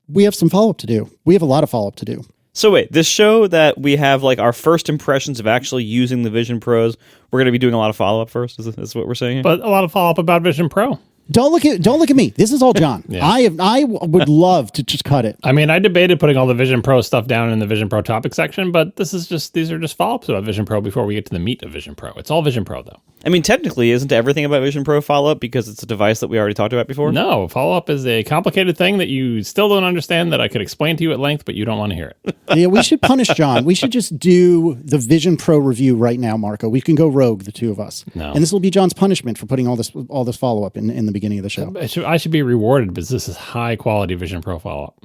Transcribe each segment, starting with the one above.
We have some follow-up to do. We have a lot of follow-up to do. So wait, this show that we have like our first impressions of actually using the Vision Pros, we're going to be doing a lot of follow-up first? Is this what we're saying here? But a lot of follow-up about Vision Pro. Don't look at me. This is all John. Yeah. I would love to just cut it. I mean, I debated putting all the Vision Pro stuff down in the Vision Pro topic section, but these are just follow-ups about Vision Pro before we get to the meat of Vision Pro. It's all Vision Pro, though. I mean, technically, isn't everything about Vision Pro follow-up because it's a device that we already talked about before? No, follow-up is a complicated thing that you still don't understand that I could explain to you at length, but you don't want to hear it. Yeah, we should punish John. We should just do the Vision Pro review right now, Marco. We can go rogue, the two of us. No. And this will be John's punishment for putting all this follow-up in the beginning of the show. I should be rewarded because this is high-quality Vision Pro follow-up.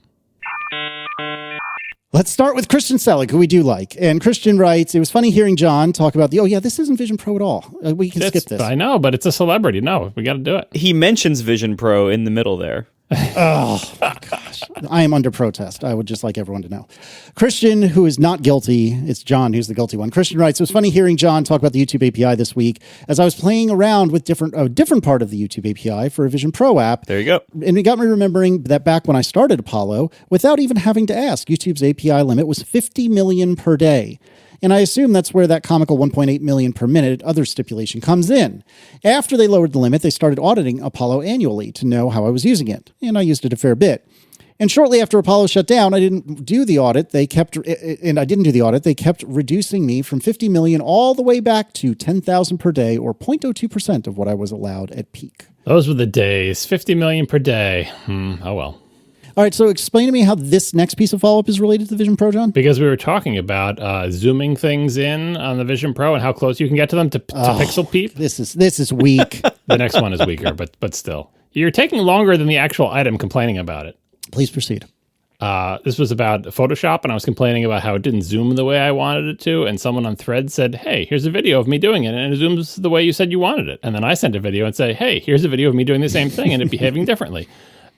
Let's start with Christian Selig, who we do like. And Christian writes, it was funny hearing John talk about this isn't Vision Pro at all. We can skip this. I know, but it's a celebrity. No, we got to do it. He mentions Vision Pro in the middle there. Oh, my gosh. I am under protest. I would just like everyone to know. Christian, who is not guilty, it's John who's the guilty one. Christian writes, it was funny hearing John talk about the YouTube API this week as I was playing around with a different part of the YouTube API for a Vision Pro app. There you go. And it got me remembering that back when I started Apollo, without even having to ask, YouTube's API limit was 50 million per day. And I assume that's where that comical 1.8 million per minute other stipulation comes in. After they lowered the limit, they started auditing Apollo annually to know how I was using it. And I used it a fair bit. And shortly after Apollo shut down, I didn't do the audit. They kept reducing me from 50 million all the way back to 10,000 per day, or 0.02% of what I was allowed at peak. Those were the days. 50 million per day. Oh, well. All right, so explain to me how this next piece of follow-up is related to Vision Pro, John? Because we were talking about zooming things in on the Vision Pro and how close you can get to them to pixel peep. This is weak. The next one is weaker, but still. You're taking longer than the actual item complaining about it. Please proceed. This was about Photoshop, and I was complaining about how it didn't zoom the way I wanted it to, and someone on Thread said, hey, here's a video of me doing it, and it zooms the way you said you wanted it. And then I sent a video and said, hey, here's a video of me doing the same thing and it behaving differently.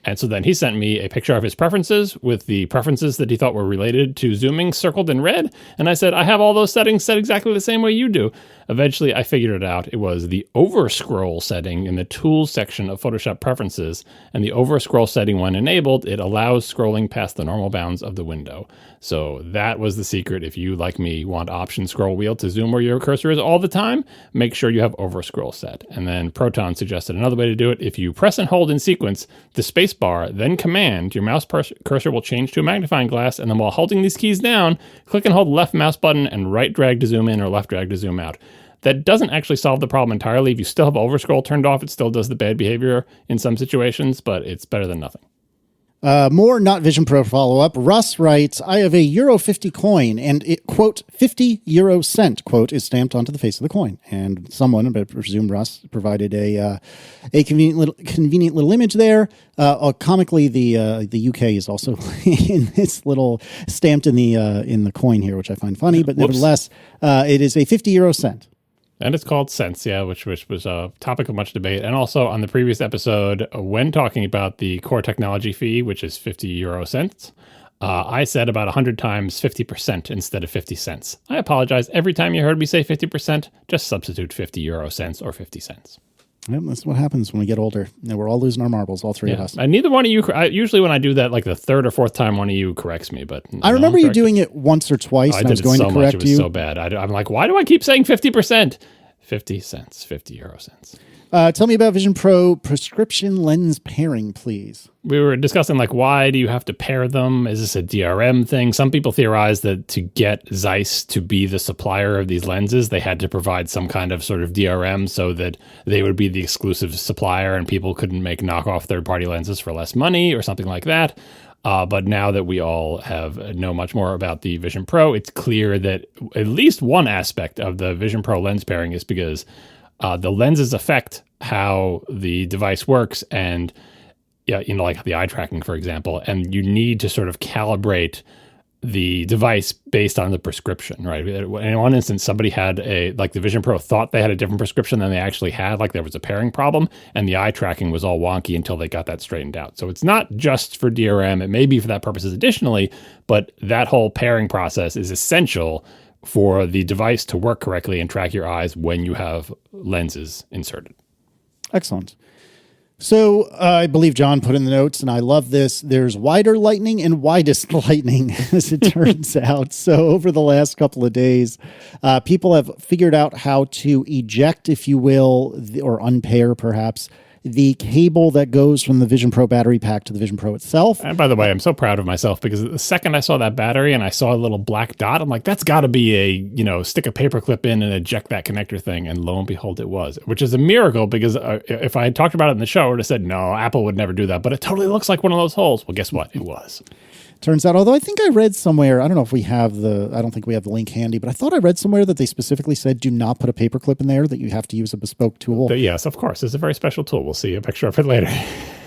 And so then he sent me a picture of his preferences with the preferences that he thought were related to zooming circled in red. And I said, I have all those settings set exactly the same way you do. Eventually, I figured it out. It was the overscroll setting in the tools section of Photoshop preferences. And the overscroll setting, when enabled, it allows scrolling past the normal bounds of the window. So that was the secret. If you, like me, want Option scroll wheel to zoom where your cursor is all the time, make sure you have overscroll set. And then Proton suggested another way to do it. If you press and hold in sequence the space bar, then Command, your mouse cursor will change to a magnifying glass. And then while holding these keys down, click and hold the left mouse button and right drag to zoom in or left drag to zoom out. That doesn't actually solve the problem entirely. If you still have overscroll turned off, it still does the bad behavior in some situations, but it's better than nothing. More not Vision Pro follow-up. Russ writes, I have a €50 coin, and it, quote, 50 euro cent, quote, is stamped onto the face of the coin. And someone, I presume Russ, provided a convenient little image there. Comically, the UK is also in this little stamped in the coin here, which I find funny, but nevertheless, it is a 50 euro cent. And it's called cents, yeah, which was a topic of much debate. And also on the previous episode, when talking about the core technology fee, which is 50 euro cents, I said about 100 times 50% instead of 50 cents. I apologize. Every time you heard me say 50%, just substitute 50 euro cents or 50 cents. Yep, that's what happens when we get older. And we're all losing our marbles, all three of us. And neither one of you, usually when I do that, like the third or fourth time, one of you corrects me. But I remember you doing it once or twice, and I was going to correct you. It was so bad. I'm like, why do I keep saying 50%? 50 cents, 50 euro cents. Tell me about Vision Pro prescription lens pairing, please. We were discussing, like, why do you have to pair them? Is this a DRM thing? Some people theorize that to get Zeiss to be the supplier of these lenses, they had to provide some kind of sort of DRM so that they would be the exclusive supplier and people couldn't make knockoff third-party lenses for less money or something like that. But now that we all know much more about the Vision Pro, it's clear that at least one aspect of the Vision Pro lens pairing is because the lenses affect how the device works, and like the eye tracking, for example, and you need to sort of calibrate the device based on the prescription, right? In one instance, somebody had the Vision Pro thought they had a different prescription than they actually had, like there was a pairing problem, and the eye tracking was all wonky until they got that straightened out. So it's not just for DRM, it may be for that purposes additionally, but that whole pairing process is essential for the device to work correctly and track your eyes when you have lenses inserted. Excellent. So I believe John put in the notes, and I love this. There's wider lightning and widest lightning, as it turns out. So over the last couple of days, people have figured out how to eject, if you will, or unpair perhaps, the cable that goes from the Vision Pro battery pack to the Vision Pro itself. And by the way, I'm so proud of myself because the second I saw that battery and I saw a little black dot, I'm like, that's got to be a, stick a paper clip in and eject that connector thing. And lo and behold, it was, which is a miracle because if I had talked about it in the show, I would have said, no, Apple would never do that. But it totally looks like one of those holes. Well, guess what? It was. Turns out, although I think I read somewhere, I don't know if we have I don't think we have the link handy, but I thought I read somewhere that they specifically said do not put a paperclip in there, that you have to use a bespoke tool. Yes, of course. It's a very special tool. We'll see a picture of it later.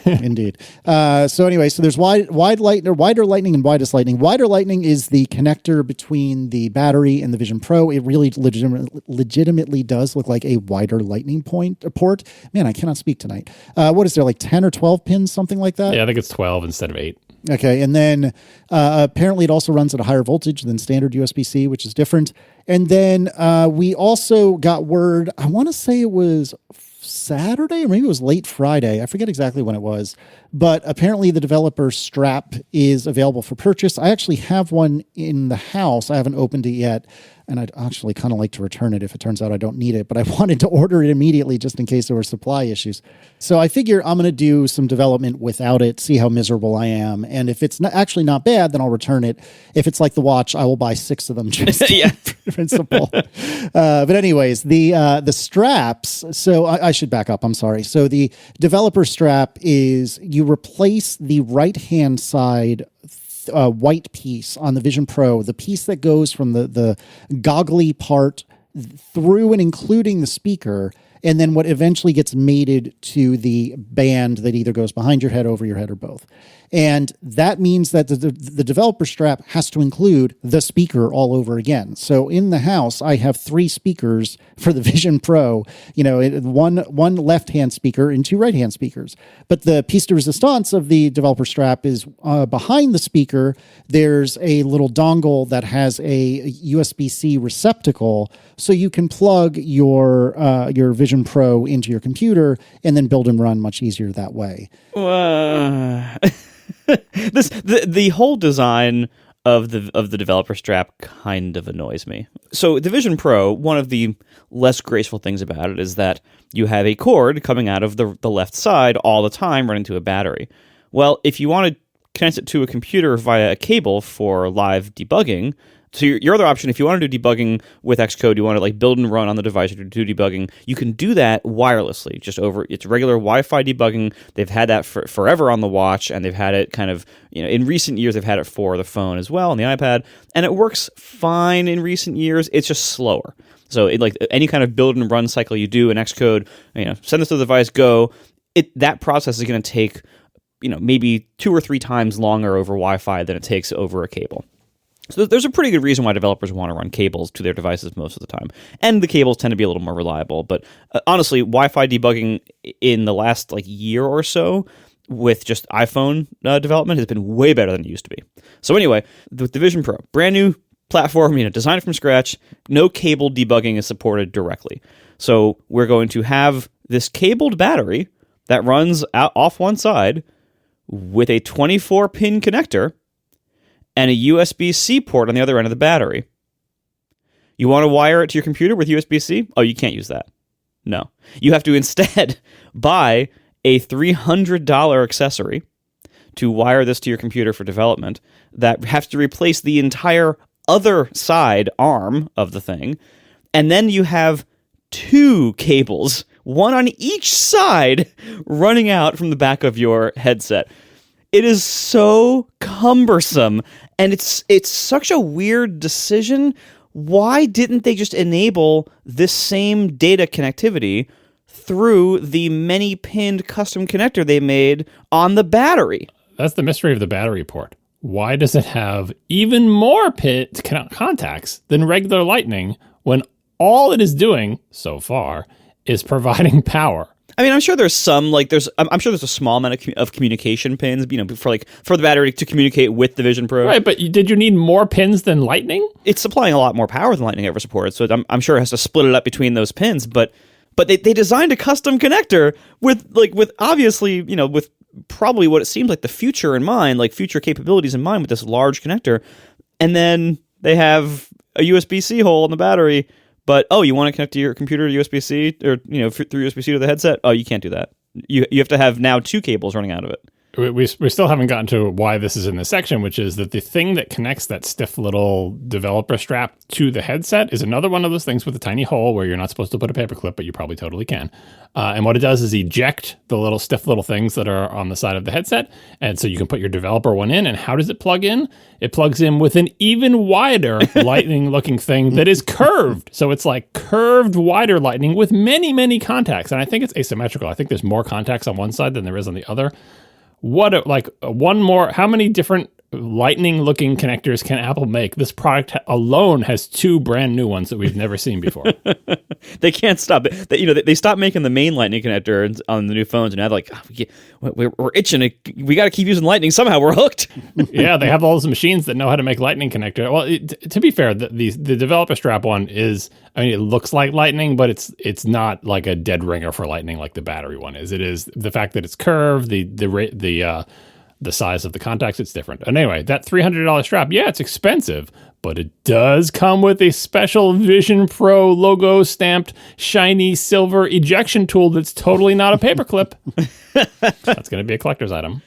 Indeed. So anyway, so there's wider lightning and widest lightning. Wider lightning is the connector between the battery and the Vision Pro. It really legitimately does look like a wider lightning port. Man, I cannot speak tonight. What is there, like 10 or 12 pins, something like that? Yeah, I think it's 12 instead of 8. Okay, and then apparently it also runs at a higher voltage than standard USB-C, which is different. And then we also got word, I want to say it was Saturday or maybe it was late Friday. I forget exactly when it was. But apparently the developer strap is available for purchase. I actually have one in the house. I haven't opened it yet. And I'd actually kind of like to return it if it turns out I don't need it. But I wanted to order it immediately just in case there were supply issues. So I figure I'm going to do some development without it, see how miserable I am. And if it's actually not bad, then I'll return it. If it's like the watch, I will buy 6 of them just yeah. principle. But anyways, the straps. So I should back up. I'm sorry. So the developer strap is you replace the right-hand side white piece on the Vision Pro, the piece that goes from the goggly part through and including the speaker, and then what eventually gets mated to the band that either goes behind your head, over your head, or both. And that means that the developer strap has to include the speaker all over again. So in the house, I have 3 speakers for the Vision Pro, one left-hand speaker and 2 right-hand speakers. But the piece de resistance of the developer strap is behind the speaker. There's a little dongle that has a USB-C receptacle, so you can plug your Vision Pro into your computer and then build and run much easier that way. The whole design of the developer strap kind of annoys me. So the Vision Pro, one of the less graceful things about it is that you have a cord coming out of the left side all the time running to a battery. Well, if you want to connect it to a computer via a cable for live debugging, so your other option, if you want to do debugging with Xcode, you want to like build and run on the device to do debugging, you can do that wirelessly, just over it's regular Wi-Fi debugging. They've had that forever on the watch, and they've had it kind of, in recent years, they've had it for the phone as well, and the iPad, and it works fine in recent years. It's just slower. So like any kind of build and run cycle you do in Xcode, send this to the device, go. That process is going to take, maybe 2 or 3 times longer over Wi-Fi than it takes over a cable. So there's a pretty good reason why developers want to run cables to their devices most of the time. And the cables tend to be a little more reliable. But honestly, Wi-Fi debugging in the last year or so with just iPhone development has been way better than it used to be. So anyway, with the Vision Pro, brand new platform, designed from scratch, no cable debugging is supported directly. So we're going to have this cabled battery that runs off one side with a 24-pin connector and a USB-C port on the other end of the battery. You want to wire it to your computer with USB-C? Oh, you can't use that. No. You have to instead buy a $300 accessory to wire this to your computer for development that has to replace the entire other side arm of the thing. And then you have 2 cables, one on each side, running out from the back of your headset. It is so cumbersome, and it's such a weird decision. Why didn't they just enable this same data connectivity through the many-pinned custom connector they made on the battery? That's the mystery of the battery port. Why does it have even more contacts than regular Lightning when all it is doing so far is providing power? I mean, I'm sure there's some, I'm sure there's a small amount of communication pins, for the battery to communicate with the Vision Pro. Right, but did you need more pins than Lightning? It's supplying a lot more power than Lightning ever supported, so I'm sure it has to split it up between those pins, but But they designed a custom connector with obviously, with probably what it seems like the future in mind, like future capabilities in mind with this large connector. And then they have a USB-C hole in the battery. But, you want to connect to your computer to USB-C or, through USB-C to the headset? Oh, you can't do that. You have to have now 2 cables running out of it. We still haven't gotten to why this is in this section, which is that the thing that connects that stiff little developer strap to the headset is another one of those things with a tiny hole where you're not supposed to put a paper clip, but you probably totally can. And what it does is eject the little stiff little things that are on the side of the headset. And so you can put your developer one in. And how does it plug in? It plugs in with an even wider lightning looking thing that is curved. So it's like curved wider lightning with many, many contacts. And I think it's asymmetrical. I think there's more contacts on one side than there is on the other. How many different lightning looking connectors can Apple make? This product alone has 2 brand new ones that we've never seen before. They can't stop it. They stopped making the main lightning connector on the new phones, and now we're itching. We got to keep using lightning somehow. We're hooked. Yeah, they have all those machines that know how to make lightning connector. Well, to be fair, the developer strap one is, it looks like lightning, but it's not like a dead ringer for lightning like the battery one is. It is the fact that it's curved, the size of the contacts, it's different. And anyway, that $300 strap, it's expensive, but it does come with a special Vision Pro logo stamped shiny silver ejection tool that's totally not a paperclip. That's going to be a collector's item.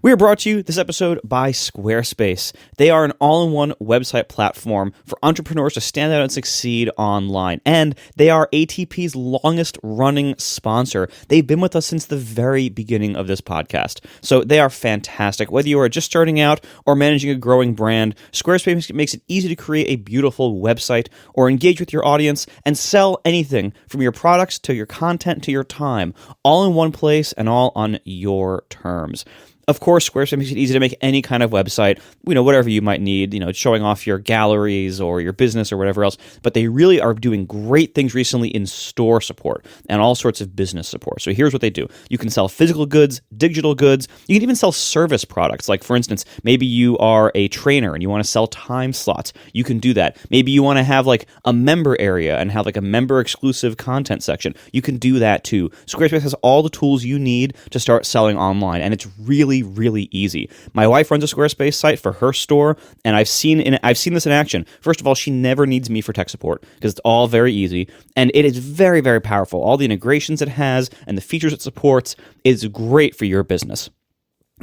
We are brought to you this episode by Squarespace. They are an all-in-one website platform for entrepreneurs to stand out and succeed online. And they are ATP's longest-running sponsor. They've been with us since the very beginning of this podcast. So they are fantastic. Whether you are just starting out or managing a growing brand, Squarespace makes it easy to create a beautiful website or engage with your audience and sell anything from your products to your content to your time, all in one place and all on your terms. Of course, Squarespace makes it easy to make any kind of website, whatever you might need, showing off your galleries or your business or whatever else. But they really are doing great things recently in store support and all sorts of business support. So here's what they do. You can sell physical goods, digital goods. You can even sell service products. Like, for instance, maybe you are a trainer and you want to sell time slots. You can do that. Maybe you want to have like a member area and have like a member exclusive content section. You can do that too. Squarespace has all the tools you need to start selling online, and it's really easy. My wife runs a Squarespace site for her store, and I've seen this in action. First of all, she never needs me for tech support because it's all very easy, and it is very, very powerful. All the integrations it has and the features it supports is great for your business.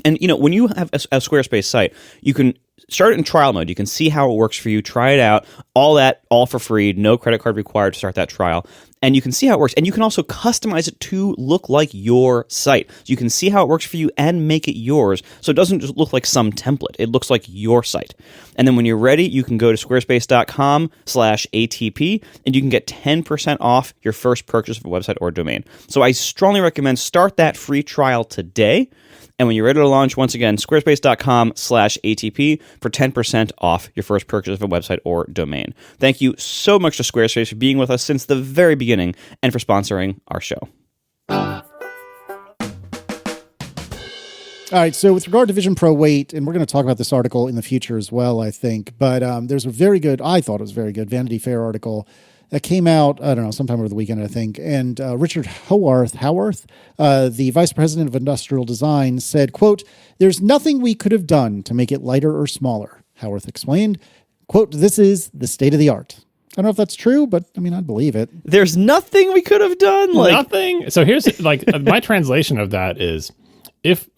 And when you have a Squarespace site, you can start it in trial mode. You can see how it works for you, try it out, all for free, no credit card required to start that trial. And you can see how it works. And you can also customize it to look like your site. So you can see how it works for you and make it yours. So it doesn't just look like some template. It looks like your site. And then when you're ready, you can go to squarespace.com/ATP and you can get 10% off your first purchase of a website or domain. So I strongly recommend start that free trial today. And when you're ready to launch, once again, squarespace.com/ATP for 10% off your first purchase of a website or domain. Thank you so much to Squarespace for being with us since the very beginning and for sponsoring our show. All right, so with regard to Vision Pro weight, and we're going to talk about this article in the future as well, I think, but there's a very good, I thought it was very good, Vanity Fair article that came out, I don't know, sometime over the weekend, I think. And Richard Howarth, the vice president of industrial design, said, quote, "There's nothing we could have done to make it lighter or smaller." Howarth explained, quote, "This is the state of the art." I don't know if that's true, but I'd believe it. There's nothing we could have done? Nothing? So here's, my translation of that is, if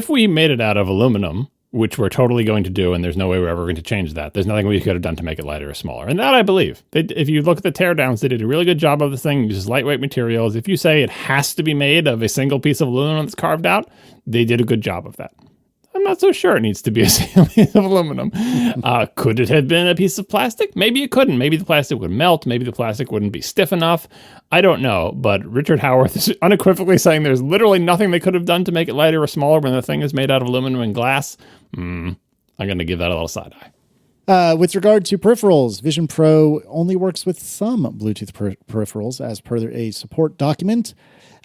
we made it out of aluminum, which we're totally going to do, and there's no way we're ever going to change that, there's nothing we could have done to make it lighter or smaller. And that I believe. If you look at the teardowns, they did a really good job of this thing. It uses lightweight materials. If you say it has to be made of a single piece of aluminum that's carved out, they did a good job of that. I'm not so sure it needs to be a single piece of aluminum. Could it have been a piece of plastic? Maybe it couldn't. Maybe the plastic would melt. Maybe the plastic wouldn't be stiff enough. I don't know. But Richard Howarth is unequivocally saying there's literally nothing they could have done to make it lighter or smaller when the thing is made out of aluminum and glass. I'm going to give that a little side eye. With regard to peripherals, Vision Pro only works with some Bluetooth peripherals as per a support document.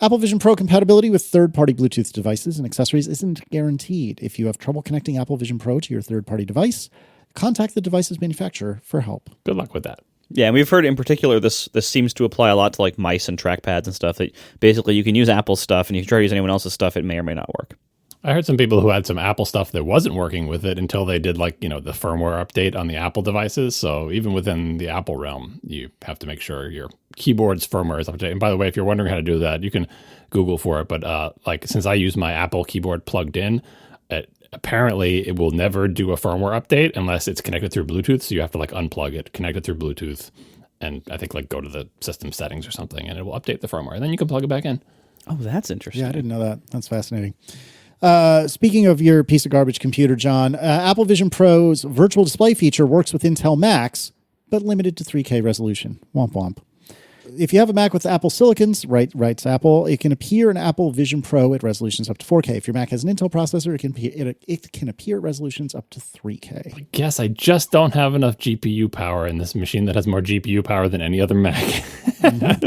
Apple Vision Pro compatibility with third-party Bluetooth devices and accessories isn't guaranteed. If you have trouble connecting Apple Vision Pro to your third-party device, contact the device's manufacturer for help. Good luck with that. Yeah, and we've heard in particular this seems to apply a lot to like mice and trackpads and stuff. That basically you can use Apple stuff, and if you try to use anyone else's stuff, it may or may not work. I heard some people who had some Apple stuff that wasn't working with it until they did the firmware update on the Apple devices. So even within the Apple realm, you have to make sure your keyboard's firmware is up to date. And by the way, if you're wondering how to do that, you can Google for it. But since I use my Apple keyboard plugged in, apparently it will never do a firmware update unless it's connected through Bluetooth. So you have to unplug it, connect it through Bluetooth, and I think go to the system settings or something, and it will update the firmware. And then you can plug it back in. Oh, that's interesting. Yeah, I didn't know that. That's fascinating. Speaking of your piece of garbage computer, John, Apple Vision Pro's virtual display feature works with Intel Macs, but limited to 3K resolution. Womp womp. If you have a Mac with Apple Silicons, writes Apple, it can appear in Apple Vision Pro at resolutions up to 4K. If your Mac has an Intel processor, it can appear at resolutions up to 3K. I guess I just don't have enough GPU power in this machine that has more GPU power than any other Mac.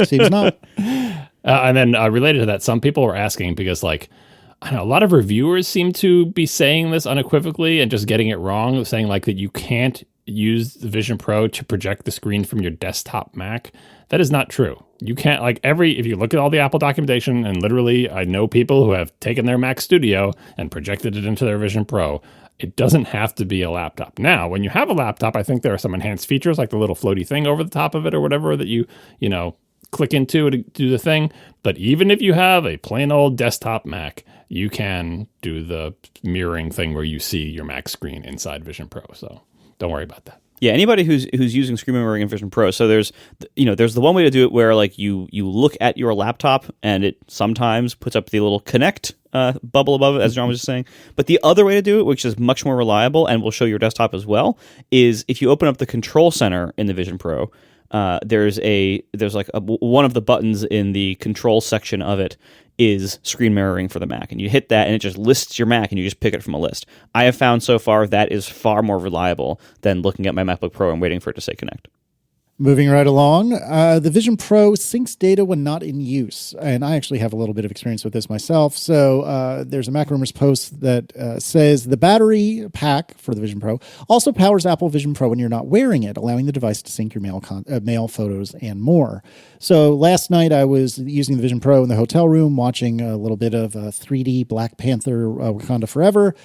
Seems not. And then related to that, some people were asking because I don't know, a lot of reviewers seem to be saying this unequivocally and just getting it wrong, saying that you can't use the Vision Pro to project the screen from your desktop Mac. That is not true. You can't, if you look at all the Apple documentation, and literally I know people who have taken their Mac Studio and projected it into their Vision Pro, it doesn't have to be a laptop. Now, when you have a laptop, I think there are some enhanced features like the little floaty thing over the top of it or whatever that you click into to do the thing. But even if you have a plain old desktop Mac, you can do the mirroring thing where you see your Mac screen inside Vision Pro. So don't worry about that. Yeah, anybody who's using screen mirroring in Vision Pro. So there's the one way to do it where you look at your laptop and it sometimes puts up the little connect bubble above it, as John was just saying. But the other way to do it, which is much more reliable and will show your desktop as well, is if you open up the control center in the Vision Pro. There's one of the buttons in the control section of it is screen mirroring for the Mac, and you hit that and it just lists your Mac and you just pick it from a list. I have found so far that is far more reliable than looking at my MacBook Pro and waiting for it to say connect. Moving right along, the Vision Pro syncs data when not in use. And I actually have a little bit of experience with this myself. So there's a Mac Rumors post that says the battery pack for the Vision Pro also powers Apple Vision Pro when you're not wearing it, allowing the device to sync your mail photos and more. So last night I was using the Vision Pro in the hotel room, watching a little bit of 3D Black Panther Wakanda Forever,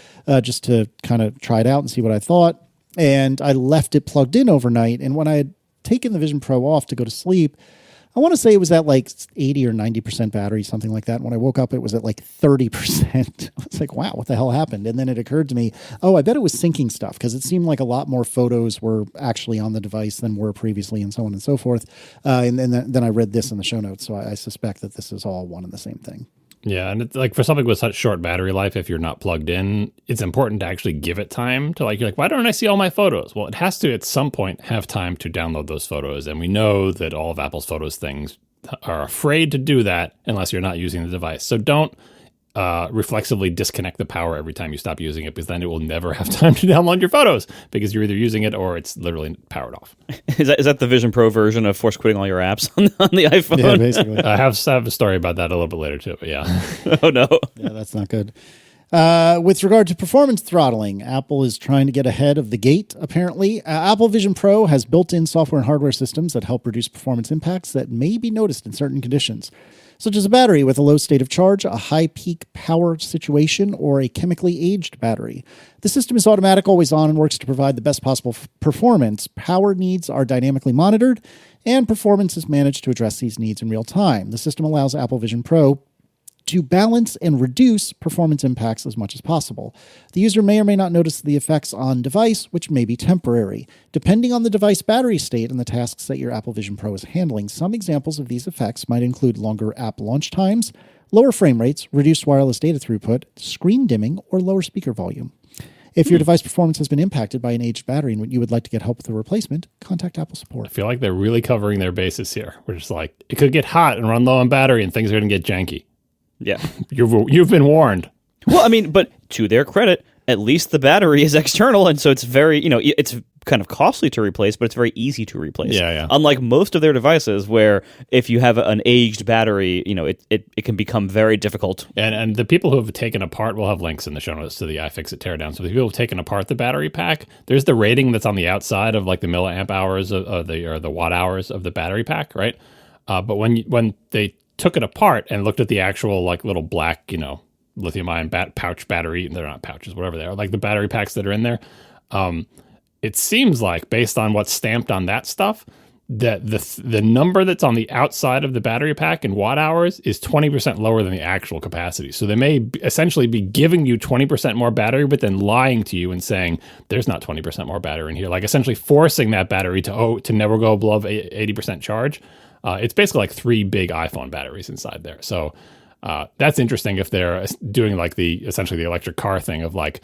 just to kind of try it out and see what I thought. And I left it plugged in overnight. And when I had taken the Vision Pro off to go to sleep, I want to say it was at 80 or 90% battery, something like that. And when I woke up, it was at 30%. I was like, wow, what the hell happened? And then it occurred to me, I bet it was syncing stuff, because it seemed like a lot more photos were actually on the device than were previously, and so on and so forth. And then I read this in the show notes, so I suspect that this is all one and the same thing. Yeah, and it's for something with such short battery life, if you're not plugged in, it's important to actually give it time to you're like, why don't I see all my photos? Well, it has to at some point have time to download those photos. And we know that all of Apple's Photos things are afraid to do that unless you're not using the device. So don't reflexively disconnect the power every time you stop using it, because then it will never have time to download your photos, because you're either using it or it's literally powered off. Is that the Vision Pro version of force quitting all your apps on the iPhone? Yeah, basically. I have a story about that a little bit later too, but yeah. Oh, no. Yeah, that's not good. With regard to performance throttling, Apple is trying to get ahead of the gate, apparently. Apple Vision Pro has built-in software and hardware systems that help reduce performance impacts that may be noticed in certain conditions, such as a battery with a low state of charge, a high peak power situation, or a chemically aged battery. The system is automatic, always on, and works to provide the best possible performance. Power needs are dynamically monitored, and performance is managed to address these needs in real time. The system allows Apple Vision Pro to balance and reduce performance impacts as much as possible. The user may or may not notice the effects on device, which may be temporary. Depending on the device battery state and the tasks that your Apple Vision Pro is handling, some examples of these effects might include longer app launch times, lower frame rates, reduced wireless data throughput, screen dimming, or lower speaker volume. If your device performance has been impacted by an aged battery and you would like to get help with the replacement, contact Apple support. I feel like they're really covering their bases here. We're just it could get hot and run low on battery and things are going to get janky. Yeah. You've been warned. Well, I mean, but to their credit, at least the battery is external, and so it's very, it's kind of costly to replace, but it's very easy to replace. Yeah. Unlike most of their devices, where if you have an aged battery, it can become very difficult. And the people who have taken apart, we'll have links in the show notes to the iFixit teardowns. So the people who have taken apart the battery pack, there's the rating that's on the outside of like the milliamp hours or the watt hours of the battery pack, right? But when they took it apart and looked at the actual like little black, lithium-ion pouch battery, they're not pouches, whatever they are, like the battery packs that are in there. It seems like, based on what's stamped on that stuff, that the number that's on the outside of the battery pack in watt hours is 20% lower than the actual capacity. So they may essentially be giving you 20% more battery, but then lying to you and saying there's not 20% more battery in here, like essentially forcing that battery to never go above 80% charge. It's basically like 3 big iPhone batteries inside there. So that's interesting if they're doing like essentially the electric car thing of like,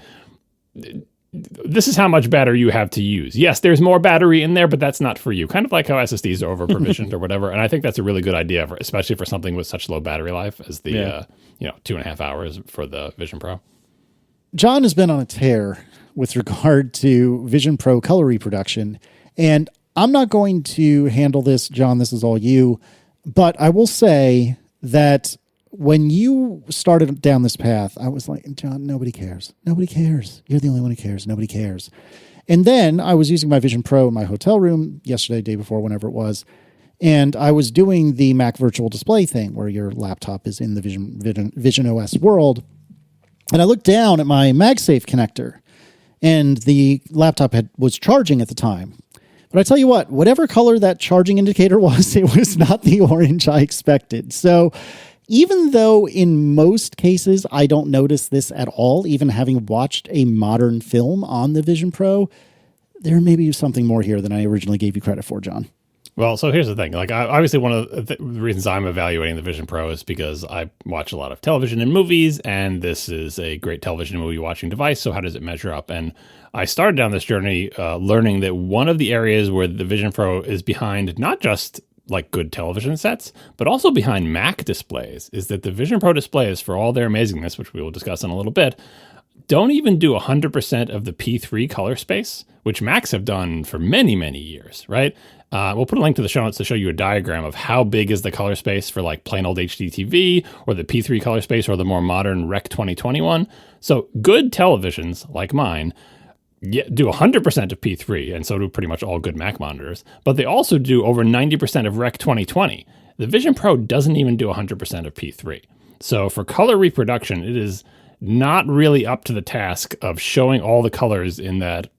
this is how much battery you have to use. Yes, there's more battery in there, but that's not for you. Kind of like how SSDs are over provisioned or whatever. And I think that's a really good idea, especially for something with such low battery life as the 2.5 hours for the Vision Pro. John has been on a tear with regard to Vision Pro color reproduction, and I'm not going to handle this, John. This is all you. But I will say that when you started down this path, I was like, John, nobody cares. Nobody cares. You're the only one who cares. Nobody cares. And then I was using my Vision Pro in my hotel room yesterday, day before, whenever it was. And I was doing the Mac virtual display thing where your laptop is in the Vision OS world. And I looked down at my MagSafe connector, and the laptop was charging at the time. But I tell you what, whatever color that charging indicator was, it was not the orange I expected. So even though in most cases I don't notice this at all, even having watched a modern film on the Vision Pro, there may be something more here than I originally gave you credit for, John. Well, so here's the thing. Like, obviously, one of the reasons I'm evaluating the Vision Pro is because I watch a lot of television and movies, and this is a great television and movie watching device. So how does it measure up? And I started down this journey learning that one of the areas where the Vision Pro is behind not just like good television sets, but also behind Mac displays, is that the Vision Pro displays, for all their amazingness, which we will discuss in a little bit, don't even do 100% of the P3 color space, which Macs have done for many, many years, right? We'll put a link to the show notes to show you a diagram of how big is the color space for like plain old HD TV or the P3 color space or the more modern Rec 2021. So good televisions like mine do 100% of P3, and so do pretty much all good Mac monitors, but they also do over 90% of Rec 2020. The Vision Pro doesn't even do 100% of P3. So for color reproduction, it is not really up to the task of showing all the colors in that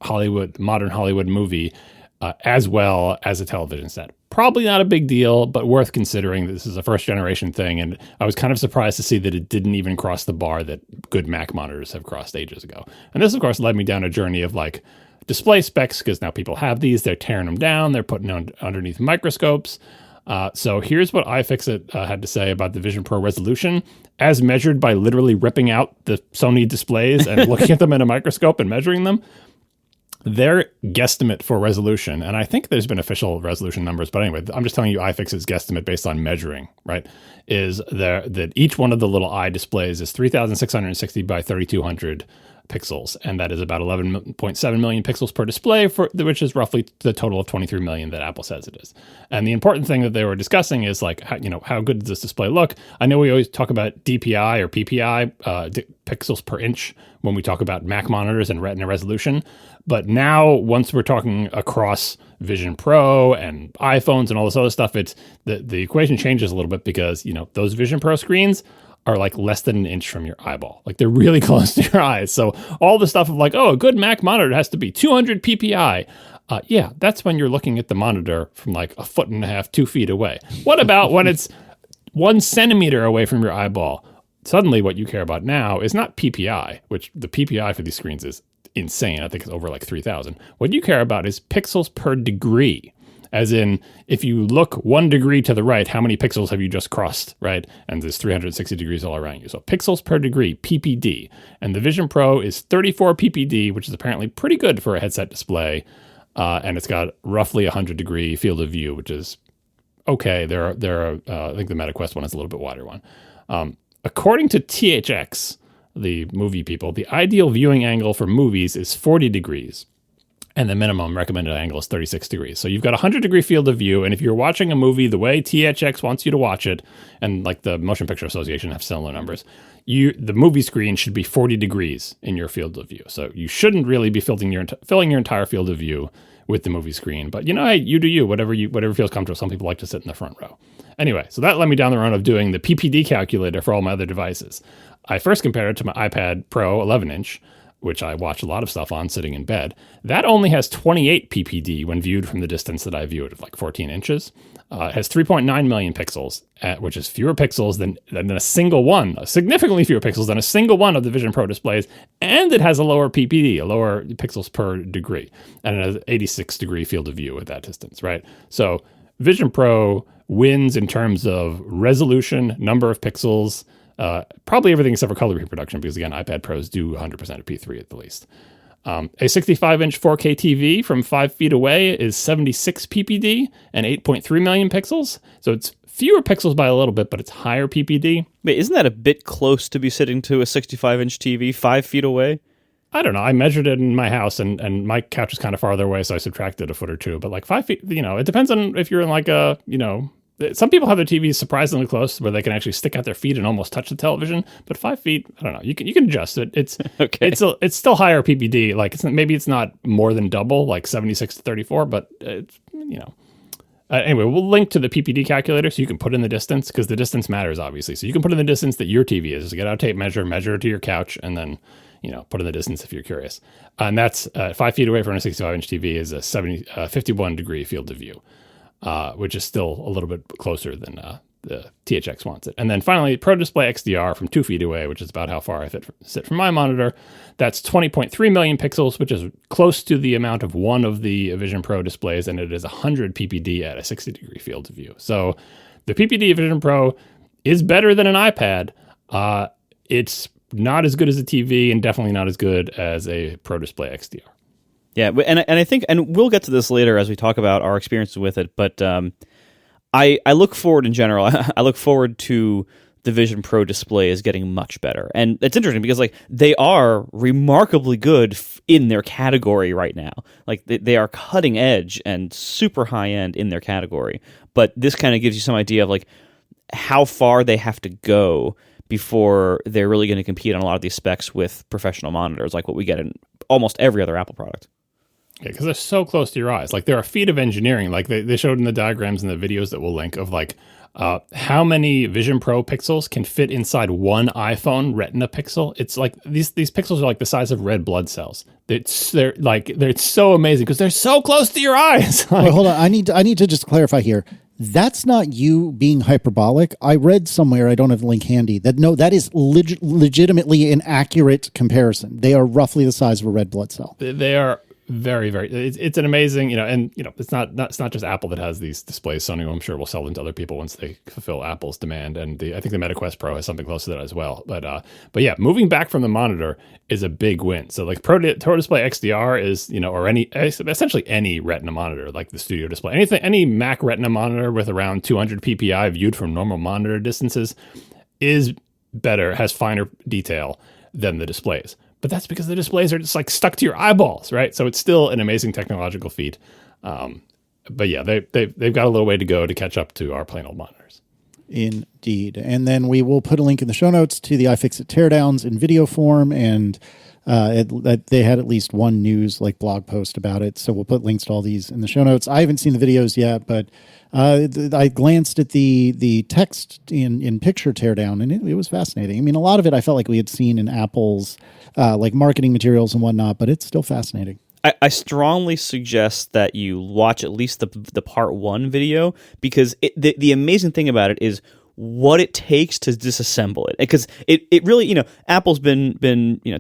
modern Hollywood movie as well as a television set. Probably not a big deal, but worth considering. This is a first generation thing, and I was kind of surprised to see that it didn't even cross the bar that good Mac monitors have crossed ages ago. And this, of course, led me down a journey of like display specs, because now people have these, they're tearing them down, they're putting them underneath microscopes. So here's what iFixit had to say about the Vision Pro resolution, as measured by literally ripping out the Sony displays and looking at them in a microscope and measuring them. Their guesstimate for resolution, and I think there's been official resolution numbers, but anyway, I'm just telling you iFixit's guesstimate based on measuring, right, is that each one of the little eye displays is 3,660 by 3,200 pixels, and that is about 11.7 million pixels per display, which is roughly the total of 23 million that Apple says it is. And the important thing that they were discussing is like, how good does this display look? I know we always talk about DPI or PPI, pixels per inch, when we talk about Mac monitors and Retina resolution. But now, once we're talking across Vision Pro and iPhones and all this other stuff, it's the equation changes a little bit, because those Vision Pro screens are like less than an inch from your eyeball. Like they're really close to your eyes. So all the stuff of like, oh, a good Mac monitor has to be 200 PPI. Yeah, that's when you're looking at the monitor from like 1.5 feet, 2 feet away. What about when it's 1 centimeter away from your eyeball? Suddenly what you care about now is not PPI, which the PPI for these screens is insane. I think it's over like 3,000. What you care about is pixels per degree. As in, if you look 1 degree to the right, how many pixels have you just crossed, right? And there's 360 degrees all around you. So pixels per degree, PPD. And the Vision Pro is 34 PPD, which is apparently pretty good for a headset display. And it's got roughly 100 degree field of view, which is okay. I think the MetaQuest one is a little bit wider one. According to THX, the movie people, the ideal viewing angle for movies is 40 degrees. And the minimum recommended angle is 36 degrees. So you've got a 100-degree field of view, and if you're watching a movie the way THX wants you to watch it, and like the Motion Picture Association have similar numbers, the movie screen should be 40 degrees in your field of view. So you shouldn't really be filling your entire field of view with the movie screen. But hey, you do you, whatever feels comfortable. Some people like to sit in the front row. Anyway, so that led me down the road of doing the PPD calculator for all my other devices. I first compared it to my iPad Pro 11-inch, which I watch a lot of stuff on sitting in bed. That only has 28 ppd when viewed from the distance that I view it, of like 14 inches. It has 3.9 million pixels, which is fewer pixels than a single one, significantly fewer pixels than a single one of the Vision Pro displays, and it has a lower ppd, a lower pixels per degree, and it has 86-degree field of view at that distance, right? So Vision Pro wins in terms of resolution, number of pixels, probably everything except for color reproduction, because again, iPad Pros do 100% of P3 at the least. A 65-inch 4K TV from 5 feet away is 76 ppd and 8.3 million pixels. So it's fewer pixels by a little bit, but it's higher ppd. Wait, isn't that a bit close to be sitting to a 65-inch TV 5 feet away? I don't know. I measured it in my house, and my couch is kind of farther away, so I subtracted a foot or two. But like 5 feet, it depends on if you're in like a, some people have their TVs surprisingly close where they can actually stick out their feet and almost touch the television. But 5 feet, I don't know. You can adjust it. It's okay. It's still higher PPD. Like maybe it's not more than double, like 76 to 34. But it's, anyway, we'll link to the PPD calculator so you can put in the distance, because the distance matters obviously. So you can put in the distance that your TV is. Just get out a tape measure it to your couch, and then put in the distance if you're curious. And that's 5 feet away from a 65-inch TV is a 51-degree field of view. Which is still a little bit closer than the THX wants it. And then finally, Pro Display XDR from 2 feet away, which is about how far I sit from my monitor. That's 20.3 million pixels, which is close to the amount of one of the Vision Pro displays, and it is 100 ppd at a 60-degree field of view. So the PPD Vision Pro is better than an iPad. It's not as good as a TV, and definitely not as good as a Pro Display XDR. Yeah, and I think, and we'll get to this later as we talk about our experiences with it, but I look forward in general. I look forward to the Vision Pro displays getting much better. And it's interesting because like they are remarkably good in their category right now. Like they are cutting edge and super high end in their category. But this kind of gives you some idea of like how far they have to go before they're really going to compete on a lot of these specs with professional monitors, like what we get in almost every other Apple product. Yeah, because they're so close to your eyes. Like they're a feat of engineering. Like they showed in the diagrams and the videos that we'll link of like how many Vision Pro pixels can fit inside one iPhone Retina pixel. It's like these pixels are like the size of red blood cells. They're so amazing because they're so close to your eyes. Wait, hold on. I need to just clarify here. That's not you being hyperbolic. I read somewhere, I don't have the link handy, that is legitimately an accurate comparison. They are roughly the size of a red blood cell. They are very, very, it's an amazing, it's not just Apple that has these displays. Sony, I'm sure, will sell them to other people once they fulfill Apple's demand. And I think the MetaQuest Pro has something close to that as well. But yeah, moving back from the monitor is a big win. So like Pro Display XDR is, or essentially any Retina monitor, like the Studio Display, any Mac Retina monitor with around 200 ppi viewed from normal monitor distances is better, has finer detail than the displays. But that's because the displays are just like stuck to your eyeballs, right? So it's still an amazing technological feat. But yeah, they've got a little way to go to catch up to our plain old monitors. Indeed. And then we will put a link in the show notes to the iFixit teardowns in video form, and they had at least one news blog post about it. So we'll put links to all these in the show notes. I haven't seen the videos yet, but I glanced at the text in picture teardown, and it was fascinating. I mean, a lot of it I felt like we had seen in Apple's marketing materials and whatnot, but it's still fascinating. I strongly suggest that you watch at least the part one video, because the amazing thing about it is what it takes to disassemble it. Because it really, Apple's been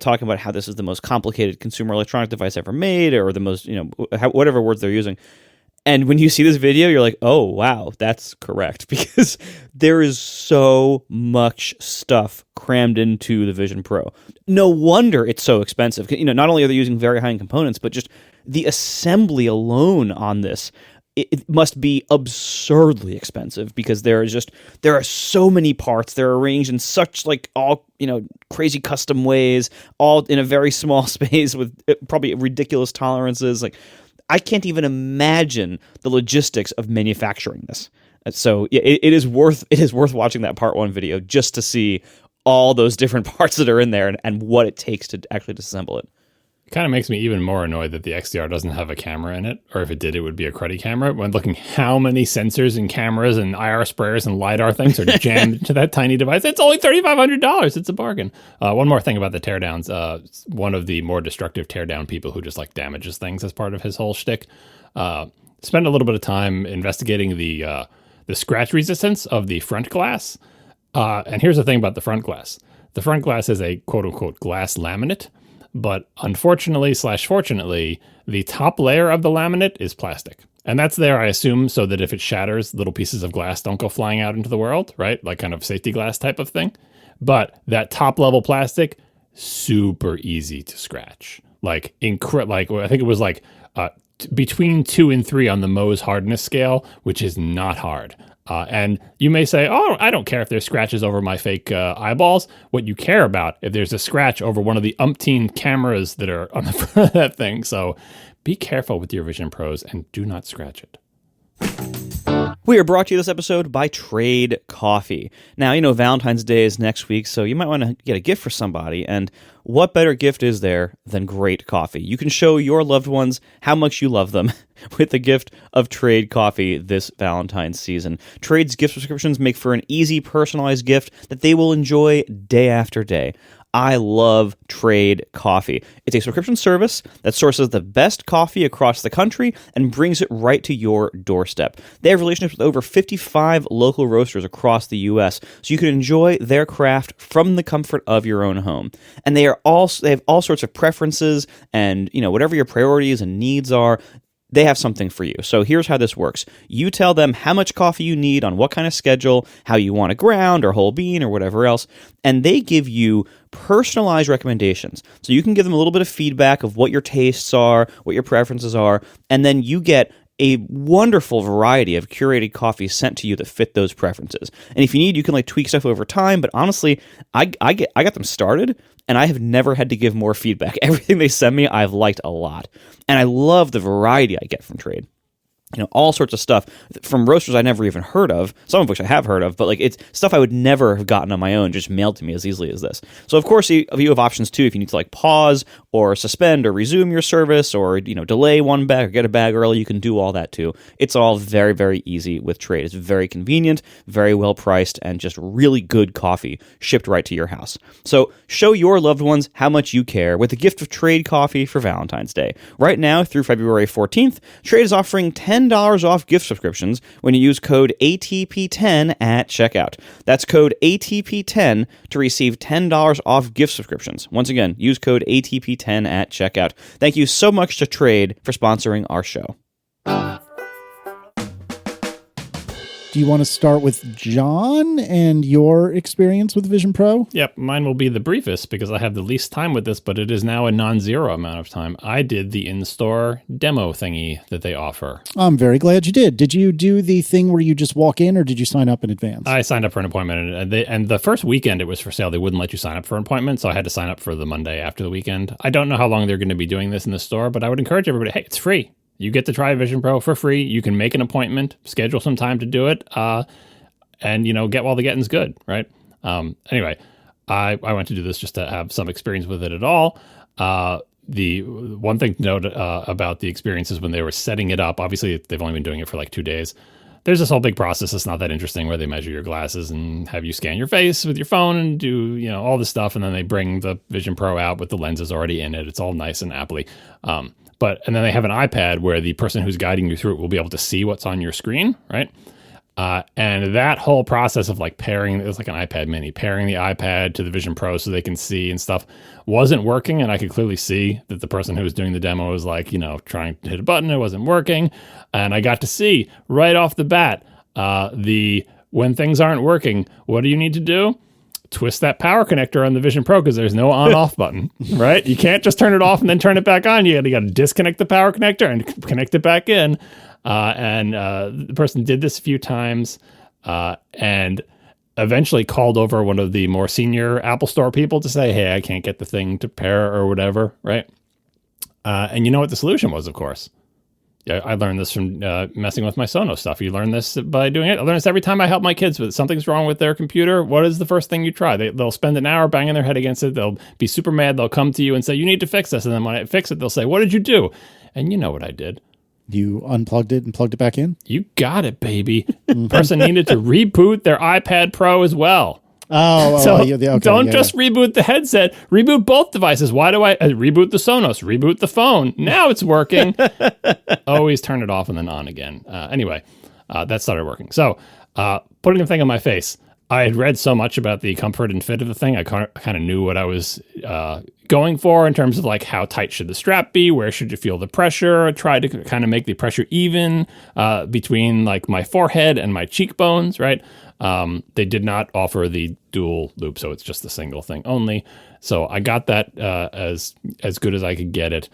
talking about how this is the most complicated consumer electronic device ever made, or the most, whatever words they're using. And when you see this video, you're like, oh, wow, that's correct. Because there is so much stuff crammed into the Vision Pro. No wonder it's so expensive. Not only are they using very high-end components, but just the assembly alone on this it must be absurdly expensive because there are so many parts. They're arranged in such like all, crazy custom ways, all in a very small space with probably ridiculous tolerances. Like, I can't even imagine the logistics of manufacturing this. So it is worth watching that part 1 video just to see all those different parts that are in there and what it takes to actually disassemble it. It kind of makes me even more annoyed that the XDR doesn't have a camera in it, or if it did, it would be a cruddy camera. When looking how many sensors and cameras and IR sprayers and LiDAR things are jammed into that tiny device, it's only $3,500. It's a bargain. One more thing about the teardowns. One of the more destructive teardown people who just like damages things as part of his whole shtick, spent a little bit of time investigating the scratch resistance of the front glass. And here's the thing about the front glass. The front glass is a quote-unquote glass laminate, but unfortunately/fortunately, the top layer of the laminate is plastic. And that's there, I assume, so that if it shatters, little pieces of glass don't go flying out into the world, right? Like kind of safety glass type of thing. But that top-level plastic, super easy to scratch. I think it was between 2 and 3 on the Mohs hardness scale, which is not hard. And you may say, oh, I don't care if there's scratches over my fake eyeballs. What you care about if there's a scratch over one of the umpteen cameras that are on the front of that thing. So be careful with your Vision Pros and do not scratch it. We are brought to you this episode by Trade Coffee. Now, Valentine's Day is next week, so you might want to get a gift for somebody, and what better gift is there than great coffee? You can show your loved ones how much you love them with the gift of Trade Coffee this Valentine's season. Trade's gift subscriptions make for an easy, personalized gift that they will enjoy day after day. I love Trade Coffee. It's a subscription service that sources the best coffee across the country and brings it right to your doorstep. They have relationships with over 55 local roasters across the U.S., so you can enjoy their craft from the comfort of your own home. And they have all sorts of preferences and, whatever your priorities and needs are, they have something for you. So here's how this works. You tell them how much coffee you need on what kind of schedule, how you want it ground or whole bean or whatever else, and they give you personalized recommendations. So you can give them a little bit of feedback of what your tastes are, what your preferences are, and then you get a wonderful variety of curated coffees sent to you that fit those preferences. And if you need, you can tweak stuff over time. But honestly, I got them started, and I have never had to give more feedback. Everything they send me, I've liked a lot, and I love the variety I get from Trade. All sorts of stuff from roasters I never even heard of, some of which I have heard of, but it's stuff I would never have gotten on my own, just mailed to me as easily as this. So of course you have options too if you need to pause or suspend or resume your service or delay one bag or get a bag early. You can do all that too. It's all very, very easy with Trade. It's very convenient, very well priced, and just really good coffee shipped right to your house. So show your loved ones how much you care with the gift of Trade Coffee for Valentine's Day. Right now through February 14th, Trade is offering $10 off gift subscriptions when you use code ATP10 at checkout. That's code ATP10 to receive $10 off gift subscriptions. Once again, use code ATP10 at checkout. Thank you so much to Trade for sponsoring our show. Do you want to start with John and your experience with Vision Pro? Yep, mine will be the briefest because I have the least time with this, but it is now a non-zero amount of time. I did the in-store demo thingy that they offer. I'm very glad you did. Did you do the thing where you just walk in, or did you sign up in advance? I signed up for an appointment, and the first weekend it was for sale. They wouldn't let you sign up for an appointment, so I had to sign up for the Monday after the weekend. I don't know how long they're going to be doing this in the store, but I would encourage everybody, hey, it's free. You get to try Vision Pro for free. You can make an appointment, schedule some time to do it, and, get while the getting's good, right? Anyway, I went to do this just to have some experience with it at all. The one thing to note about the experience is when they were setting it up, obviously they've only been doing it for 2 days. There's this whole big process. It's not that interesting where they measure your glasses and have you scan your face with your phone and do, all this stuff. And then they bring the Vision Pro out with the lenses already in it. It's all nice and Apple-y. And then they have an iPad where the person who's guiding you through it will be able to see what's on your screen, right? And that whole process of pairing, it was like an iPad mini, pairing the iPad to the Vision Pro so they can see and stuff wasn't working. And I could clearly see that the person who was doing the demo was trying to hit a button. It wasn't working. And I got to see right off the bat, when things aren't working, what do you need to do? Twist that power connector on the Vision Pro because there's no on-off button, right? You can't just turn it off and then turn it back on. You got to disconnect the power connector and connect it back in. The person did this a few times and eventually called over one of the more senior Apple Store people to say, hey, I can't get the thing to pair or whatever, right? And you know what the solution was, of course. Yeah, I learned this from messing with my Sonos stuff. You learn this by doing it. I learn this every time I help my kids with something's wrong with their computer. What is the first thing you try? They'll spend an hour banging their head against it. They'll be super mad. They'll come to you and say, you need to fix this. And then when I fix it, they'll say, what did you do? And you know what I did. You unplugged it and plugged it back in? You got it, baby. The person needed to reboot their iPad Pro as well. Don't just reboot the headset, reboot both devices. Why do I reboot the Sonos, reboot the phone? Now it's working. Always turn it off and then on again. Anyway, that started working. So putting the thing on my face, I had read so much about the comfort and fit of the thing. I kind of knew what I was going for in terms of like how tight should the strap be, where should you feel the pressure. I tried to kind of make the pressure even between like my forehead and my cheekbones, right? They did not offer the dual loop, so it's just the single thing only. So I got that as good as I could get it.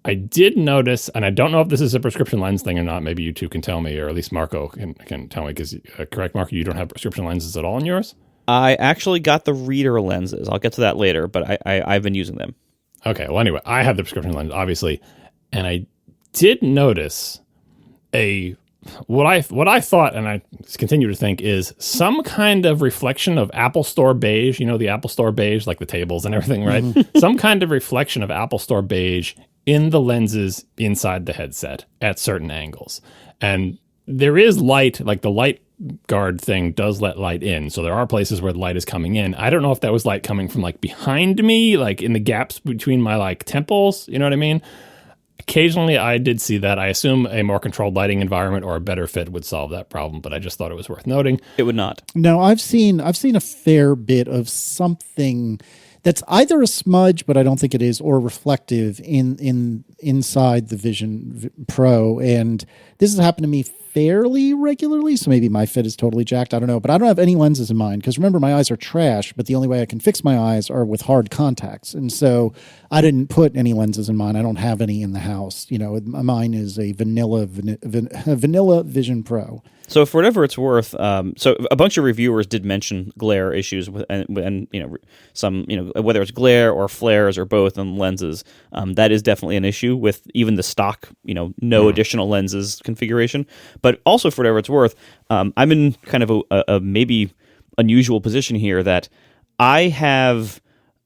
I did notice, and I don't know if this is a prescription lens thing or not. Maybe you two can tell me, or at least Marco can tell me, because correct, Marco, you don't have prescription lenses at all in yours? I actually got the reader lenses. I'll get to that later, but I've been using them. Okay, well, anyway, I have the prescription lens, obviously, and I did notice what I thought, and I continue to think, is some kind of reflection of Apple Store beige. You know, the Apple Store beige, like the tables and everything, right? Some kind of reflection of Apple Store beige in the lenses inside the headset at certain angles. And there is light, like the light guard thing does let light in. So there are places where the light is coming in. I don't know if that was light coming from like behind me, like in the gaps between my like temples. You know what I mean? Occasionally I did see that. I assume a more controlled lighting environment or a better fit would solve that problem, but I just thought it was worth noting. It would not. No, I've seen a fair bit of something that's either a smudge, but I don't think it is, or reflective inside the Vision Pro. And this has happened to me fairly regularly, so maybe my fit is totally jacked. I don't know, but I don't have any lenses in mind because remember, my eyes are trash, but the only way I can fix my eyes are with hard contacts. And so I didn't put any lenses in mine. I don't have any in the house. You know, mine is a vanilla Vision Pro. So for whatever it's worth, so a bunch of reviewers did mention glare issues and you know, some, you know, whether it's glare or flares or both on lenses, that is definitely an issue with even the stock, you know, no additional lenses configuration. But also for whatever it's worth, I'm in kind of a maybe unusual position here that I have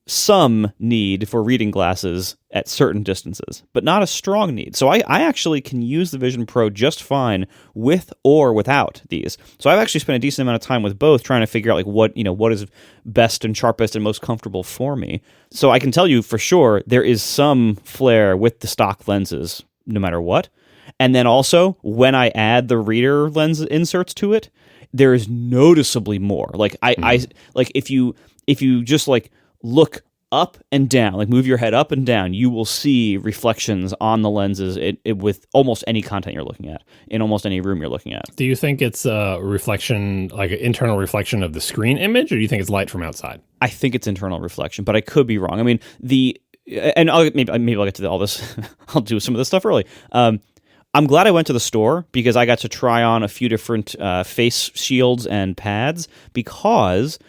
some need for reading glasses at certain distances, but not a strong need. So I actually can use the Vision Pro just fine with or without these. So I've actually spent a decent amount of time with both trying to figure out like what is best and sharpest and most comfortable for me. So I can tell you for sure there is some flare with the stock lenses no matter what. And then also when I add the reader lens inserts to it, there is noticeably more. Like I like if you just like look up and down, like move your head up and down, you will see reflections on the lenses with almost any content you're looking at, in almost any room you're looking at. Do you think it's a reflection, like an internal reflection of the screen image, or do you think it's light from outside? I think it's internal reflection, but I could be wrong. I mean, maybe I'll get to all this. I'll do some of this stuff early. I'm glad I went to the store because I got to try on a few different face shields and pads because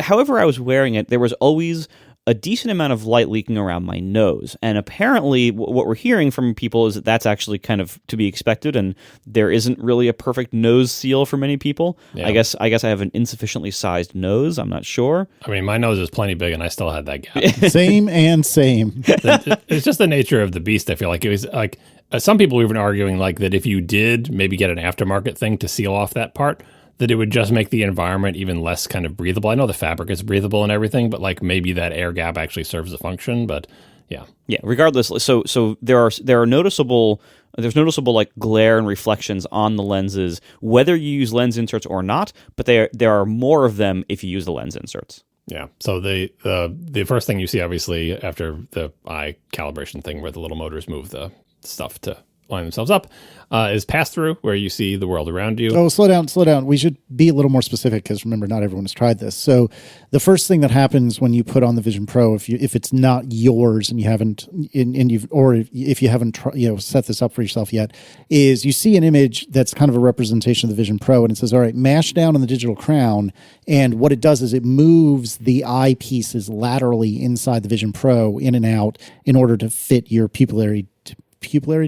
however I was wearing it, there was always a decent amount of light leaking around my nose. And apparently what we're hearing from people is that that's actually kind of to be expected, and there isn't really a perfect nose seal for many people. Yeah. I guess I have an insufficiently sized nose. I'm not sure. I mean, my nose is plenty big, and I still had that gap. Same. It's just the nature of the beast, I feel like. It was like, some people were even arguing like that if you did maybe get an aftermarket thing to seal off that part, that it would just make the environment even less kind of breathable. I know the fabric is breathable and everything, but like maybe that air gap actually serves a function. But yeah. Regardless, so there's noticeable like glare and reflections on the lenses, whether you use lens inserts or not. But there are more of them if you use the lens inserts. Yeah. So the first thing you see, obviously, after the eye calibration thing, where the little motors move the stuff to line themselves up, is pass-through, where you see the world around you. Oh, slow down. We should be a little more specific because remember, not everyone has tried this. So the first thing that happens when you put on the Vision Pro, if it's not yours and you haven't, if you haven't set this up for yourself yet, is you see an image that's kind of a representation of the Vision Pro, and it says, all right, mash down on the digital crown, and what it does is it moves the eyepieces laterally inside the Vision Pro in and out in order to fit your pupillary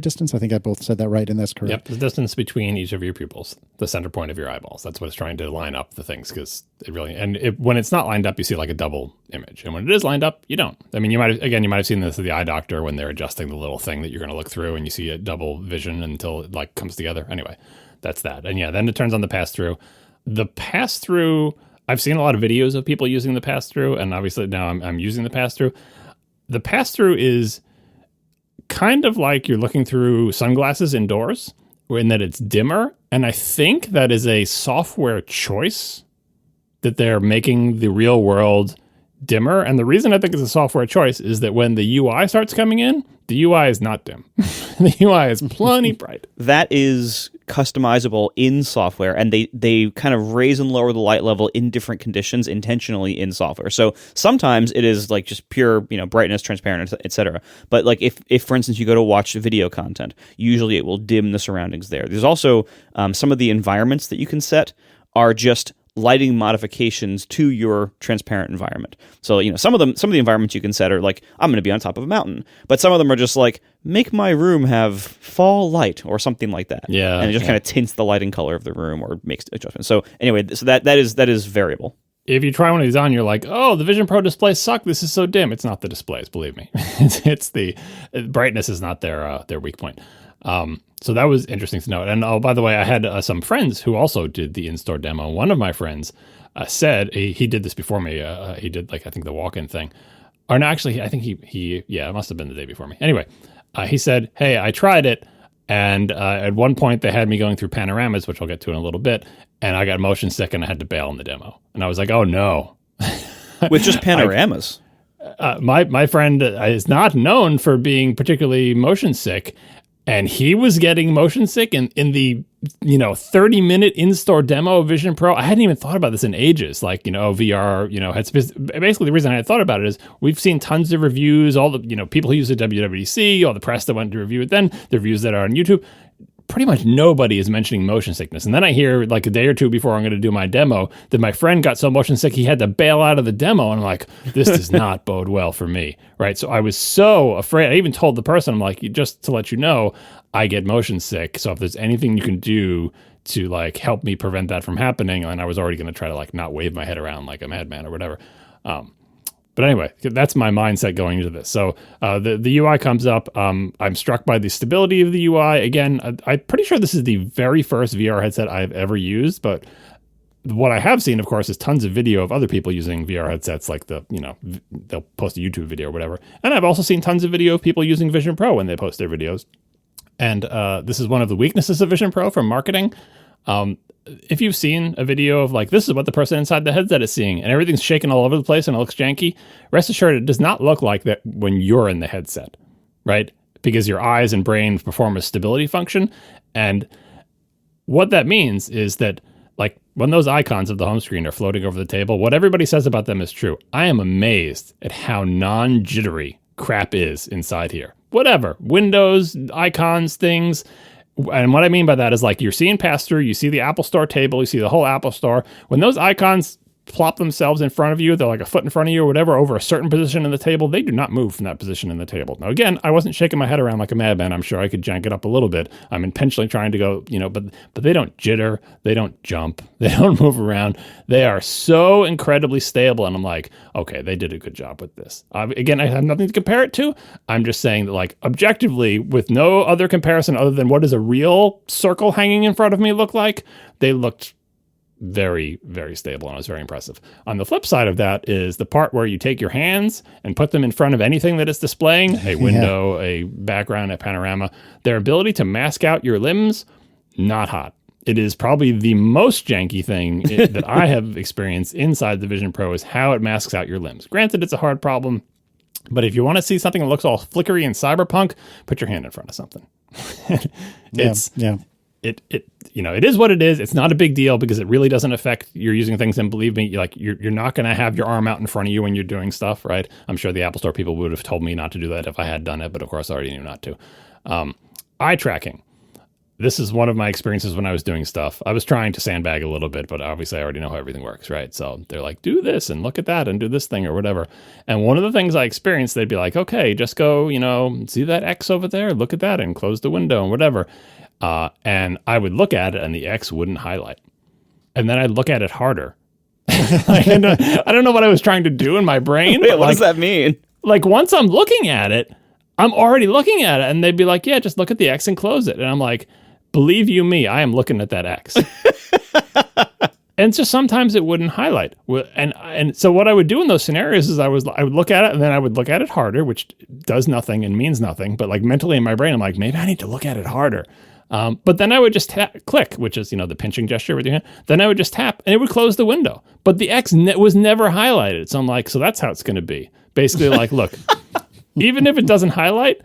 distance. I think I both said that right, and that's correct. Yep, the distance between each of your pupils, the center point of your eyeballs. That's what it's trying to line up the things, because it really, when it's not lined up, you see like a double image, and when it is lined up, you don't. I mean, you might have seen this at the eye doctor when they're adjusting the little thing that you're going to look through, and you see a double vision until it like comes together. Anyway, that's that. And yeah, then it turns on the pass through. The pass through, I've seen a lot of videos of people using the pass through, and obviously now I'm using the pass through. The pass through is kind of like you're looking through sunglasses indoors, in that it's dimmer. And I think that is a software choice, that they're making the real world dimmer. And the reason I think it's a software choice is that when the UI starts coming in, the UI is not dim. The UI is plenty bright. That is customizable in software, and they kind of raise and lower the light level in different conditions intentionally in software. So sometimes it is like just pure, brightness, transparent, etc. But like if for instance you go to watch video content, usually it will dim the surroundings there. There's also some of the environments that you can set are just lighting modifications to your transparent environment. So, some of the environments you can set are like, I'm going to be on top of a mountain, but some of them are just like, make my room have fall light or something like that. Yeah. And it just kind of tints the lighting color of the room or makes adjustments. So anyway, so that is variable. If you try one of these on, you're like, oh, the Vision Pro displays suck. This is so dim. It's not the displays, believe me. It's the brightness is not their weak point. So that was interesting to note. And oh, by the way, I had some friends who also did the in-store demo. One of my friends said he did this before me. He did I think the walk-in thing. Or no, actually, I think it must have been the day before me. Anyway, he said, hey, I tried it. And at one point they had me going through panoramas, which I'll get to in a little bit. And I got motion sick and I had to bail on the demo. And I was like, oh no. With just panoramas? My friend is not known for being particularly motion sick. And he was getting motion sick in the 30-minute in-store demo of Vision Pro. I hadn't even thought about this in ages. Like, VR, basically the reason I had thought about it is we've seen tons of reviews, all the, people who use it at WWDC, all the press that went to review it then, the reviews that are on YouTube. Pretty much nobody is mentioning motion sickness. And then I hear like a day or two before I'm going to do my demo that my friend got so motion sick he had to bail out of the demo. And I'm like, this does not bode well for me, right? So I was so afraid. I even told the person, I'm like, just to let you know, I get motion sick. So if there's anything you can do to like help me prevent that from happening, and I was already going to try to like not wave my head around like a madman or whatever. But anyway, that's my mindset going into this. So the UI comes up. I'm struck by the stability of the UI. Again, I'm pretty sure this is the very first VR headset I've ever used. But what I have seen, of course, is tons of video of other people using VR headsets, like they'll post a YouTube video or whatever. And I've also seen tons of video of people using Vision Pro when they post their videos. And this is one of the weaknesses of Vision Pro from marketing. If you've seen a video of like, this is what the person inside the headset is seeing, and everything's shaking all over the place and it looks janky, rest assured it does not look like that when you're in the headset, right? Because your eyes and brain perform a stability function. And what that means is that like when those icons of the home screen are floating over the table, what everybody says about them is true. I am amazed at how non-jittery crap is inside here. Whatever, windows, icons, things. And what I mean by that is like you're seeing pass through, you see the Apple Store table, you see the whole Apple Store. When those icons plop themselves in front of you, they're like a foot in front of you or whatever, over a certain position in the table, they do not move from that position in the table. Now, again, I wasn't shaking my head around like a madman. I'm sure I could jank it up a little bit. I'm intentionally trying to go, but they don't jitter, they don't jump, they don't move around. They are so incredibly stable. And I'm like, okay, they did a good job with this. Again, I have nothing to compare it to. I'm just saying that like objectively, with no other comparison other than what does a real circle hanging in front of me look like, they looked very, very stable, and it was very impressive. On the flip side of that is the part where you take your hands and put them in front of anything that is displaying, a window, a background, a panorama. Their ability to mask out your limbs, not hot. It is probably the most janky thing that I have experienced inside the Vision Pro is how it masks out your limbs. Granted, it's a hard problem, but if you want to see something that looks all flickery and cyberpunk, put your hand in front of something. It's yeah. it it is what it is. It's not a big deal because it really doesn't affect your using things. And believe me, like you're not going to have your arm out in front of you when you're doing stuff, right? I'm sure the Apple Store people would have told me not to do that if I had done it, but of course I already knew not to. Eye tracking. This is one of my experiences when I was doing stuff. I was trying to sandbag a little bit, but obviously I already know how everything works, right? So they're like, do this and look at that and do this thing or whatever. And one of the things I experienced, they'd be like, okay, just go, see that X over there? Look at that and close the window and whatever. And I would look at it and the X wouldn't highlight. And then I'd look at it harder. I don't know what I was trying to do in my brain. Wait, what does that mean? Like once I'm looking at it, I'm already looking at it. And they'd be like, yeah, just look at the X and close it. And I'm like, believe you me, I am looking at that X. And so sometimes it wouldn't highlight. And so what I would do in those scenarios is I would look at it and then I would look at it harder, which does nothing and means nothing. But like mentally in my brain, I'm like, maybe I need to look at it harder. But then I would just click, which is, the pinching gesture with your hand. Then I would just tap and it would close the window. But the X was never highlighted. So I'm like, so that's how it's going to be. Basically like, look, even if it doesn't highlight,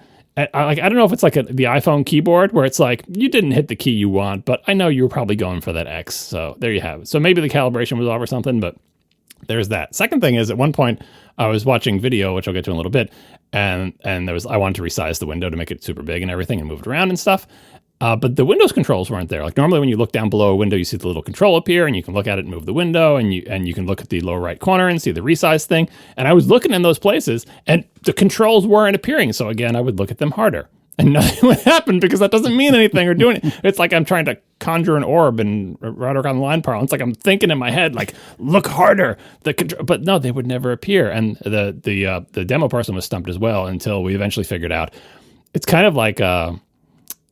I don't know if it's like the iPhone keyboard where it's like, you didn't hit the key you want, but I know you were probably going for that X. So there you have it. So maybe the calibration was off or something, but there's that. Second thing is at one point I was watching video, which I'll get to in a little bit. And I wanted to resize the window to make it super big and everything and move it around and stuff. But the Windows controls weren't there. Like normally when you look down below a window, you see the little control appear and you can look at it and move the window and you can look at the lower right corner and see the resize thing. And I was looking in those places and the controls weren't appearing. So again, I would look at them harder and nothing would happen because that doesn't mean anything or do anything. It's like I'm trying to conjure an orb and Roderick on the line parlance. It's like I'm thinking in my head, like, look harder. But no, they would never appear. And the demo person was stumped as well until we eventually figured out it's kind of like a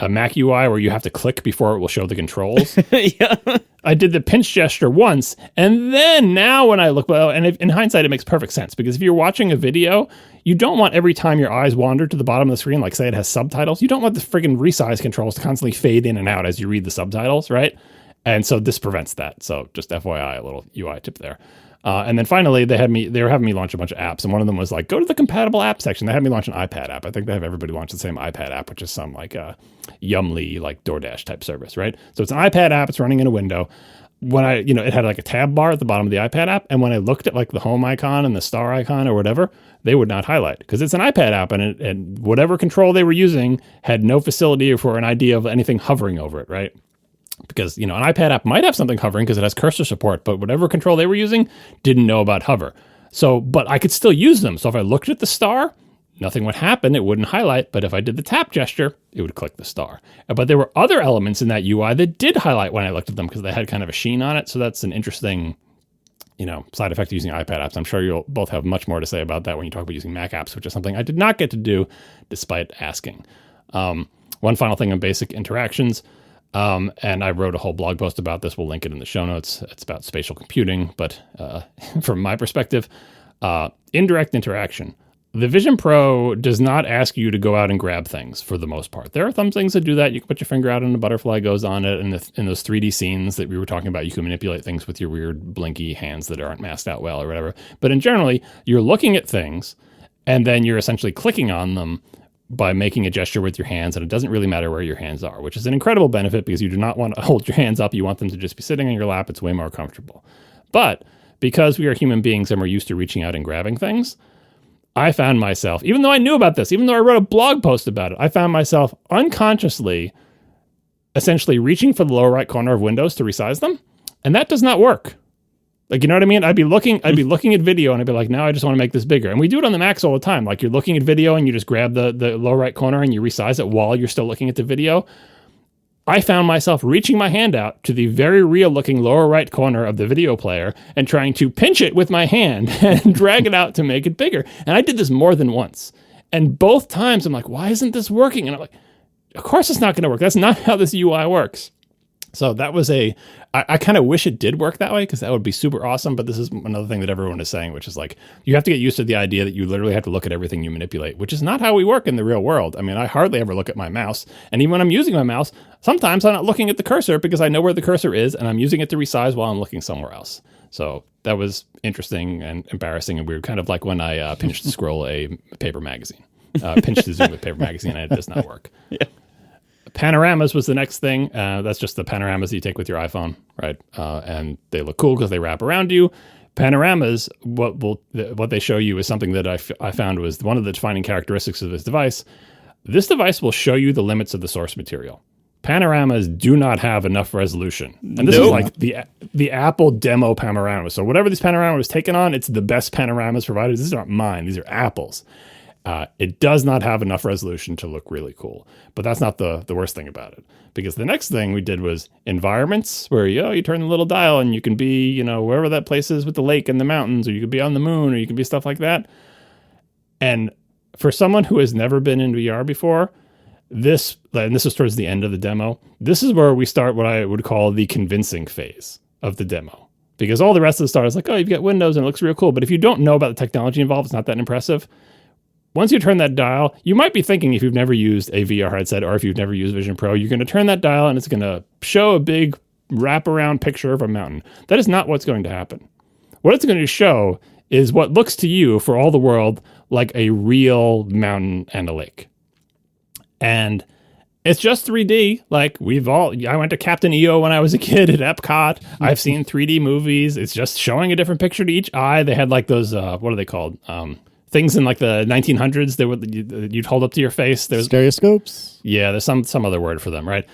Mac UI where you have to click before it will show the controls. Yeah. I did the pinch gesture once, and then now when I look, and in hindsight, it makes perfect sense because if you're watching a video, you don't want every time your eyes wander to the bottom of the screen, like say it has subtitles, you don't want the friggin' resize controls to constantly fade in and out as you read the subtitles, right? And so this prevents that. So just FYI, a little UI tip there. And then finally, they were having me launch a bunch of apps, and one of them was like, go to the compatible app section. They had me launch an iPad app. I think they have everybody launch the same iPad app, which is some like Yumly, like DoorDash type service, right? So it's an iPad app. It's running in a window. When it had like a tab bar at the bottom of the iPad app, and when I looked at like the home icon and the star icon or whatever, they would not highlight because it's an iPad app, and whatever control they were using had no facility for an idea of anything hovering over it, right? Because, an iPad app might have something hovering because it has cursor support, but whatever control they were using didn't know about hover. So, but I could still use them. So if I looked at the star, nothing would happen. It wouldn't highlight. But if I did the tap gesture, it would click the star. But there were other elements in that UI that did highlight when I looked at them because they had kind of a sheen on it. So that's an interesting, side effect of using iPad apps. I'm sure you'll both have much more to say about that when you talk about using Mac apps, which is something I did not get to do despite asking. One final thing on basic interactions. And I wrote a whole blog post about this. We'll link it in the show notes. It's about spatial computing. But from my perspective, indirect interaction. The Vision Pro does not ask you to go out and grab things for the most part. There are some things that do that. You can put your finger out and a butterfly goes on it. And in those 3D scenes that we were talking about, you can manipulate things with your weird blinky hands that aren't masked out well or whatever. But in generally, you're looking at things and then you're essentially clicking on them by making a gesture with your hands, and it doesn't really matter where your hands are, which is an incredible benefit because you do not want to hold your hands up. You want them to just be sitting on your lap. It's way more comfortable. But because we are human beings and we're used to reaching out and grabbing things, I found myself, even though I knew about this, even though I wrote a blog post about it, I found myself unconsciously essentially reaching for the lower right corner of windows to resize them, and that does not work. Like, you know what I mean? I'd be looking at video and I'd be like, now I just want to make this bigger. And we do it on the Macs all the time. Like you're looking at video and you just grab the lower right corner and you resize it while you're still looking at the video. I found myself reaching my hand out to the very real looking lower right corner of the video player and trying to pinch it with my hand and drag it out to make it bigger. And I did this more than once. And both times I'm like, why isn't this working? And I'm like, of course it's not going to work. That's not how this UI works. So that was I kind of wish it did work that way because that would be super awesome. But this is another thing that everyone is saying, which is like, you have to get used to the idea that you literally have to look at everything you manipulate, which is not how we work in the real world. I mean, I hardly ever look at my mouse. And even when I'm using my mouse, sometimes I'm not looking at the cursor because I know where the cursor is and I'm using it to resize while I'm looking somewhere else. So that was interesting and embarrassing and weird, kind of like when I pinched to scroll a paper magazine. Pinched to zoom with paper magazine and it does not work. Yeah. Panoramas was the next thing. That's just the panoramas that you take with your iPhone, right? And they look cool because they wrap around you. Panoramas, what they show you is something that I found was one of the defining characteristics of this device. This device will show you the limits of the source material. Panoramas do not have enough resolution. And this is like the Apple demo panorama. So whatever this panorama was taken on, it's the best panoramas provided. These aren't mine. These are Apple's. It does not have enough resolution to look really cool. But that's not the worst thing about it. Because the next thing we did was environments where, you turn the little dial and you can be, wherever that place is with the lake and the mountains, or you could be on the moon, or you can be stuff like that. And for someone who has never been in VR before, and this is towards the end of the demo, this is where we start what I would call the convincing phase of the demo. Because all the rest of the start is like, oh, you've got windows and it looks real cool. But if you don't know about the technology involved, it's not that impressive. Once you turn that dial, you might be thinking, if you've never used a VR headset or if you've never used Vision Pro, you're going to turn that dial and it's going to show a big wraparound picture of a mountain. That is not what's going to happen. What it's going to show is what looks to you, for all the world, like a real mountain and a lake. And it's just 3D. Like I went to Captain EO when I was a kid at Epcot. I've seen 3D movies. It's just showing a different picture to each eye. They had like those, what are they called? Things in like the 1900s that you'd hold up to your face. There's stereoscopes. Yeah, there's some other word for them, right?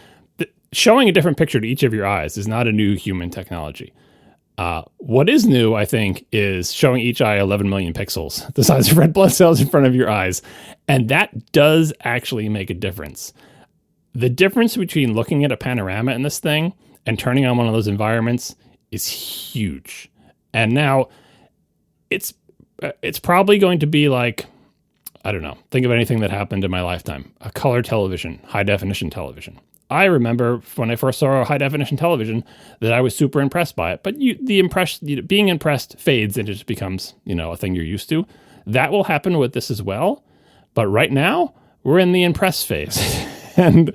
Showing a different picture to each of your eyes is not a new human technology. What is new, I think, is showing each eye 11 million pixels, the size of red blood cells in front of your eyes. And that does actually make a difference. The difference between looking at a panorama in this thing and turning on one of those environments is huge. And now it's probably going to be like, I don't know, think of anything that happened in my lifetime. A color television, high definition television. I remember when I first saw a high definition television that I was super impressed by it. But being impressed fades and it just becomes, a thing you're used to. That will happen with this as well. But right now, we're in the impress phase. and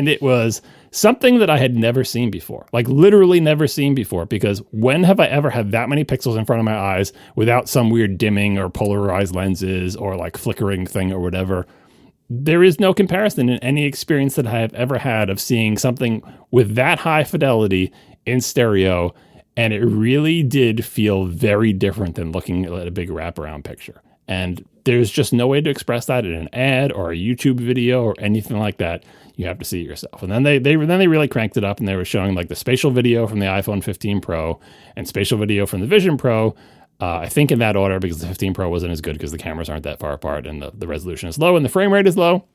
it was something that I had never seen before, like literally never seen before, because when have I ever had that many pixels in front of my eyes without some weird dimming or polarized lenses or like flickering thing or whatever? There is no comparison in any experience that I have ever had of seeing something with that high fidelity in stereo. And it really did feel very different than looking at a big wraparound picture. And there's just no way to express that in an ad or a YouTube video or anything like that. You have to see it yourself. And then they really cranked it up, and they were showing like the spatial video from the iPhone 15 Pro and spatial video from the Vision Pro. I think in that order, because the 15 Pro wasn't as good because the cameras aren't that far apart and the resolution is low and the frame rate is low.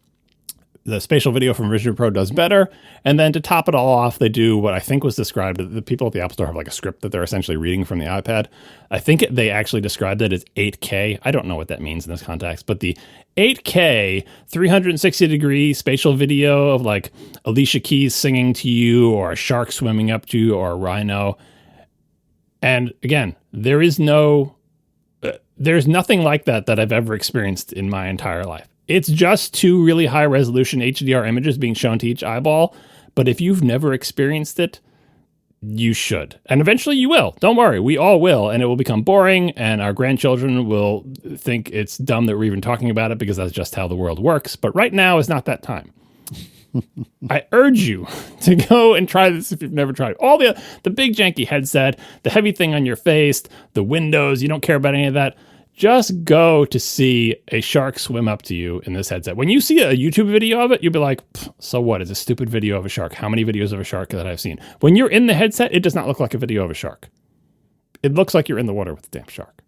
The spatial video from Vision Pro does better. And then to top it all off, they do what I think was described. The people at the App Store have like a script that they're essentially reading from the iPad. I think they actually described it as 8K. I don't know what that means in this context, but the 8K 360-degree spatial video of like Alicia Keys singing to you or a shark swimming up to you or a rhino. And again, there's nothing like that I've ever experienced in my entire life. It's just two really high resolution HDR images being shown to each eyeball. But if you've never experienced it, you should. And eventually you will. Don't worry. We all will. And it will become boring. And our grandchildren will think it's dumb that we're even talking about it because that's just how the world works. But right now is not that time. I urge you to go and try this if you've never tried it. All the big janky headset, the heavy thing on your face, the windows, you don't care about any of that. Just go to see a shark swim up to you in this headset. When you see a YouTube video of it, you'll be like, so what? It's a stupid video of a shark. How many videos of a shark that I've seen? When you're in the headset, it does not look like a video of a shark. It looks like you're in the water with a damn shark.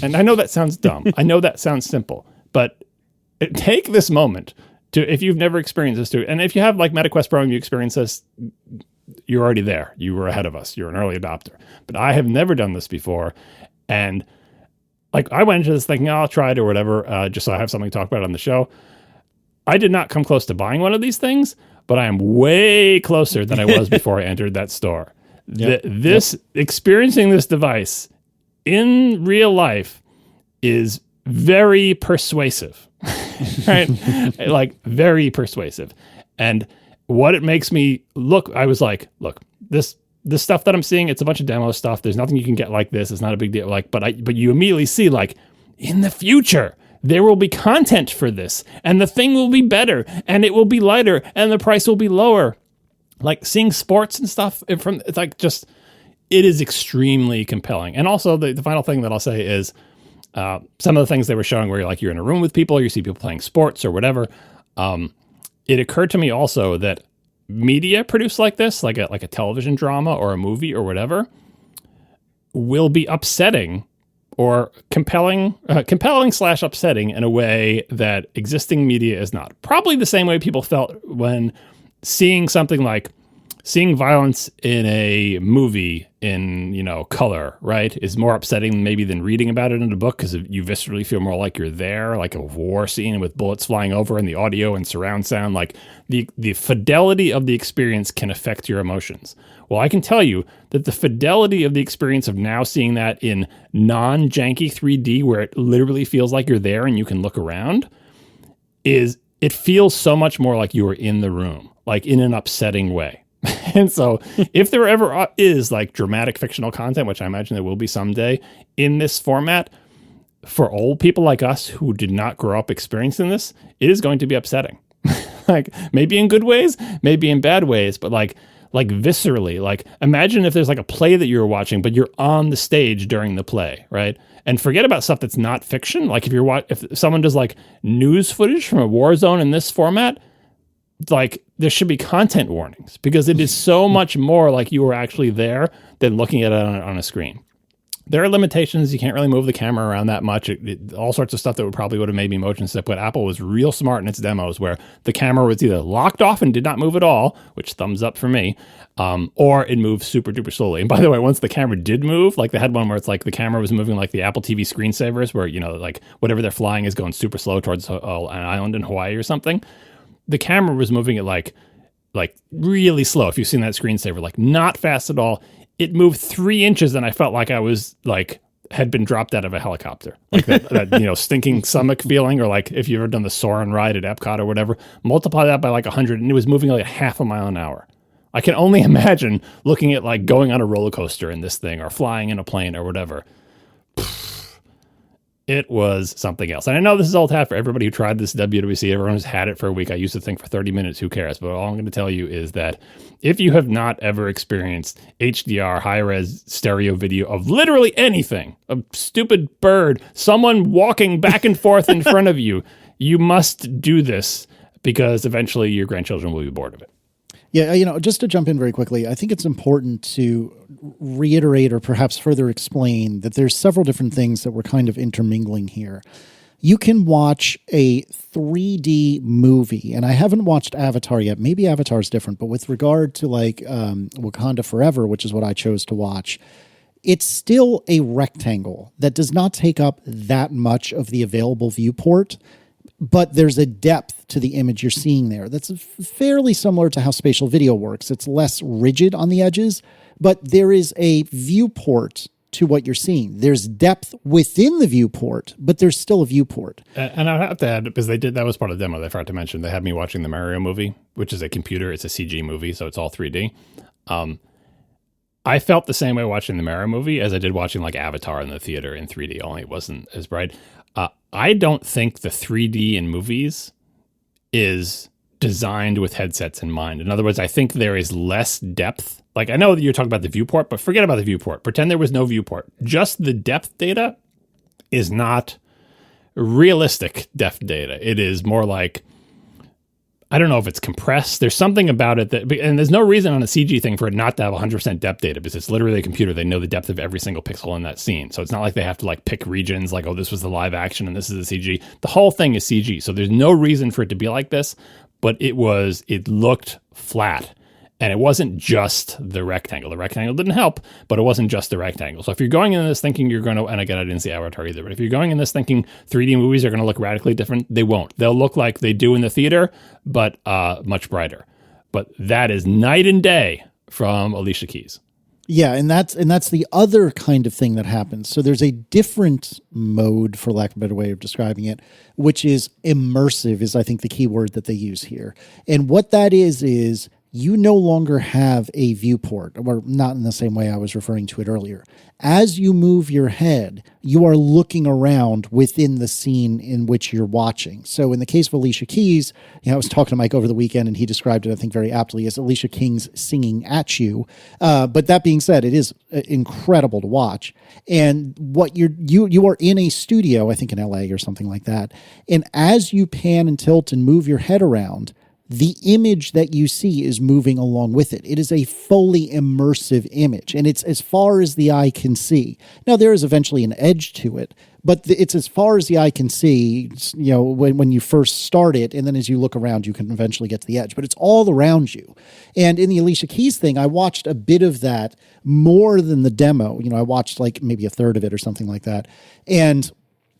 And I know that sounds dumb. I know that sounds simple. But take this moment to, if you've never experienced this, too. And if you have like MetaQuest Pro and you experience this, you're already there. You were ahead of us. You're an early adopter. But I have never done this before. And like, I went into this thinking, I'll try it or whatever, just so I have something to talk about on the show. I did not come close to buying one of these things, but I am way closer than I was before I entered that store. Experiencing this device in real life is very persuasive, right? Like, very persuasive. And what it makes me look, I was like, look, this stuff that I'm seeing, it's a bunch of demo stuff. There's nothing you can get like this. It's not a big deal. Like, but you immediately see, like, in the future, there will be content for this, and the thing will be better, and it will be lighter, and the price will be lower. Like seeing sports and stuff it's like just, it is extremely compelling. And also the final thing that I'll say is some of the things they were showing where you're in a room with people, or you see people playing sports or whatever. It occurred to me also that media produced like this, like a television drama or a movie or whatever, will be upsetting or compelling / upsetting in a way that existing media is not. Probably the same way people felt when seeing something like seeing violence in a movie in, color, right, is more upsetting maybe than reading about it in a book, because you viscerally feel more like you're there, like a war scene with bullets flying over and the audio and surround sound. Like the fidelity of the experience can affect your emotions. Well, I can tell you that the fidelity of the experience of now seeing that in non-janky 3D, where it literally feels like you're there and you can look around, it feels so much more like you were in the room, like in an upsetting way. And so if there ever is like dramatic fictional content, which I imagine there will be someday in this format, for old people like us who did not grow up experiencing this, it is going to be upsetting. Like maybe in good ways, maybe in bad ways, but like viscerally, like imagine if there's like a play that you're watching, but you're on the stage during the play, right? And forget about stuff that's not fiction. Like if someone does like news footage from a war zone in this format, like there should be content warnings, because it is so much more like you were actually there than looking at it on a screen. There are limitations. You can't really move the camera around that much. All sorts of stuff that would have made me motion sick. But Apple was real smart in its demos, where the camera was either locked off and did not move at all, which thumbs up for me, or it moved super duper slowly. And by the way, once the camera did move, like they had one where it's like the camera was moving like the Apple TV screensavers, where like whatever they're flying is going super slow towards an island in Hawaii or something. The camera was moving at like really slow. If you've seen that screensaver, like not fast at all. It moved 3 inches, and I felt like I was like had been dropped out of a helicopter, like that stinking stomach feeling, or like if you've ever done the Soarin' ride at Epcot or whatever. Multiply that by like 100, and it was moving like half a mile an hour. I can only imagine looking at like going on a roller coaster in this thing, or flying in a plane or whatever. It was something else. And I know this is old hat for everybody who tried this WWC. Everyone who's had it for a week. I used to think for 30 minutes, who cares? But all I'm going to tell you is that if you have not ever experienced HDR, high-res stereo video of literally anything, a stupid bird, someone walking back and forth in front of you, you must do this, because eventually your grandchildren will be bored of it. Yeah, just to jump in very quickly, I think it's important to reiterate or perhaps further explain that there's several different things that we're kind of intermingling here. You can watch a 3D movie, and I haven't watched Avatar yet. Maybe Avatar is different, but with regard to like Wakanda Forever, which is what I chose to watch, it's still a rectangle that does not take up that much of the available viewport, but there's a depth to the image you're seeing there that's fairly similar to how spatial video works. It's less rigid on the edges, but there is a viewport to what you're seeing. There's depth within the viewport, but there's still a viewport. And I have to add, because that was part of the demo that I forgot to mention, they had me watching the Mario movie, which is a computer. It's a CG movie, so it's all 3D. I felt the same way watching the Mario movie as I did watching like Avatar in the theater in 3D, only it wasn't as bright. I don't think the 3D in movies is designed with headsets in mind. In other words, I think there is less depth. Like, I know that you're talking about the viewport, but forget about the viewport. Pretend there was no viewport. Just the depth data is not realistic depth data. It is more like, I don't know if it's compressed. There's something about it that, and there's no reason on a CG thing for it not to have 100% depth data, because it's literally a computer. They know the depth of every single pixel in that scene. So it's not like they have to like pick regions like, oh, this was the live action and this is the CG. The whole thing is CG. So there's no reason for it to be like this, but it looked flat. And it wasn't just the rectangle. The rectangle didn't help, but it wasn't just the rectangle. So if you're going in this thinking you're going to, and again, I didn't see Avatar either, but if you're going in this thinking 3D movies are going to look radically different, they won't. They'll look like they do in the theater, but much brighter. But that is night and day from Alicia Keys. Yeah, and that's the other kind of thing that happens. So there's a different mode, for lack of a better way of describing it, which is immersive, is I think the key word that they use here. And what that is you no longer have a viewport, or not in the same way I was referring to it earlier. As you move your head, you are looking around within the scene in which you're watching. So in the case of Alicia Keys, I was talking to Mike over the weekend, and he described it, I think, very aptly as Alicia Keys singing at you. But that being said, it is incredible to watch. And what you are in a studio, I think in LA or something like that. And as you pan and tilt and move your head around, the image that you see is moving along with it. It is a fully immersive image, and it's as far as the eye can see. Now, there is eventually an edge to it, but it's as far as the eye can see, when you first start it, and then as you look around, you can eventually get to the edge. But it's all around you. And in the Alicia Keys thing, I watched a bit of that more than the demo. I watched like maybe a third of it or something like that. And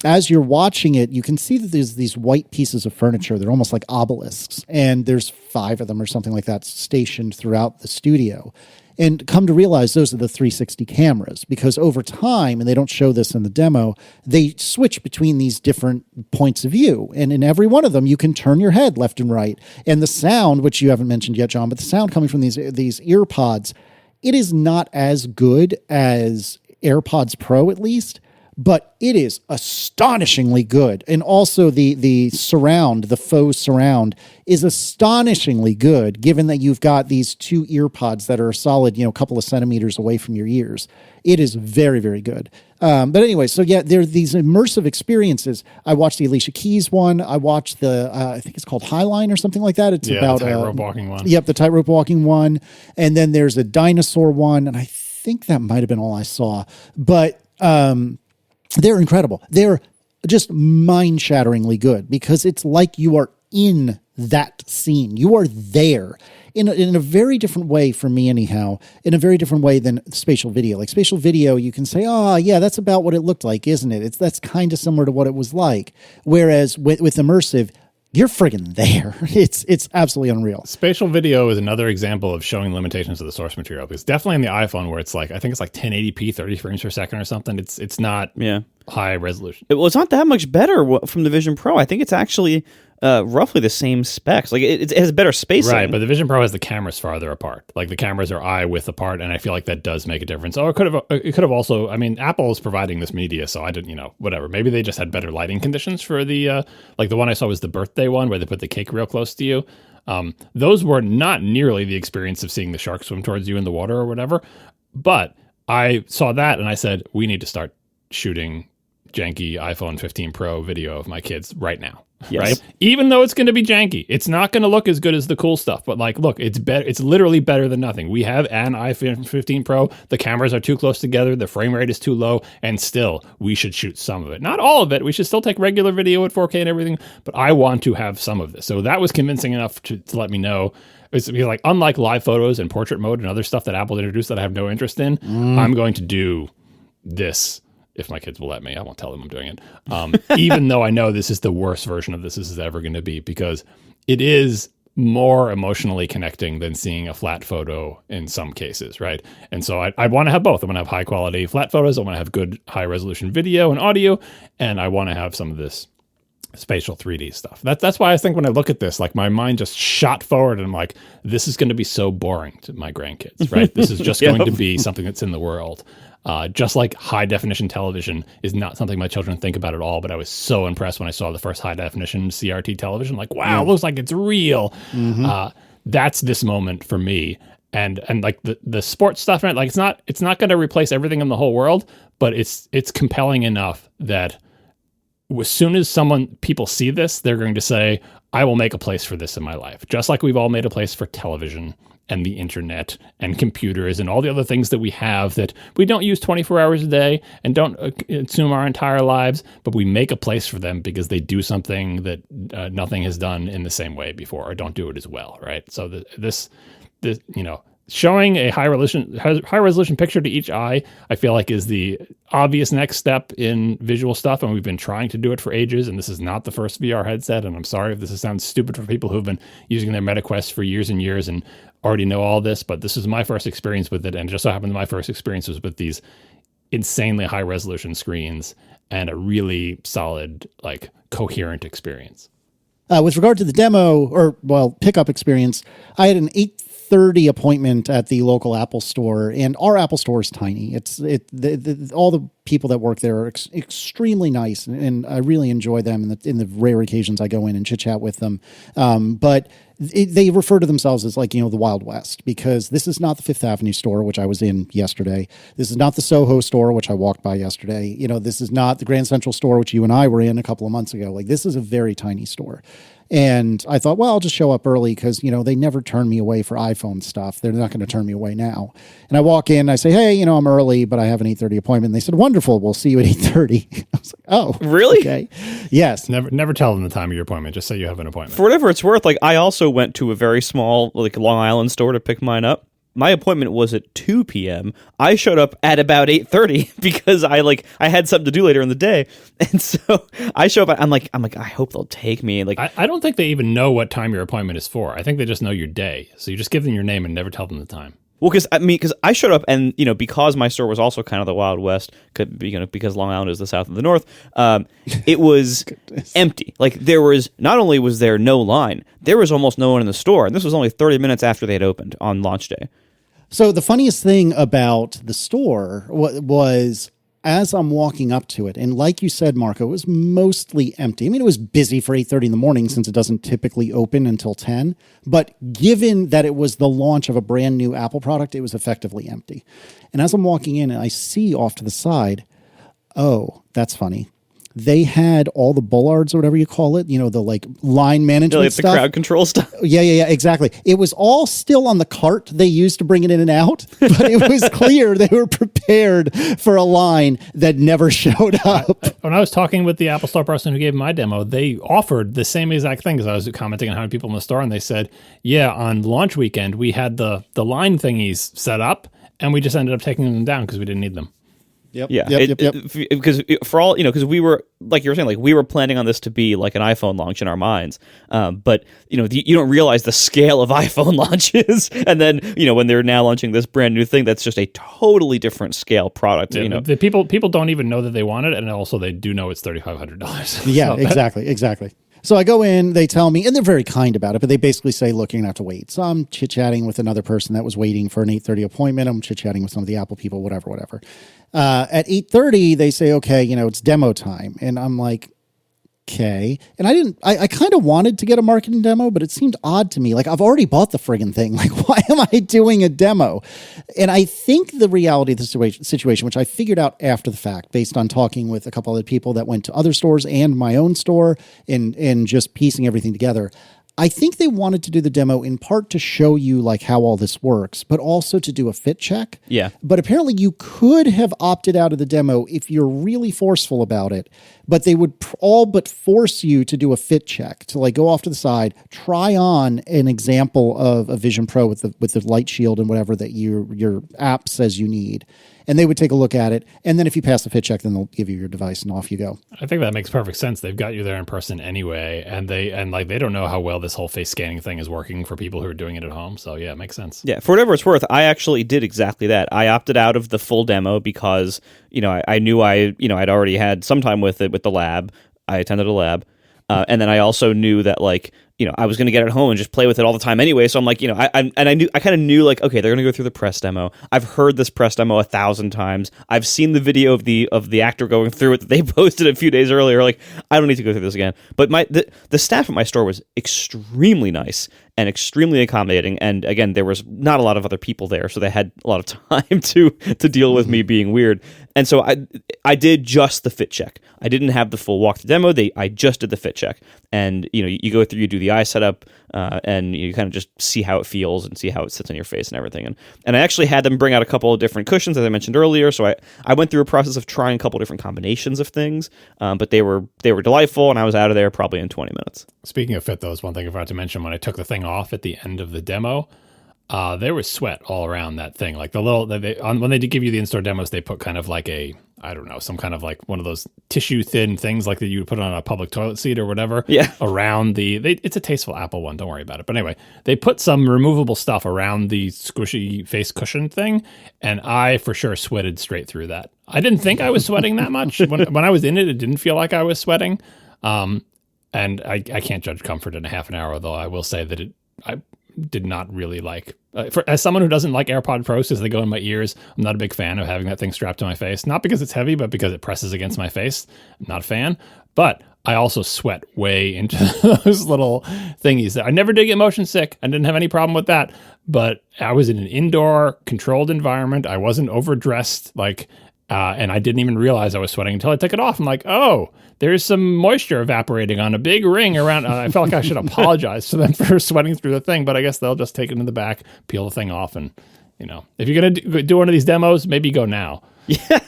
as you're watching it, you can see that there's these white pieces of furniture. They're almost like obelisks, and there's 5 of them or something like that stationed throughout the studio. And come to realize those are the 360 cameras, because over time, and they don't show this in the demo, they switch between these different points of view. And in every one of them, you can turn your head left and right. And the sound, which you haven't mentioned yet, John, but the sound coming from these ear pods, it is not as good as AirPods Pro, at least, but it is astonishingly good. And also the surround, the faux surround, is astonishingly good, given that you've got these 2 ear pods that are a solid, a couple of centimeters away from your ears. It is very, very good. But anyway, so yeah, there are these immersive experiences. I watched the Alicia Keys one. I watched I think it's called Highline or something like that. It's about the tightrope walking one. Yep, the tightrope walking one. And then there's a dinosaur one, and I think that might have been all I saw. But they're incredible. They're just mind-shatteringly good, because it's like you are in that scene. You are there in a very different way, for me anyhow, in a very different way than spatial video. Like spatial video, you can say, oh, yeah, that's about what it looked like, isn't it? That's kind of similar to what it was like. Whereas with immersive, you're friggin' there. It's absolutely unreal. Spatial video is another example of showing limitations of the source material, because definitely on the iPhone, where it's like, I think it's like 1080p, 30 frames per second or something. It's not high resolution. Well, it's not that much better from the Vision Pro. I think it's actually roughly the same specs. Like it has better spacing. Right, but the Vision Pro has the cameras farther apart. Like the cameras are eye width apart, and I feel like that does make a difference. Oh, it could have also. I mean, Apple is providing this media, so I didn't. Whatever. Maybe they just had better lighting conditions for the like the one I saw was the birthday one where they put the cake real close to you. Those were not nearly the experience of seeing the shark swim towards you in the water or whatever. But I saw that and I said, we need to start shooting janky iPhone 15 Pro video of my kids right now. Yes. Right? Even though it's going to be janky, it's not going to look as good as the cool stuff. But like, look, it's better. It's literally better than nothing. We have an iPhone 15 Pro. The cameras are too close together. The frame rate is too low, and still, we should shoot some of it. Not all of it. We should still take regular video at 4K and everything. But I want to have some of this. So that was convincing enough to let me know. It's like, unlike live photos and portrait mode and other stuff that Apple introduced that I have no interest in, I'm going to do this. If my kids will let me, I won't tell them I'm doing it. Even though I know this is the worst version of this is ever going to be, because it is more emotionally connecting than seeing a flat photo in some cases, right? And so I want to have both. I want to have high quality flat photos. I want to have good high resolution video and audio, and I want to have some of this spatial 3D stuff. That's why I think when I look at this, like my mind just shot forward and I'm like, this is going to be so boring to my grandkids, right? This is just going to be something that's in the world. Just like high definition television is not something my children think about at all, but I was so impressed when I saw the first high definition CRT television. Like, wow, it looks like it's real. That's this moment for me. And like the sports stuff, right? Like it's not going to replace everything in the whole world, but it's compelling enough that as soon as people see this, they're going to say, I will make a place for this in my life. Just like we've all made a place for television and the internet and computers and all the other things that we have that we don't use 24 hours a day and don't consume our entire lives, but we make a place for them because they do something that nothing has done in the same way before or don't do it as well, right? So this showing a high resolution picture to each eye, I feel like is the obvious next step in visual stuff, and we've been trying to do it for ages, and this is not the first VR headset, and I'm sorry if this sounds stupid for people who've been using their MetaQuest for years and years and already know all this, but this is my first experience with it, and it just so happened my first experience was with these insanely high resolution screens and a really solid, like, coherent experience. With regard to the demo pickup experience, I had an 8:30 appointment at the local Apple store, and our Apple store is tiny. All the people that work there are extremely nice, and I really enjoy them in the rare occasions I go in and chit chat with them. But they refer to themselves as the Wild West, because this is not the Fifth Avenue store, which I was in yesterday. This is not the Soho store, which I walked by yesterday. This is not the Grand Central store, which you and I were in a couple of months ago. This is a very tiny store. And I thought, well, I'll just show up early because, they never turn me away for iPhone stuff. They're not going to turn me away now. And I walk in, I say, hey, I'm early, but I have an 8:30 appointment. And they said, wonderful, we'll see you at 8:30. I was like, oh. Really? Okay. Yes. Never tell them the time of your appointment. Just say you have an appointment. For whatever it's worth, I also went to a very small, Long Island store to pick mine up. My appointment was at 2 p.m. I showed up at about 8:30 because I had something to do later in the day. And so I show up, I'm like, I hope they'll take me. I don't think they even know what time your appointment is for. I think they just know your day. So you just give them your name and never tell them the time. Well, because I showed up and, because my store was also kind of the Wild West, because Long Island is the South and the North, it was empty. Not only was there no line, there was almost no one in the store. And this was only 30 minutes after they had opened on launch day. So the funniest thing about the store was as I'm walking up to it, and like you said, Marco, it was mostly empty. I mean, it was busy for 8:30 in the morning since it doesn't typically open until 10. But given that it was the launch of a brand new Apple product, it was effectively empty. And as I'm walking in, I see off to the side, that's funny. They had all the bollards or whatever you call it, the line management stuff. The crowd control stuff. Yeah, exactly. It was all still on the cart they used to bring it in and out, but it was clear they were prepared for a line that never showed up. When I was talking with the Apple Store person who gave my demo, they offered the same exact thing, because I was commenting on how many people in the store, and they said, yeah, on launch weekend, we had the line thingies set up, and we just ended up taking them down because we didn't need them. Yep. Yeah. Because for all, because we were, like you were saying, we were planning on this to be like an iPhone launch in our minds. But, you don't realize the scale of iPhone launches. And then, when they're now launching this brand new thing, that's just a totally different scale product. Yeah, the people don't even know that they want it. And also they do know it's $3,500. Yeah, exactly. So I go in, they tell me, and they're very kind about it, but they basically say, look, you're going to have to wait. So I'm chit-chatting with another person that was waiting for an 8:30 appointment. I'm chit-chatting with some of the Apple people, whatever. At 8:30, they say, okay, it's demo time. And I'm like, okay. And I kind of wanted to get a marketing demo, but it seemed odd to me. I've already bought the friggin' thing. Why am I doing a demo? And I think the reality of the situation, which I figured out after the fact, based on talking with a couple other people that went to other stores and my own store and just piecing everything together, I think they wanted to do the demo in part to show you how all this works, but also to do a fit check. Yeah. But apparently you could have opted out of the demo if you're really forceful about it, but they would all but force you to do a fit check, to go off to the side, try on an example of a Vision Pro with the light shield and whatever that your app says you need. And they would take a look at it. And then if you pass the fit check, then they'll give you your device and off you go. I think that makes perfect sense. They've got you there in person anyway. And they don't know how well this whole face scanning thing is working for people who are doing it at home. So yeah, it makes sense. Yeah. For whatever it's worth, I actually did exactly that. I opted out of the full demo because, I knew I'd already had some time with it with the lab. I attended a lab. And then I also knew that I was going to get it home and just play with it all the time anyway. So I'm like, I kind of knew okay, they're going to go through the press demo. I've heard this press demo 1,000 times. I've seen the video of the actor going through it that they posted a few days earlier. I don't need to go through this again. But the staff at my store was extremely nice and extremely accommodating. And again, there was not a lot of other people there, so they had a lot of time to deal with me being weird. And so I did just the fit check. I didn't have the full walk to demo. I just did the fit check. And you go through, you do the eye setup, and you kind of just see how it feels and see how it sits on your face and everything. And I actually had them bring out a couple of different cushions, as I mentioned earlier. So I went through a process of trying a couple of different combinations of things, but they were delightful, and I was out of there probably in 20 minutes. Speaking of fit, though, is one thing I forgot to mention. When I took the thing off at the end of the demo, there was sweat all around that thing. When they did give you the in-store demos, they put kind of some kind of one of those tissue thin things that you would put on a public toilet seat or whatever. Yeah. Around it's a tasteful Apple one. Don't worry about it. But anyway, they put some removable stuff around the squishy face cushion thing, and I for sure sweated straight through that. I didn't think I was sweating that much. When I was in it, it didn't feel like I was sweating. And I can't judge comfort in a half an hour, though I will say that I did not really like. As someone who doesn't like AirPod Pros because they go in my ears, I'm not a big fan of having that thing strapped to my face. Not because it's heavy, but because it presses against my face. I'm not a fan. But I also sweat way into those little thingies. I never did get motion sick. I didn't have any problem with that. But I was in an indoor controlled environment. I wasn't overdressed, and I didn't even realize I was sweating until I took it off. I'm like, oh, there's some moisture evaporating on a big ring around. I felt like I should apologize to them for sweating through the thing, but I guess they'll just take it in the back, peel the thing off, and, if you're going to do one of these demos, maybe go now. Yeah.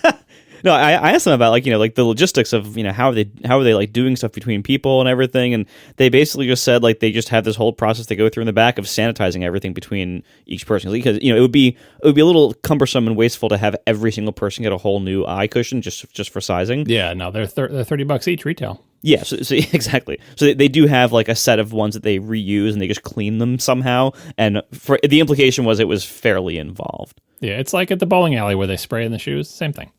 No, I asked them about the logistics of how are they like doing stuff between people and everything, and they basically just said they just have this whole process they go through in the back of sanitizing everything between each person, because it would be a little cumbersome and wasteful to have every single person get a whole new eye cushion just for sizing. Yeah, no, they're $30 each retail. Yeah, so exactly. So they do have a set of ones that they reuse and they just clean them somehow, and for the implication was it was fairly involved. Yeah, it's like at the bowling alley where they spray in the shoes. Same thing.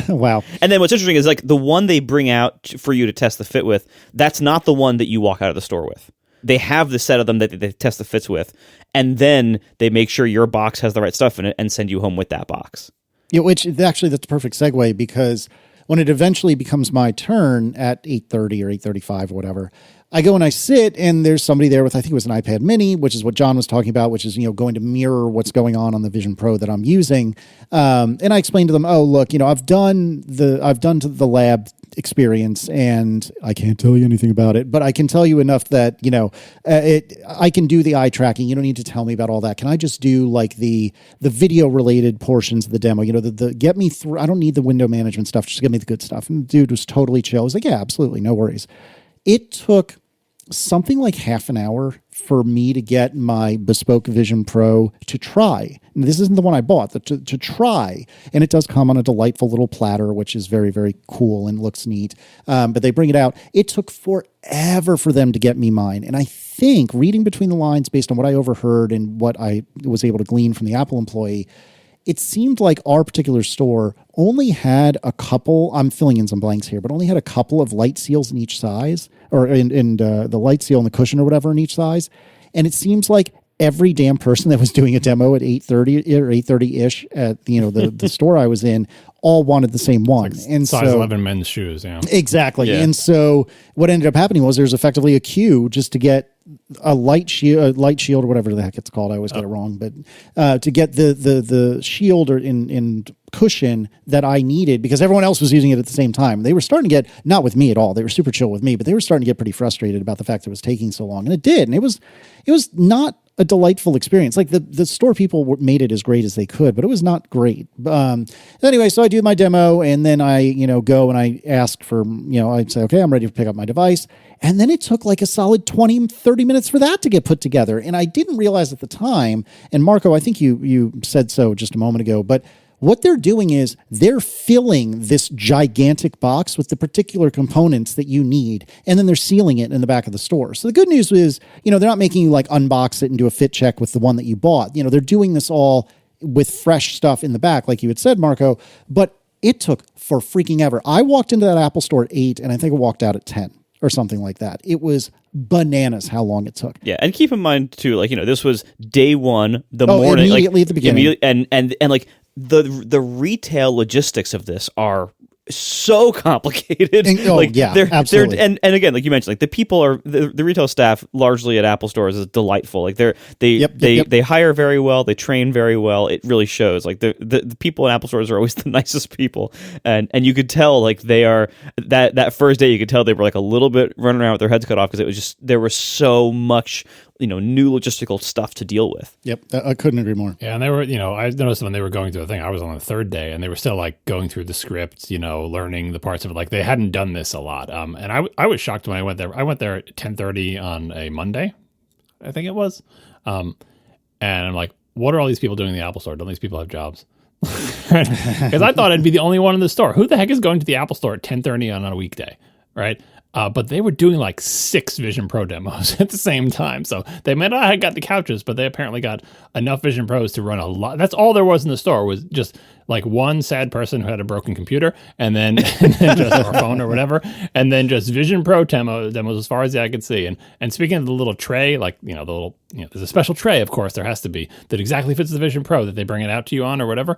Wow. And then what's interesting is the one they bring out for you to test the fit with, that's not the one that you walk out of the store with. They have the set of them that they test the fits with, and then they make sure your box has the right stuff in it and send you home with that box. Yeah, which actually that's a perfect segue, because when it eventually becomes my turn at 8:30 or 8:35 or whatever, I go and I sit, and there's somebody there with, I think it was an iPad mini, which is what John was talking about, which is, going to mirror what's going on the Vision Pro that I'm using. And I explained to them, oh, look, I've done the lab experience, and I can't tell you anything about it, but I can tell you enough that, I can do the eye tracking. You don't need to tell me about all that. Can I just do the video related portions of the demo? The get me through. I don't need the window management stuff. Just give me the good stuff. And the dude was totally chill. I was like, yeah, absolutely. No worries. It took something like half an hour for me to get my bespoke Vision Pro to try. And this isn't the one I bought, to try. And it does come on a delightful little platter, which is very, very cool and looks neat. But they bring it out. It took forever for them to get me mine. And I think, reading between the lines based on what I overheard and what I was able to glean from the Apple employee, it seemed like our particular store only had a couple, I'm filling in some blanks here, but only had a couple of light seals in each size, or in the light seal and the cushion or whatever in each size. And it seems like every damn person that was doing a demo at 8:30 or 8:30-ish at the store I was in all wanted the same one. And size 11 men's shoes, yeah. Exactly. Yeah. And so what ended up happening was there's effectively a queue just to get a light shield or whatever the heck it's called. I always get it wrong, but to get the shield or in cushion that I needed, because everyone else was using it at the same time. They were starting to get, not with me at all, they were super chill with me, but they were starting to get pretty frustrated about the fact that it was taking so long. And it did. And it was not a delightful experience. The store people made it as great as they could, but it was not great. Anyway, so I do my demo, and then I, go and I ask for, I'd say, okay, I'm ready to pick up my device. And then it took a solid 20, 30 minutes for that to get put together. And I didn't realize at the time, and Marco, I think you said so just a moment ago, but what they're doing is they're filling this gigantic box with the particular components that you need, and then they're sealing it in the back of the store. So the good news is, they're not making you unbox it and do a fit check with the one that you bought. They're doing this all with fresh stuff in the back, like you had said, Marco, but it took for freaking ever. I walked into that Apple store at 8, and I think I walked out at 10 or something like that. It was bananas how long it took. Yeah, and keep in mind too, this was day one, the morning, immediately at the beginning, and the retail logistics of this are so complicated. Absolutely. And again, like you mentioned, the people are the retail staff largely at Apple stores is delightful. They hire very well, they train very well. It really shows. The people in Apple stores are always the nicest people, and you could tell they are that first day you could tell they were a little bit running around with their heads cut off, because it was just there was so much new logistical stuff to deal with. Yep, I couldn't agree more. Yeah, and they were, I noticed when they were going through the thing, I was on the third day, and they were still going through the script, learning the parts of it. They hadn't done this a lot. And I was shocked when I went there. I went there at 10:30 on a Monday, I think it was. And I'm like, what are all these people doing in the Apple store? Don't these people have jobs? Because I thought I'd be the only one in the store. Who the heck is going to the Apple store at 10:30 on a weekday, right? But they were doing like 6 Vision Pro demos at the same time. So they may not have got the couches, but they apparently got enough Vision Pros to run a lot. That's all there was in the store, was just like one sad person who had a broken computer, and then just or phone or whatever, and then just Vision Pro demos as far as the eye could see. And speaking of the little tray, like, the little, there's a special tray, of course, there has to be, that exactly fits the Vision Pro that they bring it out to you on or whatever.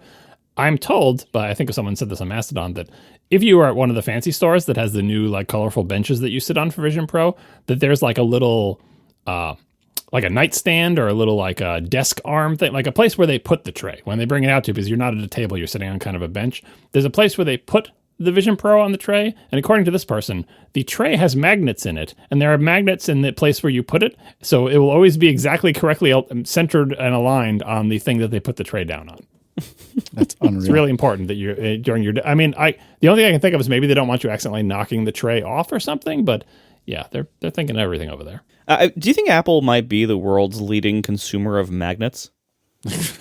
I'm told, but I think someone said this on Mastodon, that if you are at one of the fancy stores that has the new like colorful benches that you sit on for Vision Pro, that there's like a little, like a nightstand or a little like a desk arm thing, like a place where they put the tray when they bring it out to you, because you're not at a table, you're sitting on kind of a bench. There's a place where they put the Vision Pro on the tray, and according to this person, the tray has magnets in it, and there are magnets in the place where you put it, so it will always be exactly correctly centered and aligned on the thing that they put the tray down on. That's unreal. It's really important that you're during your. I mean, the only thing I can think of is maybe they don't want you accidentally knocking the tray off or something. But yeah, they're thinking everything over there. Do you think Apple might be the world's leading consumer of magnets?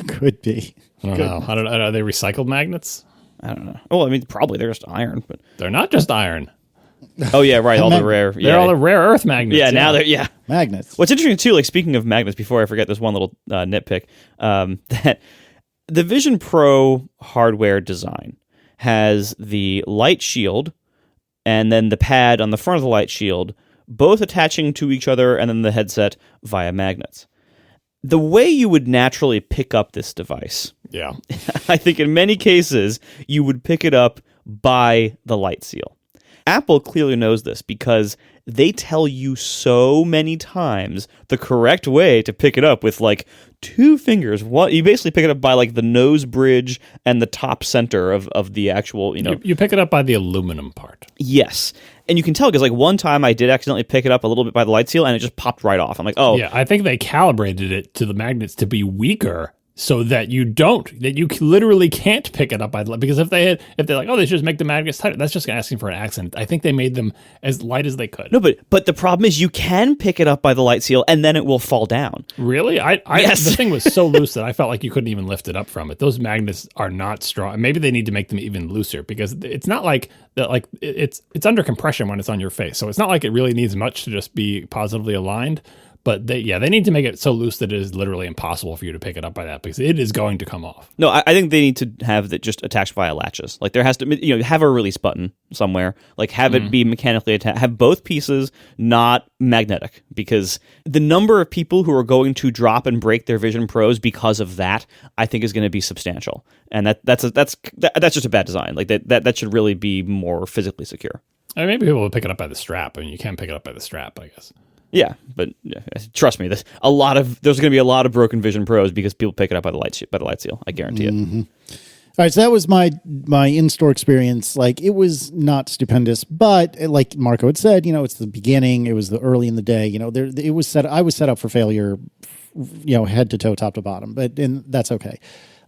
Could be. I don't know. I don't know. Are they recycled magnets? I don't know. Well, I mean, probably they're just iron, but They're not just iron. oh yeah, right. All the rare. They're all the rare earth magnets. Yeah, now they're Magnets. What's interesting too, like speaking of magnets, before I forget, this one little nitpick, that the Vision Pro hardware design has the light shield and then the pad on the front of the light shield, both attaching to each other, and then the headset via magnets. The way you would naturally pick up this device, Yeah. I think in many cases, you would pick it up by the light seal. Apple clearly knows this because they tell you so many times the correct way to pick it up with like 2 fingers. You basically pick it up by like the nose bridge and the top center of the actual, You pick it up by the aluminum part. Yes. And you can tell because like one time I did accidentally pick it up a little bit by the light seal and it just popped right off. I'm like, oh. Yeah, I think they calibrated it to the magnets to be weaker so that you literally can't pick it up by the light. Because if they're like, oh, they should just make the magnets tighter, that's just asking for an accident. I think they made them as light as they could. No, but the problem is you can pick it up by the light seal and then it will fall down. Really? Yes. The thing was so loose that I felt like you couldn't even lift it up from it. Those magnets are not strong. Maybe they need to make them even looser, because it's not like that. Like it's under compression when it's on your face, so it's not like it really needs much to just be positively aligned. But they need to make it so loose that it is literally impossible for you to pick it up by that, because it is going to come off. No, I think they need to have that just attached via latches. Like there has to, have a release button somewhere. Like have it be mechanically attached. Have both pieces not magnetic, because the number of people who are going to drop and break their Vision Pros because of that, I think, is going to be substantial. And that's just a bad design. Like that should really be more physically secure. I mean, maybe people will pick it up by the strap. I mean, you can pick it up by the strap, I guess. Yeah, but trust me, there's going to be a lot of broken Vision Pros because people pick it up by the light seal. I guarantee it. All right, so that was my in-store experience. Like, it was not stupendous, but like Marco had said, it's the beginning. It was the early in the day. I was set up for failure, head to toe, top to bottom. And that's okay.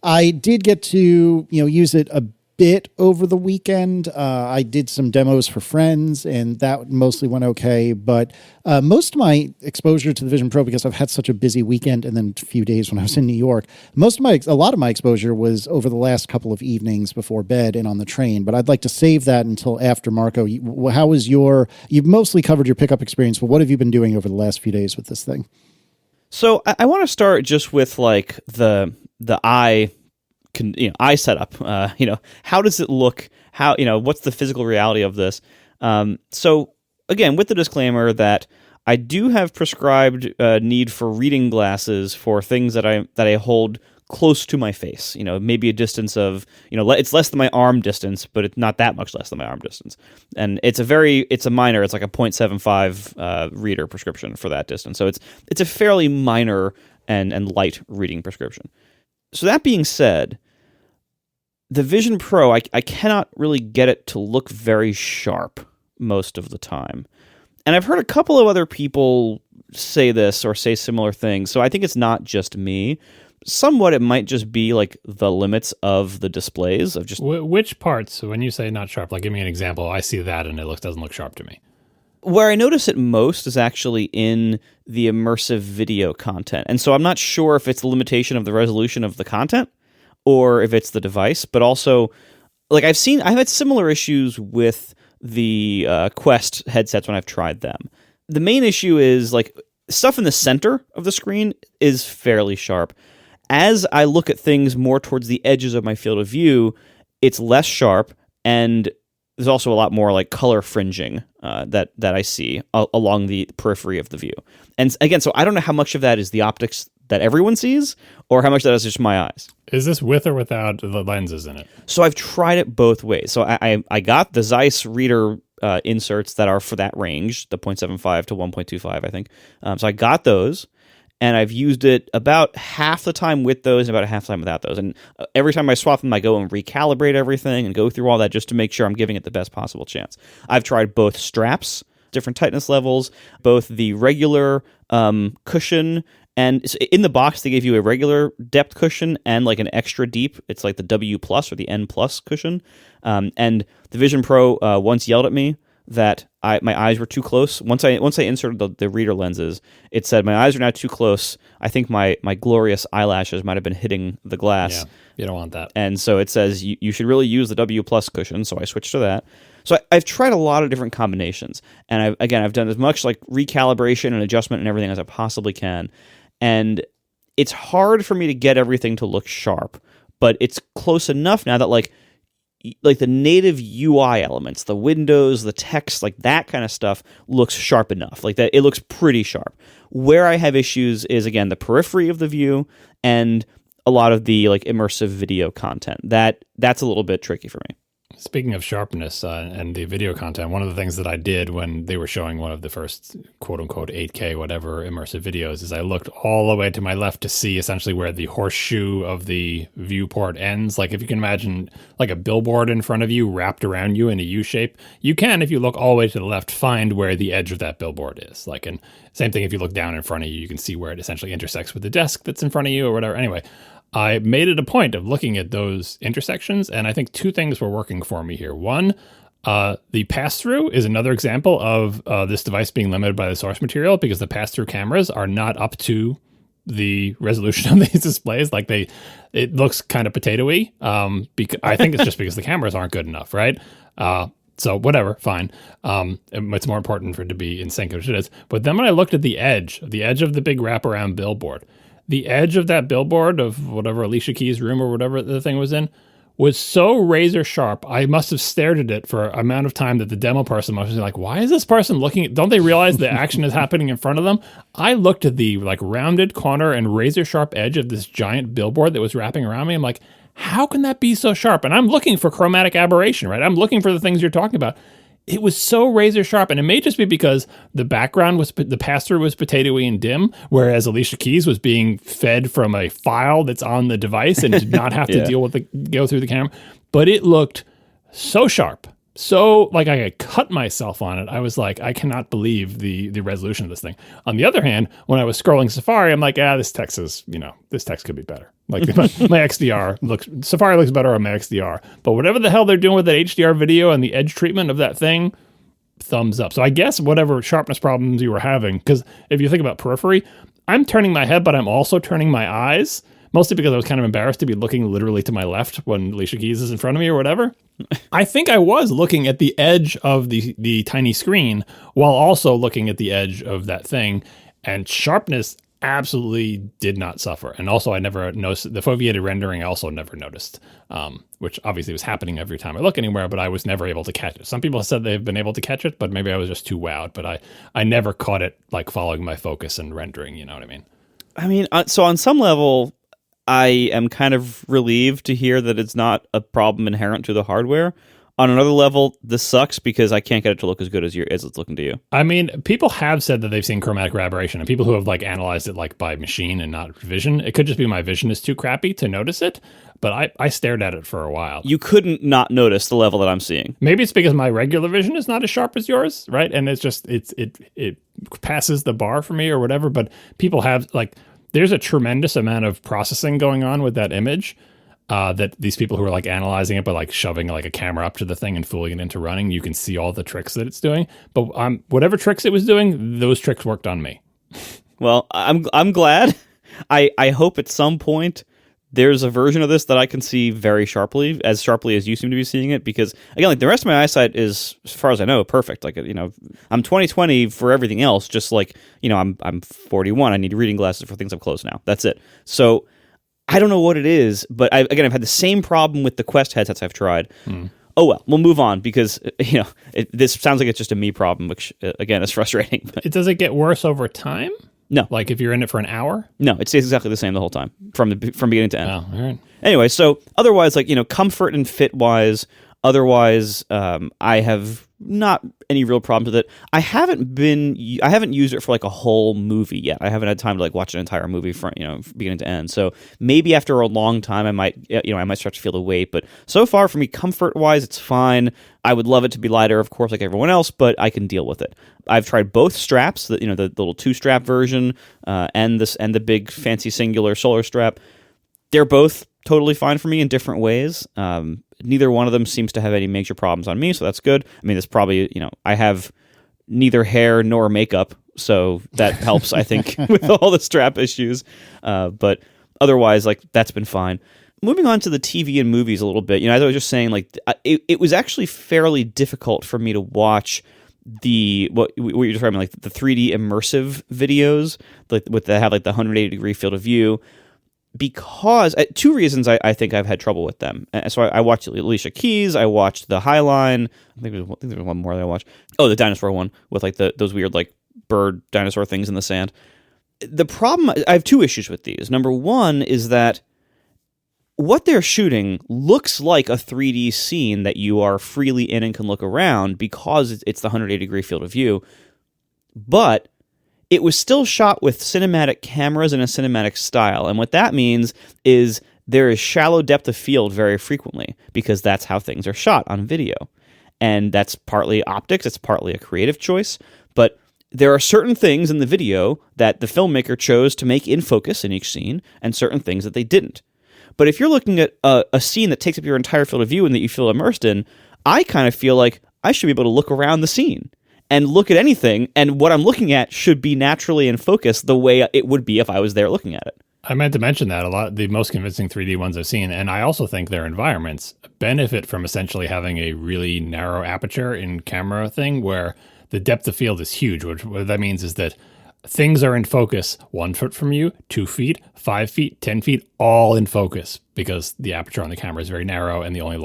I did get to use it a bit over the weekend. I did some demos for friends, and that mostly went okay. But most of my exposure to the Vision Pro, because I've had such a busy weekend and then a few days when I was in New York, a lot of my exposure was over the last couple of evenings before bed and on the train. But I'd like to save that until after. Marco, how was you've mostly covered your pickup experience, but what have you been doing over the last few days with this thing? So I want to start just with like the eye setup. How does it look? How, what's the physical reality of this? So again, with the disclaimer that I do have prescribed need for reading glasses for things that I hold close to my face. Maybe a distance of, it's less than my arm distance, but it's not that much less than my arm distance. And it's a minor, it's like a 0.75 reader prescription for that distance. So it's a fairly minor and light reading prescription. So that being said, the Vision Pro, I cannot really get it to look very sharp most of the time. And I've heard a couple of other people say this or say similar things, so I think it's not just me. Somewhat it might just be like the limits of the displays of just... Which parts, when you say not sharp, like give me an example. I see that and it doesn't look sharp to me. Where I notice it most is actually in the immersive video content. And so I'm not sure if it's the limitation of the resolution of the content or if it's the device, but also, like I've had similar issues with the Quest headsets when I've tried them. The main issue is like stuff in the center of the screen is fairly sharp. As I look at things more towards the edges of my field of view, it's less sharp, and there's also a lot more like color fringing that I see along the periphery of the view. And again, so I don't know how much of that is the optics that everyone sees, or how much that is just my eyes. Is this with or without the lenses in it? So I've tried it both ways. So I got the Zeiss reader inserts that are for that range, the 0.75 to 1.25, I think. So I got those, and I've used it about half the time with those and about half the time without those. And every time I swap them, I go and recalibrate everything and go through all that just to make sure I'm giving it the best possible chance. I've tried both straps, different tightness levels, both the regular cushion, and in the box they gave you a regular depth cushion and like an extra deep. It's like the W plus or the N plus cushion. And the Vision Pro once yelled at me that my eyes were too close. Once I inserted the reader lenses, it said my eyes are now too close. I think my glorious eyelashes might have been hitting the glass. Yeah, you don't want that. And so it says you should really use the W plus cushion. So I switched to that. So I've tried a lot of different combinations, and I've done as much like recalibration and adjustment and everything as I possibly can. And it's hard for me to get everything to look sharp, but it's close enough now that like the native UI elements, the windows, the text, like that kind of stuff looks sharp enough. Like that, it looks pretty sharp. Where I have issues is, again, the periphery of the view and a lot of the like immersive video content. That's a little bit tricky for me. Speaking of sharpness and the video content, one of the things that I did when they were showing one of the first quote-unquote 8K whatever immersive videos is I looked all the way to my left to see essentially where the horseshoe of the viewport ends. Like if you can imagine like a billboard in front of you wrapped around you in a U shape, you can, if you look all the way to the left, find where the edge of that billboard is. Like, and same thing if you look down in front of you, you can see where it essentially intersects with the desk that's in front of you or whatever. Anyway, I made it a point of looking at those intersections, and I think two things were working for me here. One, the pass-through is another example of this device being limited by the source material because the pass-through cameras are not up to the resolution of these displays. Like it looks kind of potato-y. I think it's just because the cameras aren't good enough, right? So whatever, fine. It's more important for it to be in sync, which it is. But then when I looked at the edge of the big wraparound billboard, the edge of that billboard of whatever Alicia Keys' room or whatever the thing was in was so razor sharp. I must have stared at it for an amount of time that the demo person must be like, why is this person looking? Don't they realize the action is happening in front of them? I looked at the like rounded corner and razor sharp edge of this giant billboard that was wrapping around me. I'm like, how can that be so sharp? And I'm looking for chromatic aberration, right? I'm looking for the things you're talking about. It was so razor sharp, and it may just be because the background the pass-through was potato-y and dim, whereas Alicia Keys was being fed from a file that's on the device and did not have to go through the camera. But it looked so sharp, so like I could cut myself on it. I was like, I cannot believe the resolution of this thing. On the other hand, when I was scrolling Safari, I'm like, this text could be better. Like my XDR Safari looks better on my XDR. But whatever the hell they're doing with that HDR video and the edge treatment of that thing, thumbs up. So I guess whatever sharpness problems you were having, because if you think about periphery, I'm turning my head, but I'm also turning my eyes, mostly because I was kind of embarrassed to be looking literally to my left when Alicia Keys is in front of me or whatever. I think I was looking at the edge of the tiny screen while also looking at the edge of that thing, and sharpness absolutely did not suffer. And also I never noticed the foveated rendering. I also never noticed, which obviously was happening every time I look anywhere, but I was never able to catch it. Some people said they've been able to catch it, but maybe I was just too wowed. But I never caught it like following my focus and rendering. You know what I mean? I mean, so on some level, I am kind of relieved to hear that it's not a problem inherent to the hardware. On another level, this sucks because I can't get it to look as good as it's looking to you. I mean, people have said that they've seen chromatic aberration, and people who have like analyzed it like by machine and not vision. It could just be my vision is too crappy to notice it, but I stared at it for a while. You couldn't not notice the level that I'm seeing. Maybe it's because my regular vision is not as sharp as yours, right? And it's just it passes the bar for me or whatever. But people have like, there's a tremendous amount of processing going on with that image. That these people who are like analyzing it by like shoving like a camera up to the thing and fooling it into running, you can see all the tricks that it's doing. But whatever tricks it was doing, those tricks worked on me. Well, I'm glad. I hope at some point there's a version of this that I can see very sharply as you seem to be seeing it, because again, like the rest of my eyesight is, as far as I know, perfect. Like, you know, I'm 20/20 for everything else, just like, you know, I'm 41. I need reading glasses for things up close now. That's it. So I don't know what it is, but I've had the same problem with the Quest headsets I've tried. Oh well, we'll move on, because you know, this sounds like it's just a me problem, which again is frustrating. Does it get worse over time? No. Like if you're in it for an hour? No, it stays exactly the same the whole time, from beginning to end. Oh, all right. Anyway, so otherwise, like, you know, comfort and fit wise, otherwise, I have not any real problems with it. I haven't used it for like a whole movie yet. I haven't had time to like watch an entire movie from, you know, beginning to end. So maybe after a long time, I might start to feel the weight. But so far for me, comfort wise, it's fine. I would love it to be lighter, of course, like everyone else, but I can deal with it. I've tried both straps, the little 2-strap version, and the big fancy singular solar strap. They're both totally fine for me in different ways. Neither one of them seems to have any major problems on me, so that's good. I mean, it's probably, you know, I have neither hair nor makeup, so that helps, I think, with all the strap issues. But otherwise, like, that's been fine. Moving on to the TV and movies a little bit, you know, as I was just saying, like, it was actually fairly difficult for me to watch what you're describing, like the 3D immersive videos, like that have like the 180-degree field of view. Because two reasons I think I've had trouble with them. So I watched Alicia Keys. I watched the Highline. I think there was one more that I watched. Oh, the dinosaur one with like those weird like bird dinosaur things in the sand. The problem, I have two issues with these. Number one is that what they're shooting looks like a 3D scene that you are freely in and can look around, because it's the 180-degree field of view. But it was still shot with cinematic cameras in a cinematic style. And what that means is there is shallow depth of field very frequently, because that's how things are shot on video. And that's partly optics, it's partly a creative choice, but there are certain things in the video that the filmmaker chose to make in focus in each scene, and certain things that they didn't. But if you're looking at a scene that takes up your entire field of view and that you feel immersed in, I kind of feel like I should be able to look around the scene and look at anything, and what I'm looking at should be naturally in focus the way it would be if I was there looking at it. I meant to mention that a lot. The most convincing 3D ones I've seen, and I also think their environments benefit from essentially having a really narrow aperture in camera thing, where the depth of field is huge. What that means is that things are in focus 1 foot from you, 2 feet, 5 feet, 10 feet, all in focus, because the aperture on the camera is very narrow, and the only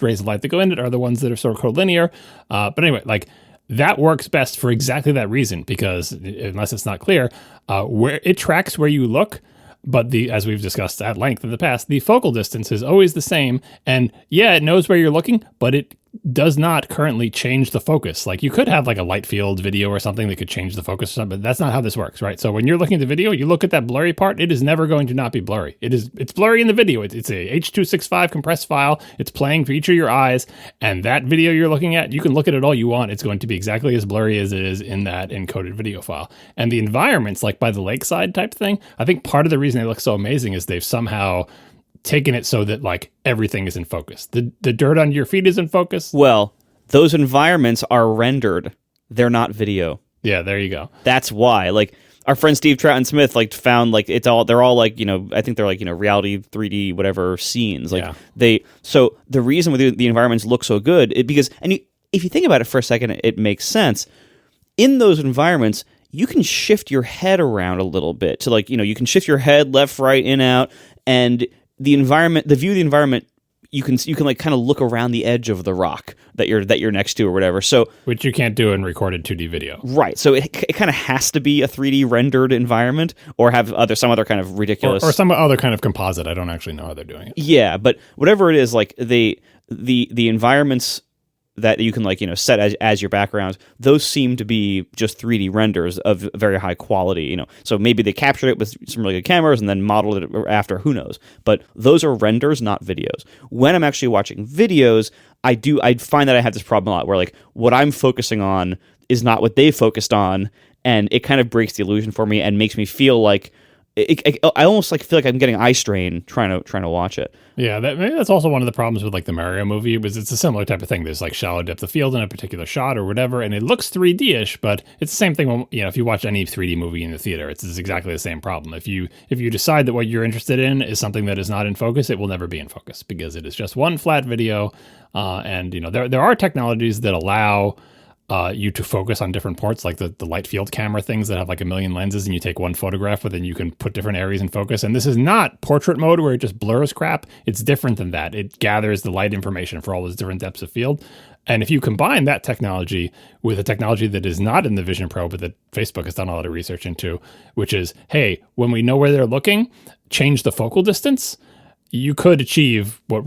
rays of light that go in it are the ones that are sort of collinear. But anyway, like, that works best for exactly that reason, because unless it's not clear, where it tracks where you look, but as we've discussed at length in the past, the focal distance is always the same. And yeah, it knows where you're looking, but it does not currently change the focus. Like, you could have like a light field video or something that could change the focus, but that's not how this works, right? So when you're looking at the video, you look at that blurry part, it is never going to not be blurry. It's blurry in the video. It's a H.265 compressed file. It's playing for each of your eyes, and that video you're looking at, you can look at it all you want. It's going to be exactly as blurry as it is in that encoded video file. And the environments, like by the lakeside type thing, I think part of the reason they look so amazing is they've somehow taken it so that like everything is in focus. The dirt under your feet is in focus. Well, those environments are rendered. They're not video. Yeah, there you go. That's why. Like, our friend Steve Troughton Smith like found like they're all like, you know, I think they're like, you know, reality 3D whatever scenes. Like, yeah. So the reason the environments look so good because if you think about it for a second, it makes sense. In those environments, you can shift your head around a little bit to, like, you know, you can shift your head left, right, in, out, and the view of the environment, you can like kind of look around the edge of the rock that you're next to or whatever. So, which you can't do in recorded 2D video, right? So it kind of has to be a 3D rendered environment, or have some other kind of ridiculous, or some other kind of composite. I don't actually know how they're doing it. Yeah, but whatever it is, like the environments that you can, like, you know, set as your background, those seem to be just 3D renders of very high quality, you know. So maybe they captured it with some really good cameras and then modeled it after, who knows. But those are renders, not videos. When I'm actually watching videos, I find that I have this problem a lot where, like, what I'm focusing on is not what they focused on, and it kind of breaks the illusion for me and makes me feel like I almost like feel like I'm getting eye strain trying to watch it. Yeah, maybe that's also one of the problems with like the Mario movie, was it's a similar type of thing. There's like shallow depth of field in a particular shot or whatever, and it looks 3D-ish, but it's the same thing when, if you watch any 3D movie in the theater, it's exactly the same problem. If you decide that what you're interested in is something that is not in focus, it will never be in focus because it is just one flat video. And there are technologies that allow you to focus on different parts, like the light field camera things that have like a million lenses and you take one photograph, but then you can put different areas in focus. And this is not portrait mode where it just blurs crap. It's different than that. It gathers the light information for all those different depths of field. And if you combine that technology with a technology that is not in the Vision Pro, but that Facebook has done a lot of research into, which is, hey, when we know where they're looking, change the focal distance, you could achieve what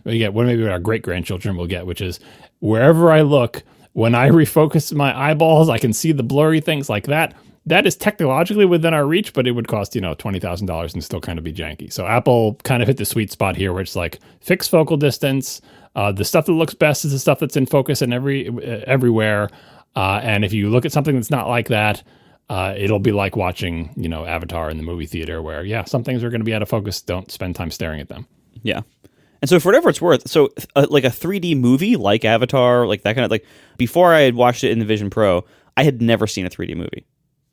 maybe our great-grandchildren will get, which is wherever I look, when I refocus my eyeballs, I can see the blurry things like that. That is technologically within our reach, but it would cost, $20,000 and still kind of be janky. So Apple kind of hit the sweet spot here where it's like fixed focal distance. The stuff that looks best is the stuff that's in focus and everywhere. And if you look at something that's not like that, it'll be like watching, Avatar in the movie theater where, some things are going to be out of focus. Don't spend time staring at them. Yeah. And so for whatever it's worth, like a 3D movie like Avatar, like that kind of, like before I had watched it in the Vision Pro, I had never seen a 3D movie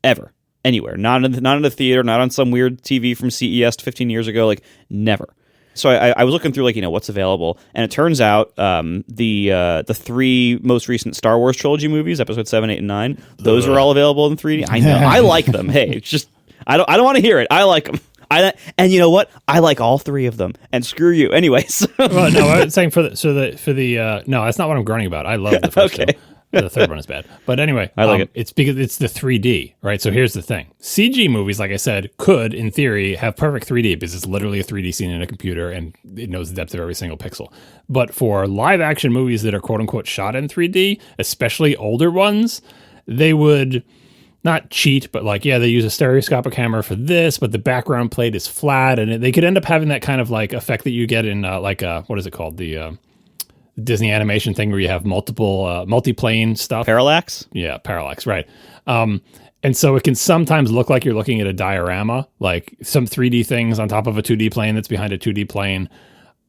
ever, anywhere. Not in the theater, not on some weird TV from CES 15 years ago, like never. So I was looking through like, what's available, and it turns out the three most recent Star Wars trilogy movies, episode 7, 8, and 9, those are all available in 3D. I know. I like them. Hey, it's just I don't want to hear it. I like them. And you know what? I like all three of them. And screw you. Anyways. Well, no, I was saying no, that's not what I'm groaning about. I love the first two. The third one is bad. But anyway, I like it. It's because it's the 3D, right? So here's the thing. CG movies, like I said, could, in theory, have perfect 3D because it's literally a 3D scene in a computer and it knows the depth of every single pixel. But for live action movies that are quote unquote shot in 3D, especially older ones, they would not cheat, but they use a stereoscopic camera for this, but the background plate is flat, and they could end up having that kind of like effect that you get in what is it called? The Disney animation thing where you have multi-plane stuff. Parallax? Yeah, parallax, right. And so it can sometimes look like you're looking at a diorama, like some 3D things on top of a 2D plane that's behind a 2D plane.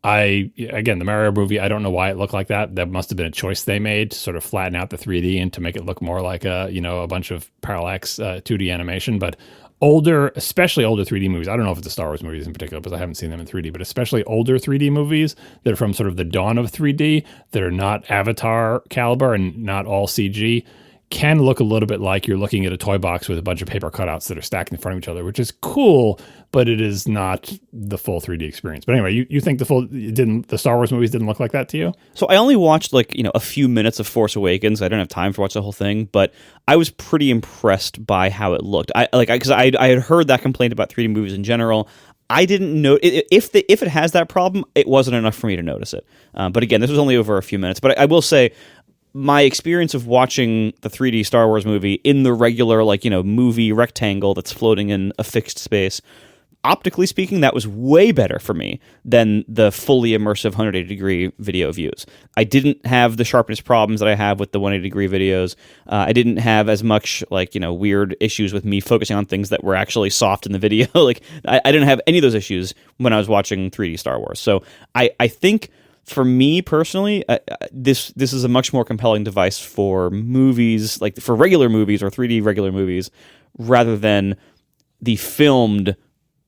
The Mario movie, I don't know why it looked like that. That must have been a choice they made to sort of flatten out the 3D and to make it look more like a bunch of parallax 2D animation. But especially older 3D movies, I don't know if it's the Star Wars movies in particular because I haven't seen them in 3D, but especially older 3D movies that are from sort of the dawn of 3D that are not Avatar caliber and not all CG can look a little bit like you're looking at a toy box with a bunch of paper cutouts that are stacked in front of each other, which is cool, but it is not the full 3D experience. But anyway, you think the Star Wars movies didn't look like that to you? So I only watched a few minutes of Force Awakens. I didn't have time to watch the whole thing, but I was pretty impressed by how it looked. I had heard that complaint about 3D movies in general. I didn't know if it has that problem. It wasn't enough for me to notice it. But again, this was only over a few minutes. But I will say, my experience of watching the 3D Star Wars movie in the regular, movie rectangle that's floating in a fixed space, optically speaking, that was way better for me than the fully immersive 180-degree video views. I didn't have the sharpness problems that I have with the 180-degree videos. I didn't have as much, weird issues with me focusing on things that were actually soft in the video. I didn't have any of those issues when I was watching 3D Star Wars. So I think, for me personally, this is a much more compelling device for movies, like for regular movies or 3D regular movies, rather than the filmed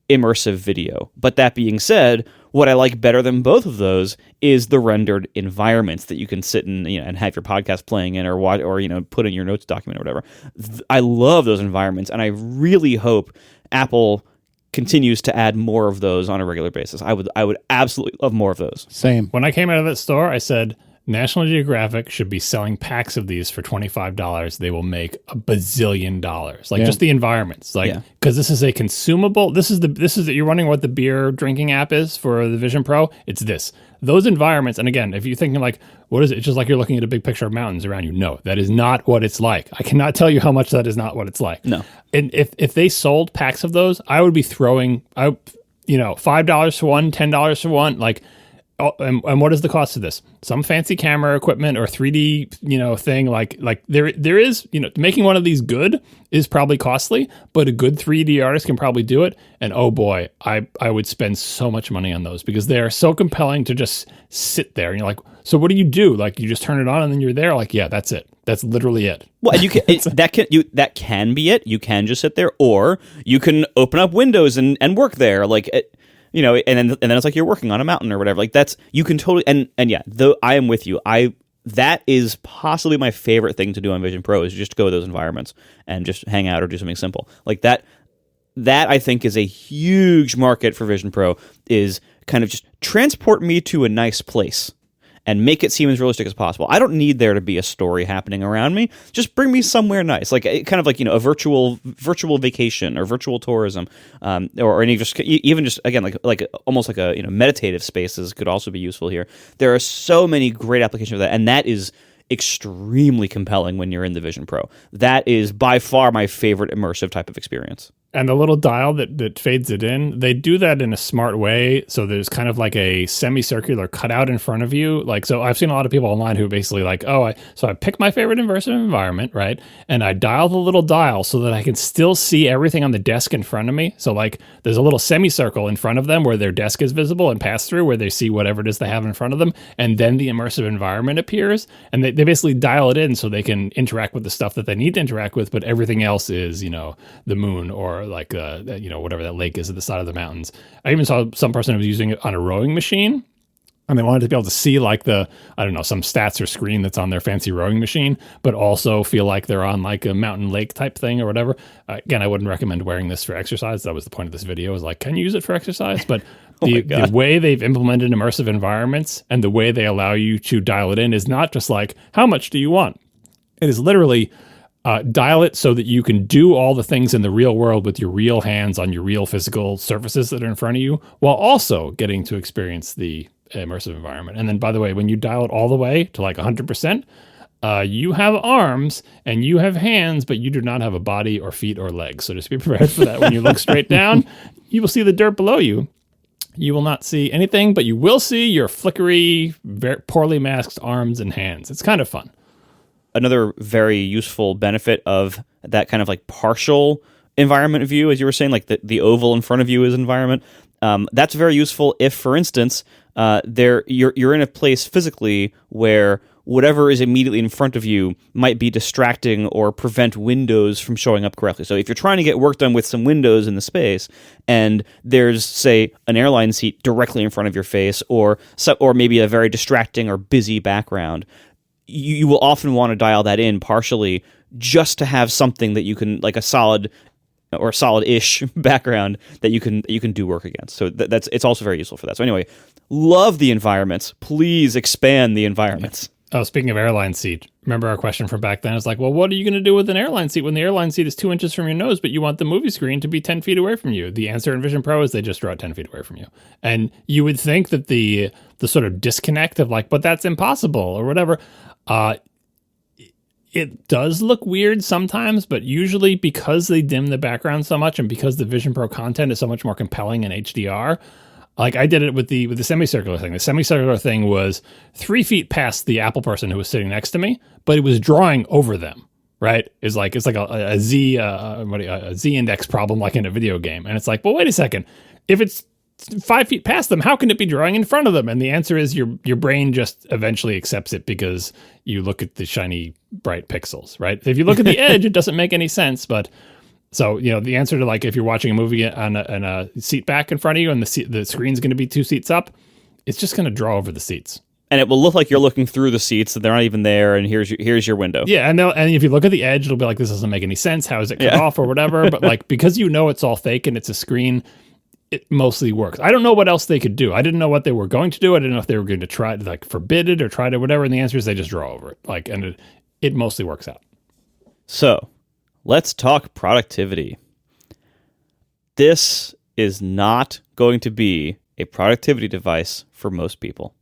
immersive video. But that being said, what I like better than both of those is the rendered environments that you can sit in, and have your podcast playing in, or watch, or put in your notes document or whatever. I love those environments, and I really hope Apple continues to add more of those on a regular basis. I would absolutely love more of those. Same. When I came out of that store, I said, National Geographic should be selling packs of these for $25. They will make a bazillion dollars. Just the environments, because this is a consumable. This is you're wondering what the beer drinking app is for the Vision Pro. It's this. Those environments, and again, if you're thinking what is it? It's just like you're looking at a big picture of mountains around you. No, that is not what it's like. I cannot tell you how much that is not what it's like. No. And if they sold packs of those, I would be throwing $5 for one, $10 for one, and what is the cost of this? Some fancy camera equipment or 3D, thing like there is, making one of these good is probably costly, but a good 3D artist can probably do it. And oh boy, I would spend so much money on those because they are so compelling to just sit there. And you're like, so what do you do? Like you just turn it on and then you're there. Like, yeah, that's it. That's literally it. Well, and you can that can be it. You can just sit there, or you can open up windows and work there. Like. And then it's like you're working on a mountain or whatever. Like that's, you can totally, and yeah, though I am with you. That is possibly my favorite thing to do on Vision Pro is just go to those environments and just hang out or do something simple. Like that I think is a huge market for Vision Pro, is kind of just transport me to a nice place and make it seem as realistic as possible. I don't need there to be a story happening around me. Just bring me somewhere nice, like kind of like a virtual vacation or virtual tourism, or any even just again like almost like a meditative spaces could also be useful here. There are so many great applications of that, and that is extremely compelling when you're in the Vision Pro. That is by far my favorite immersive type of experience. And the little dial that fades it in, they do that in a smart way. So there's kind of like a semicircular cutout in front of you. Like, so I've seen a lot of people online who basically like, I pick my favorite immersive environment, right? And I dial the little dial so that I can still see everything on the desk in front of me. So like there's a little semicircle in front of them where their desk is visible and pass through where they see whatever it is they have in front of them. And then the immersive environment appears. And they basically dial it in so they can interact with the stuff that they need to interact with, but everything else is, the moon or like whatever that lake is at the side of the mountains. I even saw some person who was using it on a rowing machine, and they wanted to be able to see like some stats or screen that's on their fancy rowing machine, but also feel like they're on like a mountain lake type thing or whatever. Again, I wouldn't recommend wearing this for exercise. That was the point of this video, was like, can you use it for exercise? But the way they've implemented immersive environments and the way they allow you to dial it in is not just like, how much do you want? It is literally dial it so that you can do all the things in the real world with your real hands on your real physical surfaces that are in front of you, while also getting to experience the immersive environment. And then, by the way, when you dial it all the way to like 100%, you have arms and you have hands, but you do not have a body or feet or legs. So just be prepared for that. When you look straight down, you will see the dirt below you. You will not see anything, but you will see your flickery, very poorly masked arms and hands. It's kind of fun. Another very useful benefit of that kind of like partial environment view, as you were saying, like the oval in front of you is environment. That's very useful if, for instance, you're in a place physically where whatever is immediately in front of you might be distracting or prevent windows from showing up correctly. So if you're trying to get work done with some windows in the space, and there's, say, an airline seat directly in front of your face, or maybe a very distracting or busy background, you will often want to dial that in partially just to have something that you can, like a solid or solid-ish background that you can do work against. So it's also very useful for that. So anyway, love the environments. Please expand the environments. Oh, speaking of airline seat, remember our question from back then? It's like, well, what are you going to do with an airline seat when the airline seat is 2 inches from your nose, but you want the movie screen to be 10 feet away from you? The answer in Vision Pro is they just draw it 10 feet away from you. And you would think that the sort of disconnect of like, but that's impossible or whatever, it does look weird sometimes, but usually because they dim the background so much and because the Vision Pro content is so much more compelling in HDR, like I did it with the semicircular thing. The semicircular thing was 3 feet past the Apple person who was sitting next to me, but it was drawing over them. Right? It's like a Z index problem, like in a video game. And it's like, well, wait a second. If it's 5 feet past them, how can it be drawing in front of them? And the answer is your brain just eventually accepts it because you look at the shiny, bright pixels. Right? If you look at the edge, it doesn't make any sense, but. So, the answer to like if you're watching a movie on a seat back in front of you and the screen's going to be 2 seats up, it's just going to draw over the seats. And it will look like you're looking through the seats and they're not even there, and here's your window. Yeah, and if you look at the edge, it'll be like, this doesn't make any sense. How is it cut off or whatever? But like because it's all fake and it's a screen, it mostly works. I don't know what else they could do. I didn't know what they were going to do. I didn't know if they were going to try to like forbid it or try to whatever. And the answer is they just draw over it. Like, and it mostly works out. So let's talk productivity. This is not going to be a productivity device for most people.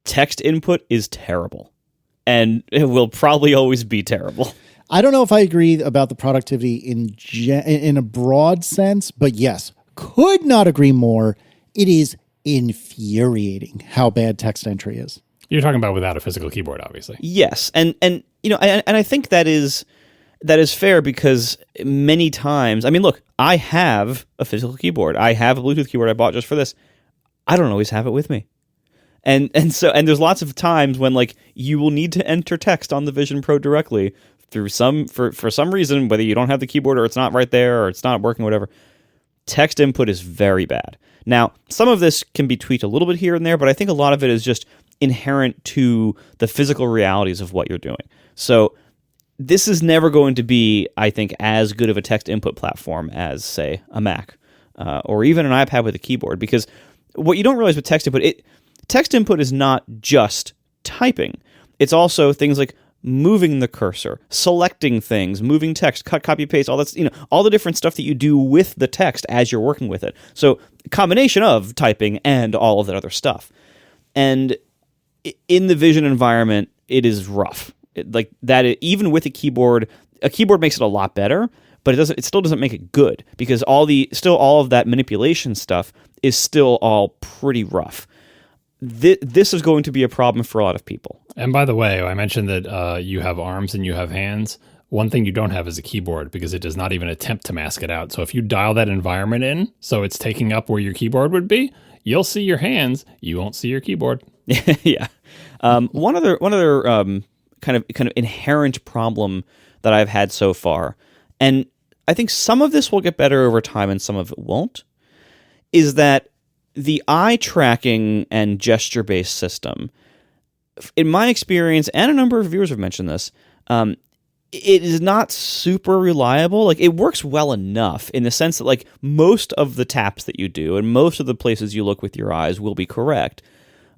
Text input is terrible, and it will probably always be terrible. I don't know if I agree about the productivity in a broad sense, but yes, could not agree more. It is infuriating how bad text entry is. You're talking about without a physical keyboard, obviously. Yes, and I think that is fair because many times, I mean, look, I have a physical keyboard. I have a Bluetooth keyboard I bought just for this. I don't always have it with me. And there's lots of times when like you will need to enter text on the Vision Pro directly through for some reason, whether you don't have the keyboard or it's not right there or it's not working, whatever. Text input is very bad. Now, some of this can be tweaked a little bit here and there, but I think a lot of it is just inherent to the physical realities of what you're doing. So this is never going to be, I think, as good of a text input platform as, say, a Mac or even an iPad with a keyboard, because what you don't realize with text input is not just typing. It's also things like moving the cursor, selecting things, moving text, cut, copy, paste, all that's, all the different stuff that you do with the text as you're working with it. So combination of typing and all of that other stuff. And in the Vision environment, it is rough. Even with a keyboard makes it a lot better, but it still doesn't make it good because all of that manipulation stuff is still all pretty rough. This is going to be a problem for a lot of people. And by the way, I mentioned that you have arms and you have hands. One thing you don't have is a keyboard because it does not even attempt to mask it out. So if you dial that environment in, so it's taking up where your keyboard would be, you'll see your hands. You won't see your keyboard. Yeah. One other kind of inherent problem that I've had so far, and I think some of this will get better over time and some of it won't, is that the eye tracking and gesture-based system, in my experience, and a number of viewers have mentioned this, it is not super reliable. Like, it works well enough in the sense that, like, most of the taps that you do and most of the places you look with your eyes will be correct.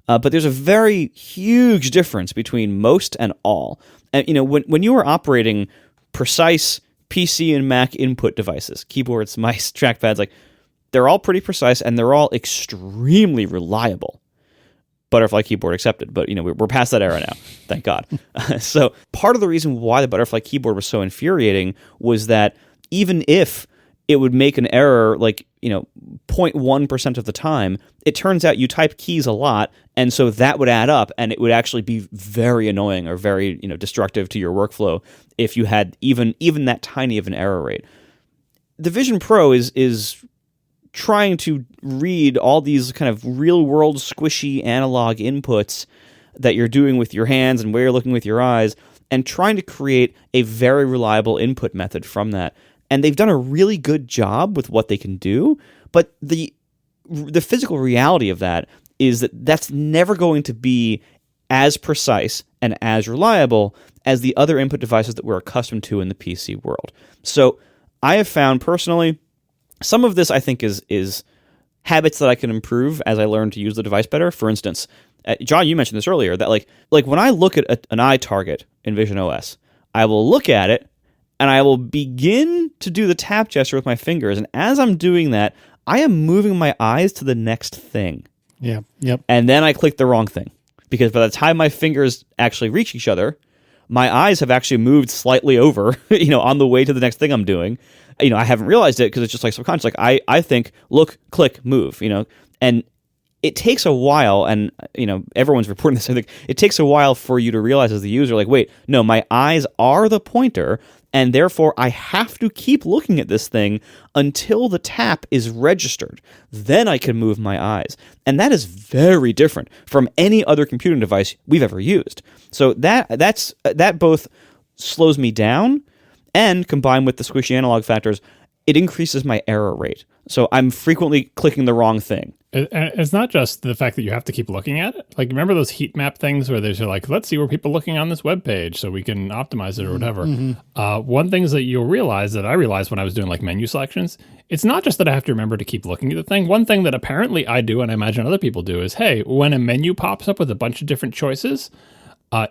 But there's a very huge difference between most and all. And, when you are operating precise PC and Mac input devices, keyboards, mice, trackpads, like, they're all pretty precise and they're all extremely reliable. Butterfly keyboard accepted, but we're past that era now, thank God. So part of the reason why the butterfly keyboard was so infuriating was that even if it would make an error like 0.1% of the time, it turns out you type keys a lot, and so that would add up, and it would actually be very annoying or very destructive to your workflow if you had even that tiny of an error rate. The Vision Pro is trying to read all these kind of real-world squishy analog inputs that you're doing with your hands and where you're looking with your eyes, and trying to create a very reliable input method from that. And they've done a really good job with what they can do, but the physical reality of that is that that's never going to be as precise and as reliable as the other input devices that we're accustomed to in the PC world. So I have found personally, some of this I think is habits that I can improve as I learn to use the device better. For instance, John, you mentioned this earlier, that like when I look at an eye target in Vision OS, I will look at it and I will begin to do the tap gesture with my fingers. And as I'm doing that, I am moving my eyes to the next thing. Yeah. Yep. And then I click the wrong thing. Because by the time my fingers actually reach each other, my eyes have actually moved slightly over, on the way to the next thing I'm doing. I haven't realized it because it's just like subconscious. Like I think, look, click, move, and it takes a while, and everyone's reporting this. I think it takes a while for you to realize as the user, like, wait, no, my eyes are the pointer, and therefore I have to keep looking at this thing until the tap is registered. Then I can move my eyes, and that is very different from any other computing device we've ever used. So that both slows me down, and combined with the squishy analog factors, it increases my error rate. So I'm frequently clicking the wrong thing. It's not just the fact that you have to keep looking at it. Like, remember those heat map things where they're like, let's see where people are looking on this web page so we can optimize it or whatever. Mm-hmm. One thing is that you'll realize that I realized when I was doing like menu selections, it's not just that I have to remember to keep looking at the thing. One thing that apparently I do, and I imagine other people do, is, hey, when a menu pops up with a bunch of different choices,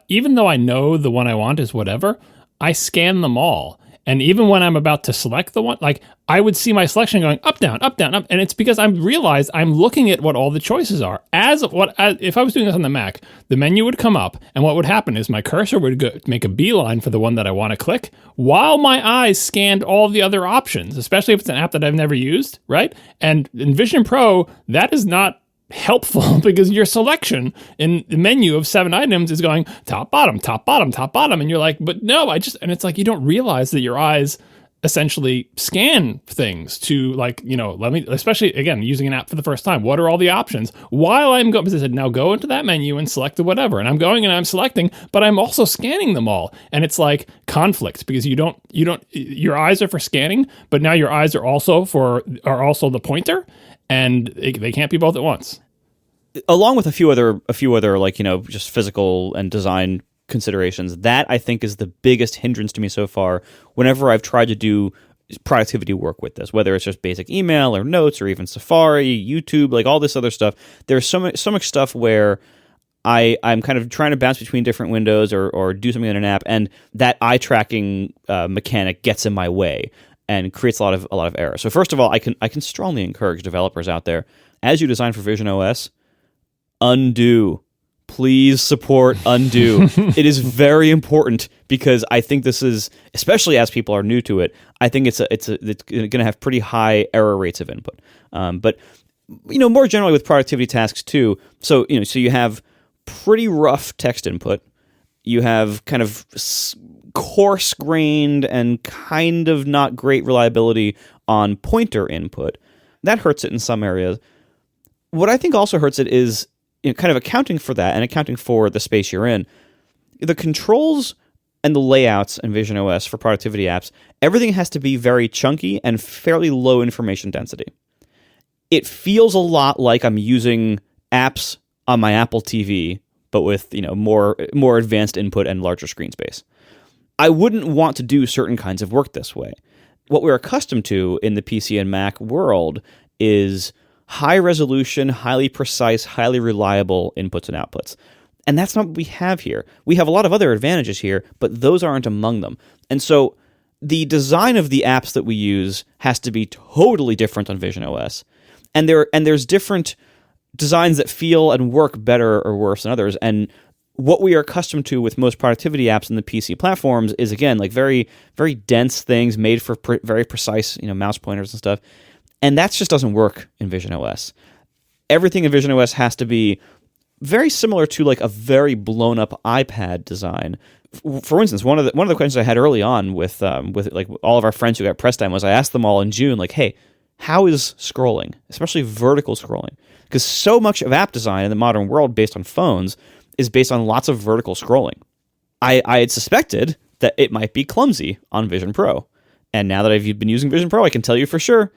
even though I know the one I want is whatever, I scan them all. And even when I'm about to select the one, like, I would see my selection going up, down, up, down, up. And it's because I realized I'm looking at what all the choices are. If I was doing this on the Mac, the menu would come up, and what would happen is my cursor would make a beeline for the one that I want to click while my eyes scanned all the other options, especially if it's an app that I've never used, right? And in Vision Pro, that is not helpful because your selection in the menu of 7 items is going top, bottom, top, bottom, top, bottom. And you're like, but no, and it's like, you don't realize that your eyes essentially scan things to like, especially again, using an app for the first time. What are all the options? While I'm going, because I said, now go into that menu and select the whatever. And I'm going and I'm selecting, but I'm also scanning them all. And it's like conflict because your eyes are for scanning, but now your eyes are also the pointer, and they can't be both at once. Along with a few other like, just physical and design considerations, that I think is the biggest hindrance to me so far whenever I've tried to do productivity work with this, whether it's just basic email or notes or even Safari, YouTube, like all this other stuff. There's so much stuff where I'm kind of trying to bounce between different windows or do something in an app, and that eye tracking mechanic gets in my way and creates a lot of error. So first of all, I can strongly encourage developers out there, as you design for Vision OS, undo. Please support undo. It is very important because I think this is, especially as people are new to it, I think it's going to have pretty high error rates of input. But more generally with productivity tasks too. So you have pretty rough text input. You have kind of coarse-grained and kind of not great reliability on pointer input. That hurts it in some areas. What I think also hurts it is kind of accounting for that and accounting for the space you're in. The controls and the layouts in Vision OS for productivity apps, everything has to be very chunky and fairly low information density. It feels a lot like I'm using apps on my Apple TV, but with more advanced input and larger screen space. I wouldn't want to do certain kinds of work this way. What we're accustomed to in the PC and Mac world is high resolution, highly precise, highly reliable inputs and outputs. And that's not what we have here. We have a lot of other advantages here, but those aren't among them. And so the design of the apps that we use has to be totally different on Vision OS. And there's different designs that feel and work better or worse than others. And what we are accustomed to with most productivity apps in the PC platforms is, again, like very, very dense things made for very precise, mouse pointers and stuff. And that just doesn't work in Vision OS. Everything in Vision OS has to be very similar to like a very blown up iPad design. For instance, one of the questions I had early on with like all of our friends who got press time was I asked them all in June, like, hey, how is scrolling, especially vertical scrolling? Because so much of app design in the modern world based on phones is based on lots of vertical scrolling. I had suspected that it might be clumsy on Vision Pro. And now that I've been using Vision Pro, I can tell you for sure,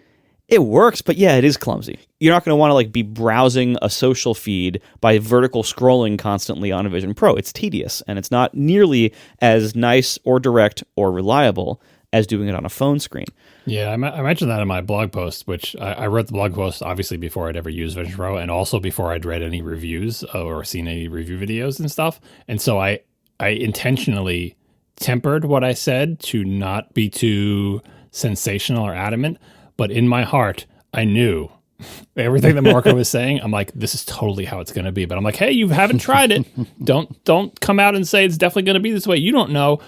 it works, but yeah, it is clumsy. You're not going to want to like be browsing a social feed by vertical scrolling constantly on a Vision Pro. It's tedious, and it's not nearly as nice or direct or reliable as doing it on a phone screen. Yeah, I mentioned that in my blog post, which I wrote the blog post obviously before I'd ever used Vision Pro, and also before I'd read any reviews or seen any review videos and stuff. And so I intentionally tempered what I said to not be too sensational or adamant. But in my heart, I knew everything that Marco was saying. I'm like, this is totally how it's going to be. But I'm like, hey, you haven't tried it. Don't come out and say it's definitely going to be this way. You don't know.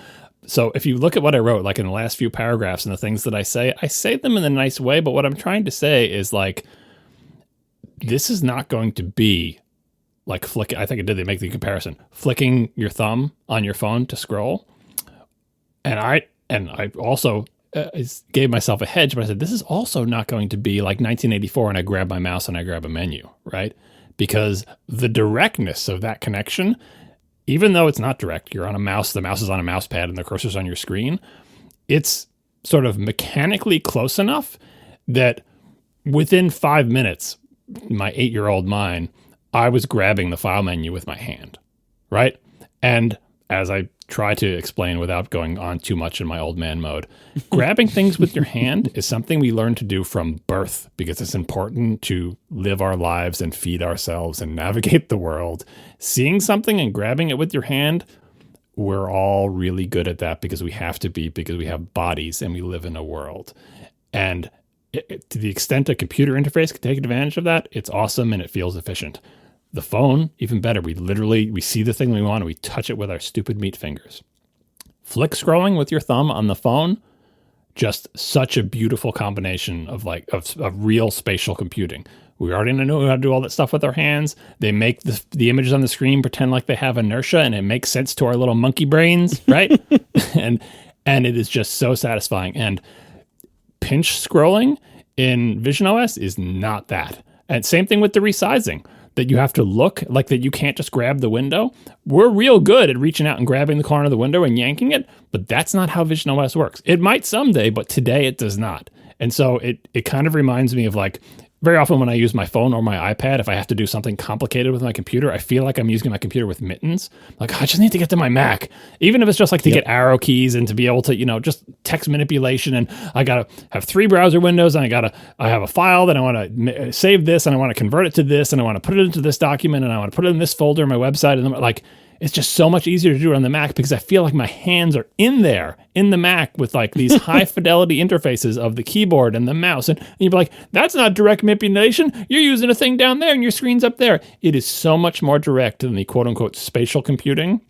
So if you look at what I wrote, like in the last few paragraphs and the things that I say them in a nice way. But what I'm trying to say is like, this is not going to be like flick. I think they make the comparison, flicking your thumb on your phone to scroll. And I also gave myself a hedge, but I said, this is also not going to be like 1984 and I grab my mouse and I grab a menu, right? Because the directness of that connection, even though it's not direct, you're on a mouse, the mouse is on a mouse pad and the cursor's on your screen, it's sort of mechanically close enough that within 5 minutes, my 8-year-old mind, I was grabbing the file menu with my hand, right? And as I try to explain without going on too much in my old man mode, grabbing things with your hand is something we learn to do from birth because it's important to live our lives and feed ourselves and navigate the world. Seeing something and grabbing it with your hand, we're all really good at that because we have to be, because we have bodies and we live in a world. And to the extent a computer interface can take advantage of that, it's awesome and it feels efficient. The phone, even better. We see the thing we want and we touch it with our stupid meat fingers. Flick scrolling with your thumb on the phone, just such a beautiful combination of real spatial computing. We already know how to do all that stuff with our hands. They make the images on the screen pretend like they have inertia, and it makes sense to our little monkey brains, right? and it is just so satisfying. And pinch scrolling in Vision OS is not that. And same thing with the resizing, that you have to look, like that you can't just grab the window. We're real good at reaching out and grabbing the corner of the window and yanking it, but that's not how Vision OS works. It might someday, but today it does not. And so it kind of reminds me of like, very often when I use my phone or my iPad, if I have to do something complicated with my computer, I feel like I'm using my computer with mittens. Like, I just need to get to my Mac. Even if it's just like to get arrow keys and to be able to, just text manipulation. And I got to have 3 browser windows, and I have a file that I want to save this, and I want to convert it to this, and I want to put it into this document, and I want to put it in this folder on my website. And then, like, it's just so much easier to do it on the Mac because I feel like my hands are in there, in the Mac, with like these high fidelity interfaces of the keyboard and the mouse. And you'd be like, that's not direct manipulation. You're using a thing down there and your screen's up there. It is so much more direct than the quote unquote spatial computing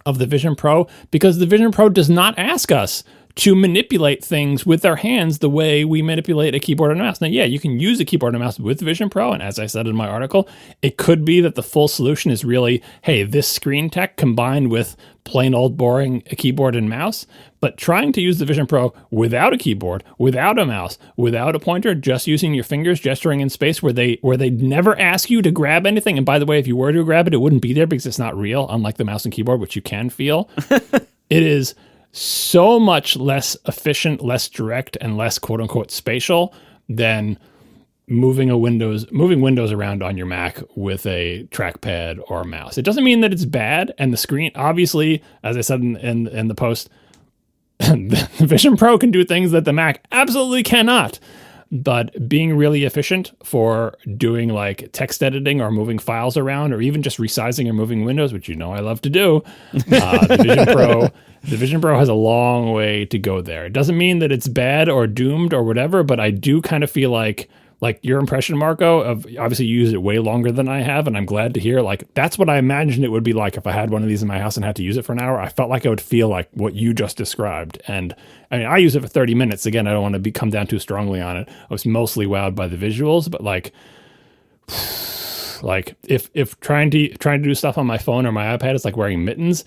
of the Vision Pro, because the Vision Pro does not ask us to manipulate things with our hands the way we manipulate a keyboard and mouse. Now, yeah, you can use a keyboard and mouse with Vision Pro, and as I said in my article, it could be that the full solution is really, hey, this screen tech combined with plain old boring keyboard and mouse. But trying to use the Vision Pro without a keyboard, without a mouse, without a pointer, just using your fingers gesturing in space where they never ask you to grab anything. And by the way, if you were to grab it, it wouldn't be there because it's not real, unlike the mouse and keyboard, which you can feel. It is so much less efficient, less direct, and less quote unquote spatial than moving windows around on your Mac with a trackpad or a mouse. It doesn't mean that it's bad, and the screen, obviously, as I said in the post, the Vision Pro can do things that the Mac absolutely cannot. But being really efficient for doing like text editing or moving files around, or even just resizing or moving windows, which I love to do, the Vision Pro has a long way to go there. It doesn't mean that it's bad or doomed or whatever, but I do kind of feel like your impression, Marco, of obviously you use it way longer than I have, and I'm glad to hear, like, that's what I imagined it would be like if I had one of these in my house and had to use it for an hour. I felt like I would feel like what you just described. And I mean, I use it for 30 minutes. Again, I don't want to come down too strongly on it. I was mostly wowed by the visuals, but like if trying to do stuff on my phone or my iPad is like wearing mittens,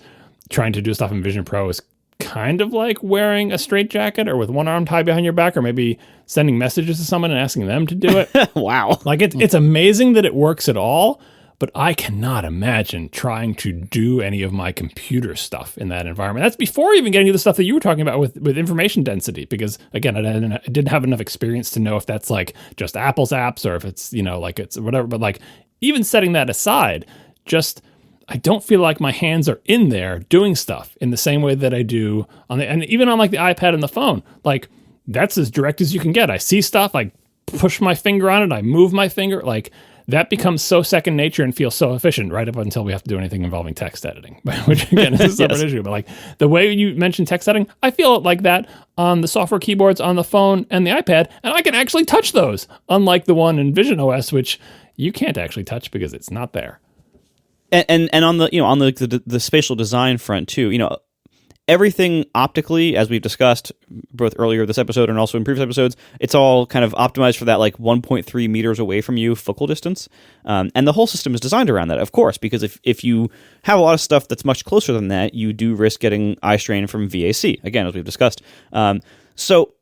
trying to do stuff in Vision Pro is kind of like wearing a straitjacket or with one arm tied behind your back, or maybe sending messages to someone and asking them to do it. Wow. Like it's amazing that it works at all, but I cannot imagine trying to do any of my computer stuff in that environment. That's before even getting to the stuff that you were talking about with information density, because again, I didn't have enough experience to know if that's like just Apple's apps or if it's, like it's whatever. But like even setting that aside, I don't feel like my hands are in there doing stuff in the same way that I do and even on like the iPad and the phone. Like that's as direct as you can get. I see stuff, I push my finger on it, I move my finger, like that becomes so second nature and feels so efficient right up until we have to do anything involving text editing, which again is a separate issue. But like the way you mentioned text editing, I feel like that on the software keyboards on the phone and the iPad, and I can actually touch those, unlike the one in Vision OS, which you can't actually touch because it's not there. And on the spatial design front too, everything optically, as we've discussed both earlier this episode and also in previous episodes, it's all kind of optimized for that like 1.3 meters away from you focal distance, and the whole system is designed around that, of course, because if you have a lot of stuff that's much closer than that, you do risk getting eye strain from VAC, again, as we've discussed. So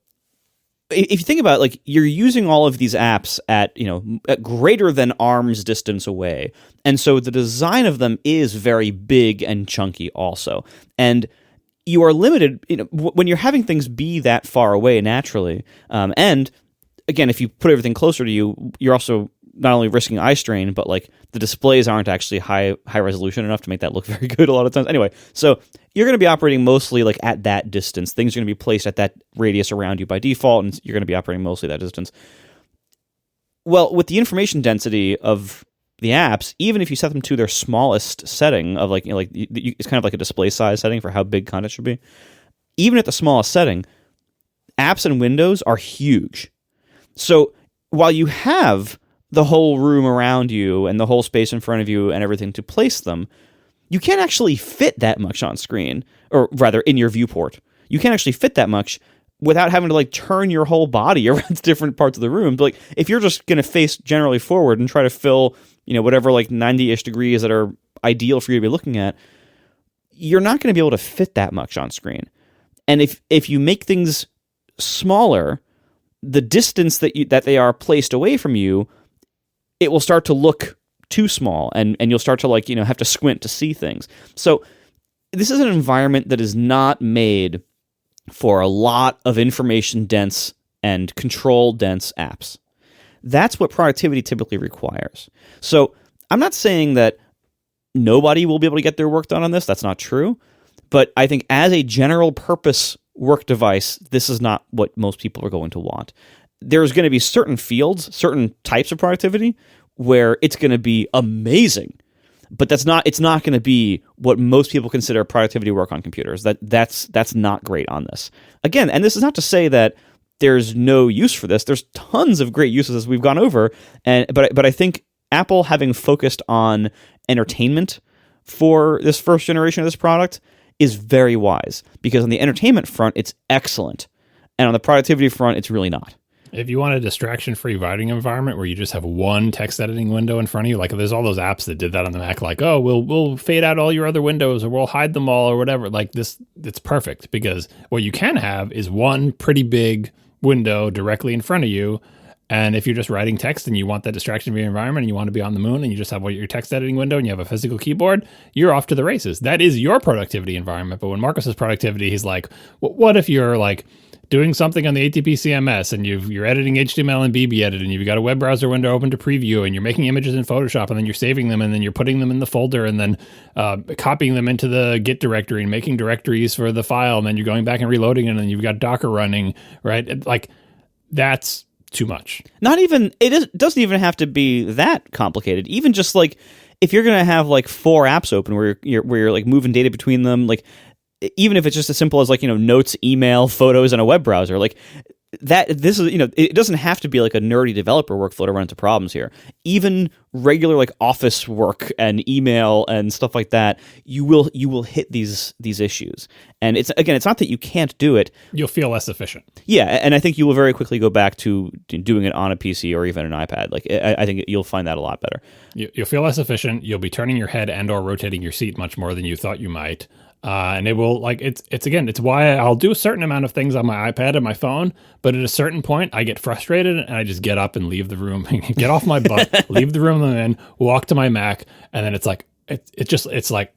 if you think about it, like you're using all of these apps at greater than arm's distance away, and so the design of them is very big and chunky also, and you are limited when you're having things be that far away naturally, and again, if you put everything closer to you, you're also not only risking eye strain, but like the displays aren't actually high resolution enough to make that look very good a lot of times. Anyway, so you're going to be operating mostly like at that distance. Things are going to be placed at that radius around you by default, and you're going to be operating mostly that distance. Well, with the information density of the apps, even if you set them to their smallest setting of it's kind of like a display size setting for how big content should be, even at the smallest setting, apps and windows are huge. So while you have the whole room around you and the whole space in front of you and everything to place them, you can't actually fit that much on screen, or rather in your viewport. You can't actually fit that much without having to like turn your whole body around different parts of the room. But, like, if you're just going to face generally forward and try to fill, whatever like 90-ish degrees that are ideal for you to be looking at, you're not going to be able to fit that much on screen. And if you make things smaller, the distance that they are placed away from you, it will start to look too small, and you'll start to like have to squint to see things. So this is an environment that is not made for a lot of information dense and control dense apps. That's what productivity typically requires. So I'm not saying that nobody will be able to get their work done on this. That's not true. But I think as a general purpose work device, this is not what most people are going to want. There's going to be certain fields, certain types of productivity where it's going to be amazing. But it's not going to be what most people consider productivity work on computers. That's not great on this. Again, and this is not to say that there's no use for this. There's tons of great uses as we've gone over. But I think Apple, having focused on entertainment for this first generation of this product, is very wise, because on the entertainment front, it's excellent, and on the productivity front, it's really not. If you want a distraction-free writing environment where you just have one text editing window in front of you, like there's all those apps that did that on the Mac, like, oh, we'll fade out all your other windows or we'll hide them all or whatever. Like this, it's perfect, because what you can have is one pretty big window directly in front of you. And if you're just writing text and you want that distraction of your environment and you want to be on the moon and you just have your text editing window and you have a physical keyboard, you're off to the races. That is your productivity environment. But when Marcus says productivity, he's like, what if you're like doing something on the ATP CMS and you're editing HTML and BB edit and you've got a web browser window open to preview and you're making images in Photoshop and then you're saving them and then you're putting them in the folder and then copying them into the Git directory and making directories for the file, and then you're going back and reloading it and then you've got Docker running, right? Like, that's too much. It doesn't even have to be that complicated. Even just like if you're going to have like 4 apps open where you're like moving data between them, like even if it's just as simple as like notes, email, photos, and a web browser, like that. This is it doesn't have to be like a nerdy developer workflow to run into problems here. Even regular like office work and email and stuff like that, you will hit these issues. And it's not that you can't do it. You'll feel less efficient. Yeah, and I think you will very quickly go back to doing it on a PC or even an iPad. Like I think you'll find that a lot better. You'll feel less efficient. You'll be turning your head and or rotating your seat much more than you thought you might. And it will, like, it's why I'll do a certain amount of things on my iPad and my phone, but at a certain point I get frustrated and I just get up and leave the room, get off my butt, leave the room I'm in, walk to my Mac, and then it's like, it's like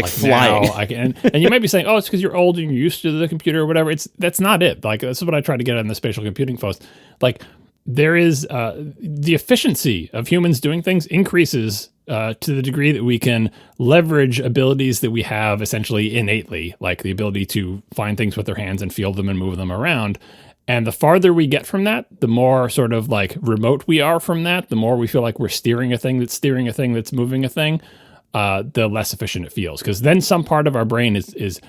flying. And you might be saying, oh, it's because you're old and you're used to the computer or whatever. That's not it. Like, this is what I try to get on the spatial computing post. Like, there is the efficiency of humans doing things increases to the degree that we can leverage abilities that we have essentially innately, like the ability to find things with our hands and feel them and move them around. And the farther we get from that, the more sort of like remote we are from that, the more we feel like we're steering a thing that's moving a thing, the less efficient it feels. Because then some part of our brain is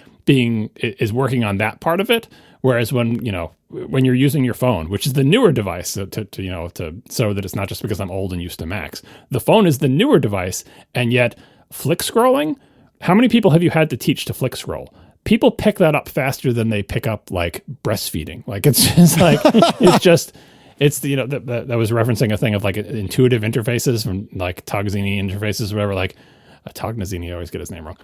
working on that part of it. Whereas when you're using your phone, which is the newer device, so that it's not just because I'm old and used to Macs, the phone is the newer device, and yet flick scrolling. How many people have you had to teach to flick scroll? People pick that up faster than they pick up like breastfeeding. Like it's just like that was referencing a thing of like intuitive interfaces from like Tognazini interfaces or whatever. Like Tognazini, I always get his name wrong.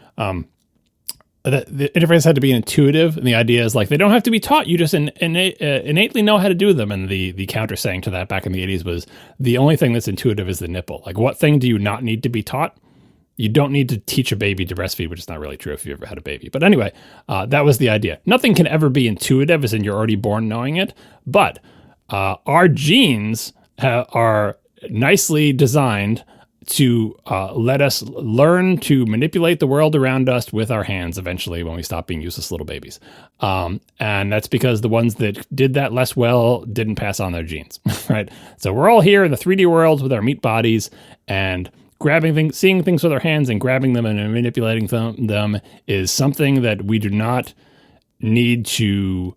The interface had to be intuitive, and the idea is like they don't have to be taught. You just innately know how to do them. And the counter saying to that back in the 80s was the only thing that's intuitive is the nipple. Like, what thing do you not need to be taught? You don't need to teach a baby to breastfeed, which is not really true if you've ever had a baby. But anyway, that was the idea. Nothing can ever be intuitive, as in you're already born knowing it. But our genes are nicely designed to let us learn to manipulate the world around us with our hands eventually when we stop being useless little babies. And that's because the ones that did that less well didn't pass on their genes, right? So we're all here in the 3D world with our meat bodies, and grabbing things, seeing things with our hands and grabbing them and manipulating them is something that we do not need to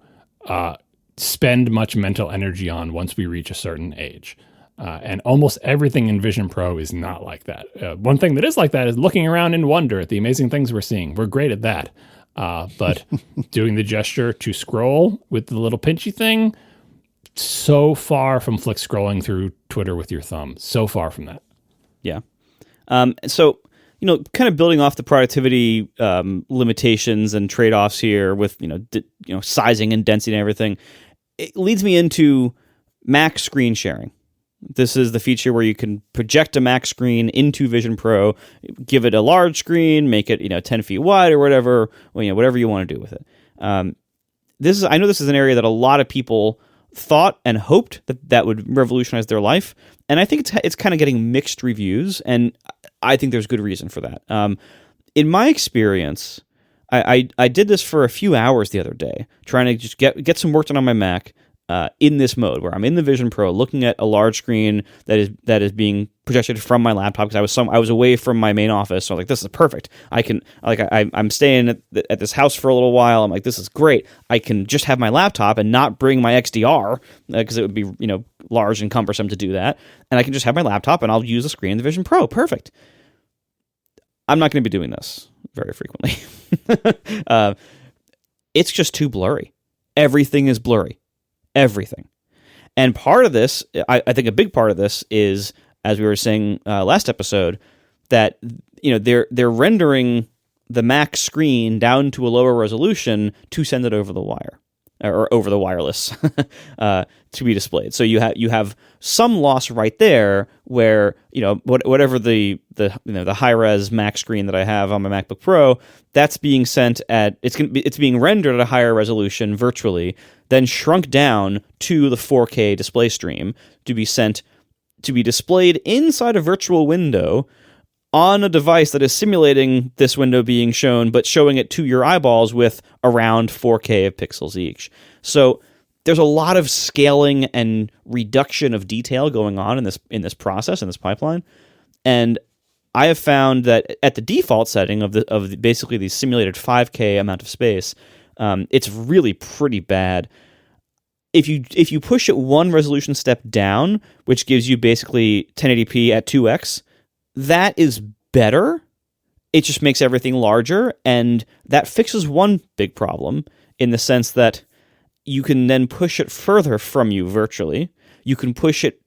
spend much mental energy on once we reach a certain age. And almost everything in Vision Pro is not like that. One thing that is like that is looking around in wonder at the amazing things we're seeing. We're great at that. But doing the gesture to scroll with the little pinchy thing, so far from flick scrolling through Twitter with your thumb. So far from that. Yeah. So, kind of building off the productivity limitations and trade-offs here with, sizing and density and everything, it leads me into Mac screen sharing. This is the feature where you can project a Mac screen into Vision Pro, give it a large screen, make it 10 feet wide or whatever, whatever you want to do with it. I know this is an area that a lot of people thought and hoped that would revolutionize their life, and I think it's kind of getting mixed reviews, and I think there's good reason for that. In my experience, I did this for a few hours the other day, trying to just get some work done on my Mac. In this mode where I'm in the Vision Pro looking at a large screen that is being projected from my laptop because I was away from my main office, so I'm like, this is perfect. I'm staying at this house for a little while. I'm like, this is great. I can just have my laptop and not bring my XDR because it would be large and cumbersome to do that, and I can just have my laptop and I'll use the screen in the Vision Pro. Perfect. I'm not going to be doing this very frequently. It's just too blurry. Everything is blurry. Everything. And part of this, I think a big part of this is, as we were saying last episode, that they're rendering the Mac screen down to a lower resolution to send it over the wire or over the wireless to be displayed. So you have some loss right there where whatever the high res Mac screen that I have on my MacBook Pro, that's being sent it's being rendered at a higher resolution virtually, then shrunk down to the 4K display stream to be sent to be displayed inside a virtual window on a device that is simulating this window being shown, but showing it to your eyeballs with around 4K of pixels each. So there's a lot of scaling and reduction of detail going on in this process, in this pipeline. And I have found that at the default setting of basically the simulated 5K amount of space, it's really pretty bad. If you push it one resolution step down, which gives you basically 1080p at 2x, that is better. It just makes everything larger, and that fixes one big problem in the sense that you can then push it further from you virtually. You can push it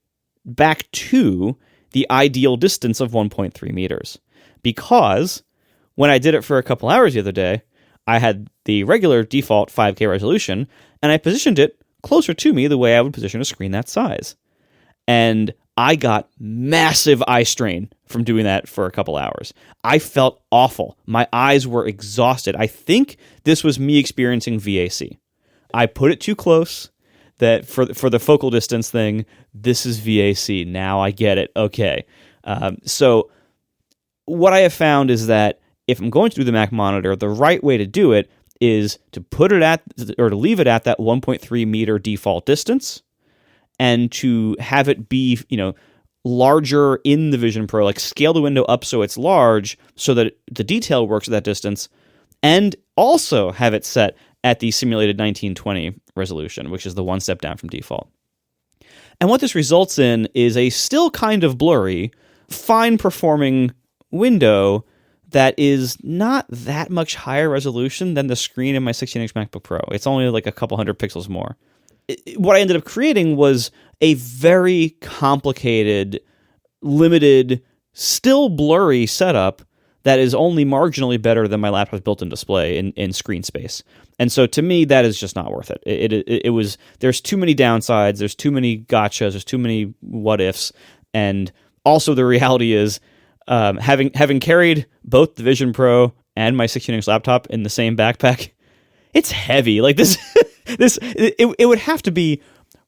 back to the ideal distance of 1.3 meters. Because when I did it for a couple hours the other day, I had the regular default 5K resolution, and I positioned it closer to me the way I would position a screen that size. And I got massive eye strain from doing that for a couple hours. I felt awful. My eyes were exhausted. I think this was me experiencing VAC. I put it too close. That for the focal distance thing, this is VAC. Now I get it. Okay. So what I have found is that if I'm going to do the Mac monitor, the right way to do it is to put it at, or to leave it at that 1.3 meter default distance, and to have it be, larger in the Vision Pro, like scale the window up so it's large so that the detail works at that distance, and also have it set at the simulated 1920 resolution, which is the one step down from default. And what this results in is a still kind of blurry, fine performing window that is not that much higher resolution than the screen in my 16-inch MacBook Pro. It's only like a couple hundred pixels more. What I ended up creating was a very complicated, limited, still blurry setup that is only marginally better than my laptop's built-in display in screen space. And so to me, that is just not worth it. It was, there's too many downsides, there's too many gotchas, there's too many what-ifs, and also the reality is, having carried both the Vision Pro and my 16-inch laptop in the same backpack, it's heavy. Like this, it would have to be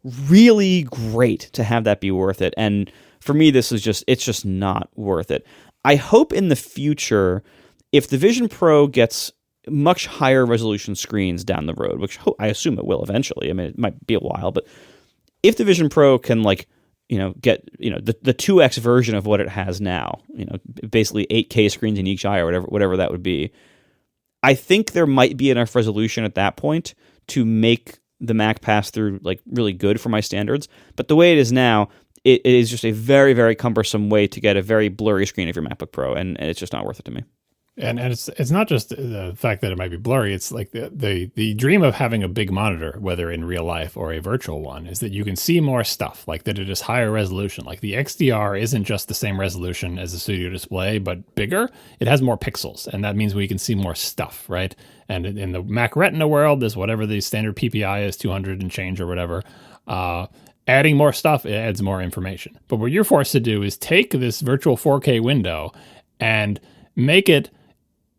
really great to have that be worth it. And for me, it's just not worth it. I hope in the future, if the Vision Pro gets much higher resolution screens down the road, which I assume it will eventually. I mean, it might be a while, but if the Vision Pro can get the 2x version of what it has now, basically 8K screens in each eye or whatever that would be, I think there might be enough resolution at that point to make the Mac pass through like really good for my standards. But the way it is now, it is just a very, very cumbersome way to get a very blurry screen of your MacBook Pro, and it's just not worth it to me. And it's not just the fact that it might be blurry. It's like the dream of having a big monitor, whether in real life or a virtual one, is that you can see more stuff, like that it is higher resolution. Like the XDR isn't just the same resolution as the Studio Display, but bigger. It has more pixels, and that means we can see more stuff, right? And in the Mac Retina world, there's whatever the standard PPI is, 200 and change or whatever. Adding more stuff, it adds more information. But what you're forced to do is take this virtual 4K window and make it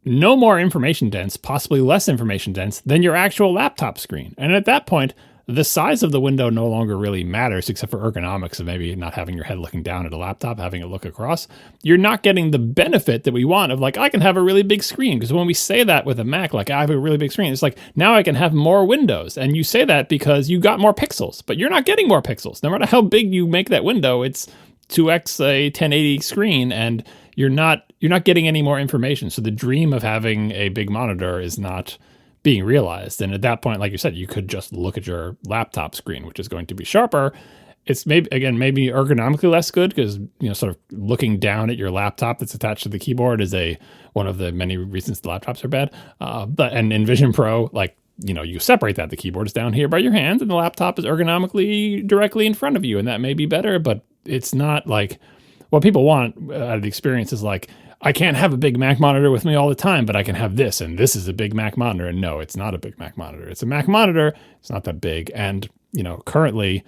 no more information dense, possibly less information dense than your actual laptop screen. And at that point, the size of the window no longer really matters, except for ergonomics of maybe not having your head looking down at a laptop, having it look across. You're not getting the benefit that we want of like, I can have a really big screen. Because when we say that with a Mac, like I have a really big screen, it's like, now I can have more windows. And you say that because you got more pixels, but you're not getting more pixels. No matter how big you make that window, it's 2x a 1080 screen, and you're not getting any more information. So the dream of having a big monitor is not being realized. And at that point, like you said, you could just look at your laptop screen, which is going to be sharper. It's maybe ergonomically less good because, sort of looking down at your laptop that's attached to the keyboard is one of the many reasons the laptops are bad. But in Vision Pro, like, you separate that. The keyboard is down here by your hand and the laptop is ergonomically directly in front of you. And that may be better, but it's not like what people want out of the experience is like, I can't have a big Mac monitor with me all the time, but I can have this, and this is a big Mac monitor. And no, it's not a big Mac monitor. It's a Mac monitor. It's not that big. And, currently,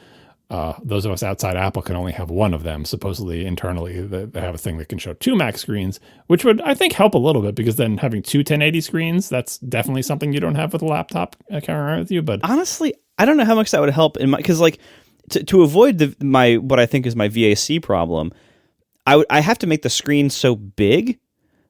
those of us outside Apple can only have one of them. Supposedly, internally, they have a thing that can show two Mac screens, which would, I think, help a little bit, because then having two 1080 screens, that's definitely something you don't have with a laptop. I can't remember with you, but honestly, I don't know how much that would help because like to avoid what I think is my VAC problem, I have to make the screen so big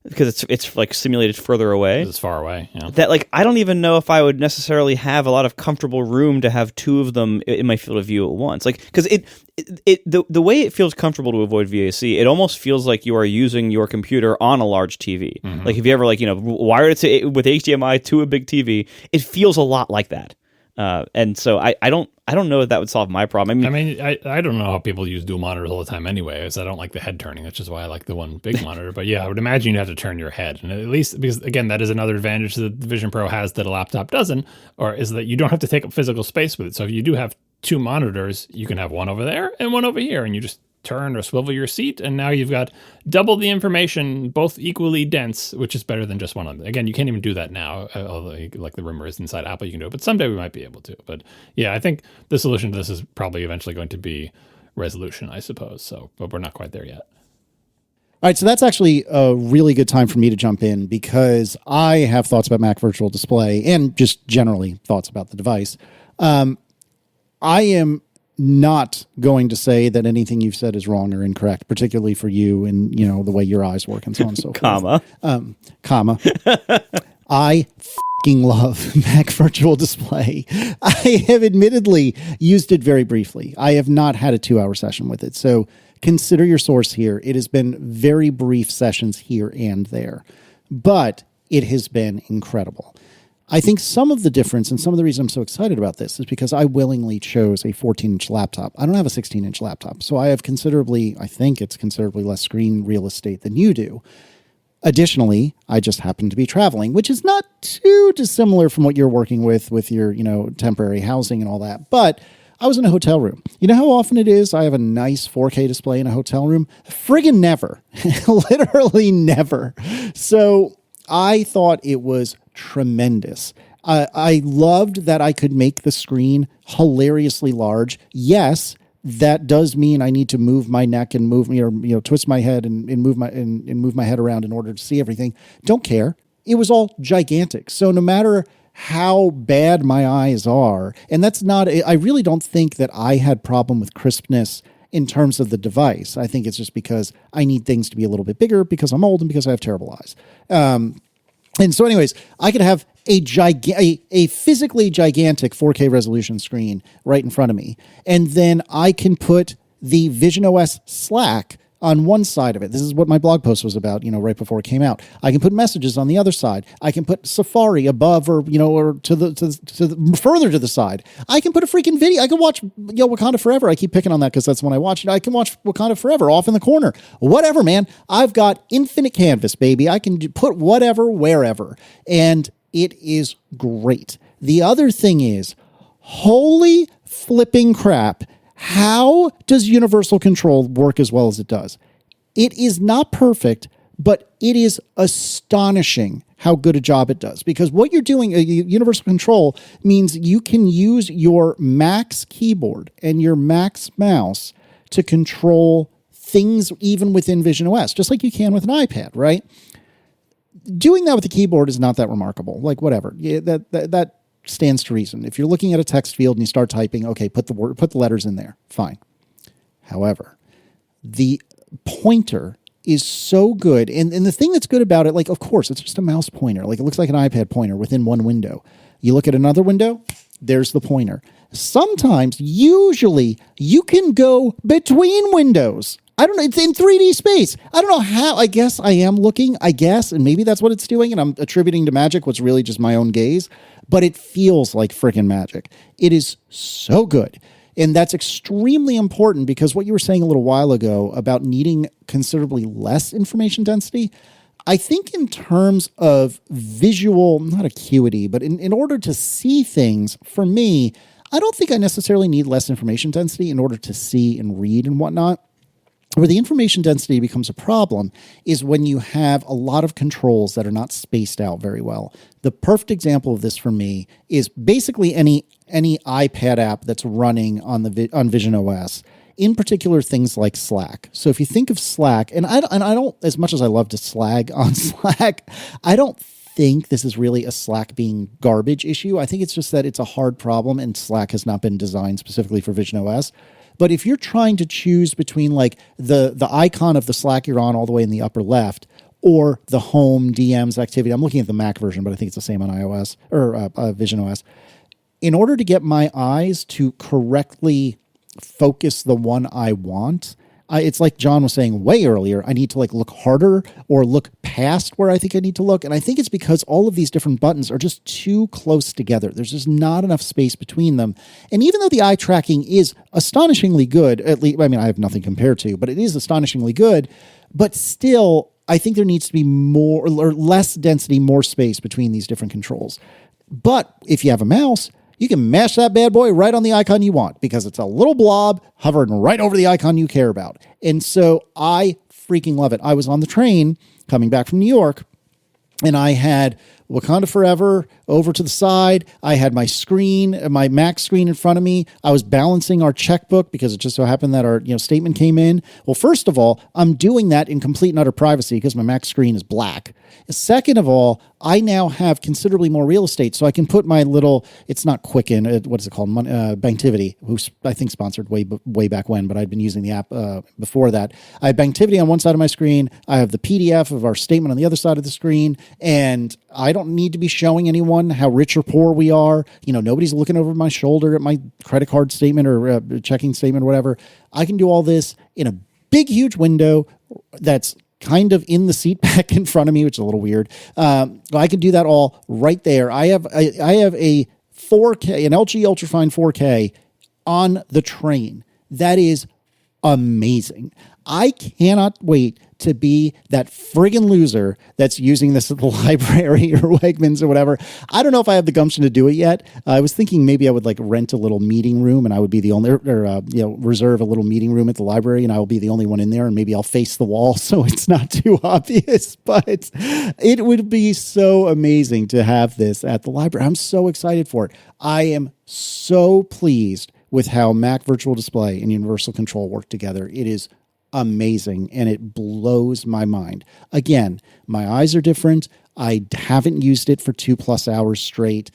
because it's like simulated further away. It's far away, yeah. That like I don't even know if I would necessarily have a lot of comfortable room to have two of them in my field of view at once. Like because the way it feels comfortable to avoid VAC, it almost feels like you are using your computer on a large TV. Mm-hmm. Like if you ever wired it with HDMI to a big TV, it feels a lot like that. And so I don't know if that would solve my problem. I don't know how people use dual monitors all the time anyway, as I don't like the head turning. That's just why I like the one big monitor. But yeah, I would imagine you have to turn your head. And at least, because again, that is another advantage that the Vision Pro has that a laptop doesn't, or is that you don't have to take up physical space with it. So if you do have two monitors, you can have one over there and one over here, and you just turn or swivel your seat, and now you've got double the information, both equally dense, which is better than just one of them. Again, you can't even do that now, although like the rumor is inside Apple you can do it, but someday we might be able to. But yeah, I think the solution to this is probably eventually going to be resolution, I suppose. So, but we're not quite there yet. All right, so that's actually a really good time for me to jump in because I have thoughts about Mac Virtual Display and just generally thoughts about the device. I am not going to say that anything you've said is wrong or incorrect, particularly for you and, the way your eyes work and so on and so forth. Comma. I fucking love Mac Virtual Display. I have admittedly used it very briefly. I have not had a 2-hour session with it. So consider your source here. It has been very brief sessions here and there, but it has been incredible. I think some of the difference and some of the reason I'm so excited about this is because I willingly chose a 14-inch laptop. I don't have a 16-inch laptop, so I have considerably less screen real estate than you do. Additionally, I just happen to be traveling, which is not too dissimilar from what you're working with your, temporary housing and all that. But I was in a hotel room. You know how often it is I have a nice 4K display in a hotel room? Friggin' never. Literally never. So I thought it was tremendous. I loved that I could make the screen hilariously large. Yes, that does mean I need to move my neck and twist my head and move my head around in order to see everything. Don't care. It was all gigantic. So no matter how bad my eyes are, and I really don't think that I had problem with crispness in terms of the device. I think it's just because I need things to be a little bit bigger because I'm old and because I have terrible eyes. And so anyways, I could have a physically gigantic 4K resolution screen right in front of me. And then I can put the Vision OS Slack on one side of it. This is what my blog post was about, right before it came out. I can put messages on the other side. I can put Safari above or to the further to the side. I can put a freaking video. I can watch Wakanda Forever. I keep picking on that because that's when I watch it. I can watch Wakanda Forever off in the corner. Whatever, man. I've got infinite canvas, baby. I can put whatever, wherever. And it is great. The other thing is, holy flipping crap. How does universal control work as well as it does? It is not perfect, but it is astonishing how good a job it does. Because what you're doing, universal control, means you can use your Mac's keyboard and your Mac's mouse to control things even within Vision OS, just like you can with an iPad, right? Doing that with the keyboard is not that remarkable. Like, whatever. Yeah, that stands to reason. If you're looking at a text field and you start typing, okay, put the letters in there. Fine. However, the pointer is so good. And the thing that's good about it, like, of course, it's just a mouse pointer. Like, it looks like an iPad pointer within one window. You look at another window, there's the pointer. Sometimes, usually, you can go between windows. I don't know. It's in 3D space. I don't know how. I guess I am looking, and maybe that's what it's doing, and I'm attributing to magic what's really just my own gaze, but it feels like freaking magic. It is so good. And that's extremely important because what you were saying a little while ago about needing considerably less information density, I think in terms of visual, not acuity, but in order to see things, for me, I don't think I necessarily need less information density in order to see and read and whatnot. Where the information density becomes a problem is when you have a lot of controls that are not spaced out very well. The perfect example of this for me is basically any iPad app that's running on Vision OS. In particular, things like Slack. So if you think of Slack, and I don't, as much as I love to slag on Slack, I don't think this is really a Slack being garbage issue. I think it's just that it's a hard problem, and Slack has not been designed specifically for Vision OS. But if you're trying to choose between like the icon of the Slack you're on all the way in the upper left or the home DMs activity, I'm looking at the Mac version, but I think it's the same on iOS or Vision OS. In order to get my eyes to correctly focus the one I want, it's like John was saying way earlier, I need to like look harder or look past where I think I need to look. And I think it's because all of these different buttons are just too close together. There's just not enough space between them. And even though the eye tracking is astonishingly good, at least, I mean, I have nothing compared to, but it is astonishingly good, but still, I think there needs to be more or less density, more space between these different controls. But if you have a mouse, you can mash that bad boy right on the icon you want because it's a little blob hovering right over the icon you care about. And so I freaking love it. I was on the train coming back from New York and I had Wakanda Forever over to the side. I had my screen, my Mac screen in front of me. I was balancing our checkbook because it just so happened that our statement came in. Well, first of all, I'm doing that in complete and utter privacy because my Mac screen is black. Second of all, I now have considerably more real estate, so I can put my little, it's not Quicken, what is it called? Banktivity, who's I think sponsored way back when, but I'd been using the app before that. I have Banktivity on one side of my screen. I have the PDF of our statement on the other side of the screen, and I don't need to be showing anyone how rich or poor we are. Nobody's looking over my shoulder at my credit card statement or checking statement or whatever. I can do all this in a big, huge window that's kind of in the seat back in front of me, which is a little weird. I can do that all right there. I have a 4K, an LG Ultrafine 4K on the train. That is amazing. I cannot wait to be that friggin' loser that's using this at the library or Wegmans or whatever. I don't know if I have the gumption to do it yet. I was thinking maybe I would like rent a little meeting room and I would be the only, reserve a little meeting room at the library and I will be the only one in there and maybe I'll face the wall so it's not too obvious, but it would be so amazing to have this at the library. I'm so excited for it. I am so pleased with how Mac Virtual Display and Universal Control work together. It is amazing and it blows my mind. Again, my eyes are different. I haven't used it for 2+ hours straight.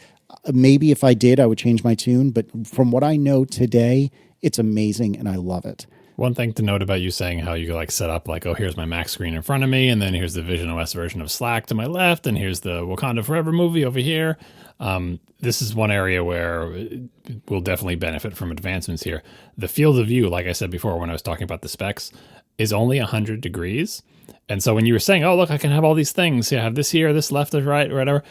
Maybe if I did, I would change my tune, but from what I know today, it's amazing and I love it. One thing to note about you saying how you like set up like, oh, here's my Mac screen in front of me, and then here's the Vision OS version of Slack to my left, and here's the Wakanda Forever movie over here. This is one area where we'll definitely benefit from advancements here. The field of view, like I said before when I was talking about the specs, is only 100 degrees. And so when you were saying, oh, look, I can have all these things. I have this here, this left, this right, or whatever.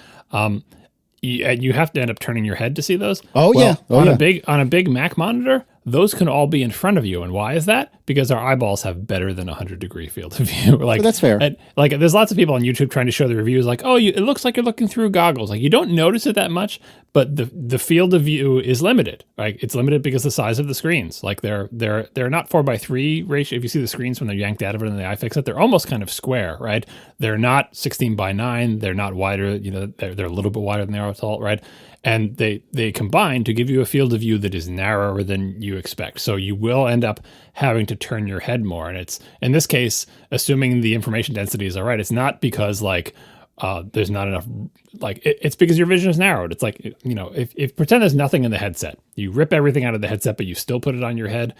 You have to end up turning your head to see those. On a big Mac monitor, those can all be in front of you. And why is that? Because our eyeballs have better than 100-degree field of view. That's fair. There's lots of people on YouTube trying to show the reviews like, oh, it looks like you're looking through goggles. Like, you don't notice it that much, but the field of view is limited. Right? It's limited because the size of the screens. Like, they're not 4:3 ratio. If you see the screens when they're yanked out of it in the iFixit, they're almost kind of square, right? They're not 16:9. They're not wider. They're a little bit wider than the Aerosol, right? And they combine to give you a field of view that is narrower than you expect. So you will end up having to turn your head more. And it's, in this case, assuming the information densities are right, it's not because there's not enough, it's because your vision is narrowed. It's like, if pretend there's nothing in the headset, you rip everything out of the headset, but you still put it on your head.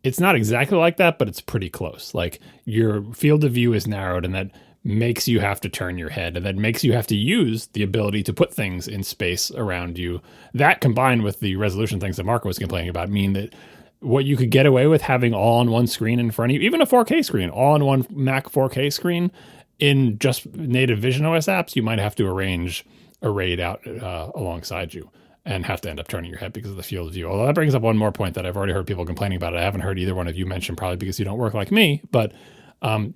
It's not exactly like that, but it's pretty close. Like, your field of view is narrowed, and that makes you have to turn your head, and that makes you have to use the ability to put things in space around you. That, combined with the resolution things that Marco was complaining about, mean that what you could get away with having all on one screen in front of you, even a 4K screen, all on one Mac 4K screen in just native Vision OS apps, you might have to array it out alongside you and have to end up turning your head because of the field of view. Although that brings up one more point that I've already heard people complaining about. I haven't heard either one of you mention, probably because you don't work like me, but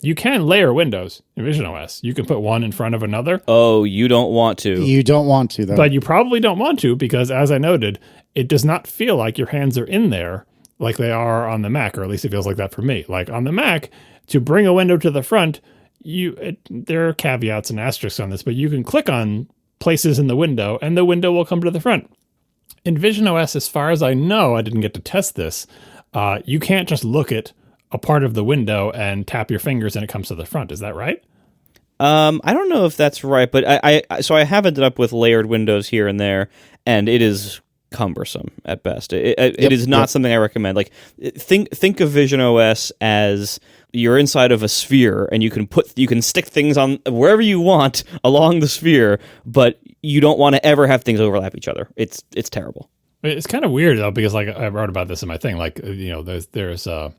you can layer windows in Vision OS. You can put one in front of another. Oh, you don't want to. You don't want to, though. But you probably don't want to because, as I noted, it does not feel like your hands are in there like they are on the Mac, or at least it feels like that for me. Like, on the Mac, to bring a window to the front, there are caveats and asterisks on this, but you can click on places in the window, and the window will come to the front. In Vision OS, as far as I know, I didn't get to test this, you can't just look at a part of the window and tap your fingers and it comes to the front. Is that right? I don't know if that's right, but I have ended up with layered windows here and there, and it is cumbersome at best. It is not something I recommend. Like, think of Vision OS as you're inside of a sphere, and you can stick things on wherever you want along the sphere, but you don't want to ever have things overlap each other. It's terrible. It's kind of weird though, because I wrote about this in my thing. Like, there's the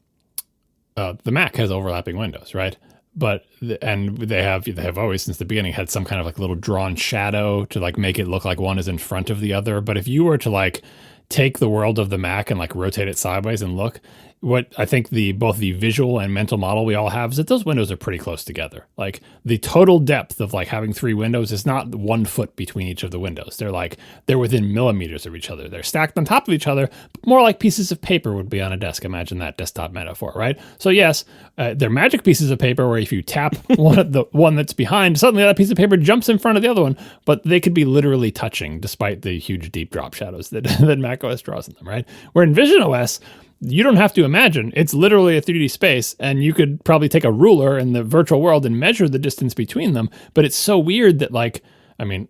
Mac has overlapping windows, right? But they have always since the beginning had some kind of little drawn shadow to make it look like one is in front of the other. But if you were to take the world of the Mac and rotate it sideways and look, what I think both the visual and mental model we all have is that those windows are pretty close together. Like, the total depth of having three windows is not 1 foot between each of the windows. They're within millimeters of each other. They're stacked on top of each other, but more like pieces of paper would be on a desk. Imagine that desktop metaphor, right? So yes, they're magic pieces of paper where if you tap the one that's behind, suddenly that piece of paper jumps in front of the other one, but they could be literally touching despite the huge deep drop shadows that macOS draws in them, right? Where in Vision OS, you don't have to imagine. It's literally a 3D space, and you could probably take a ruler in the virtual world and measure the distance between them. But it's so weird that,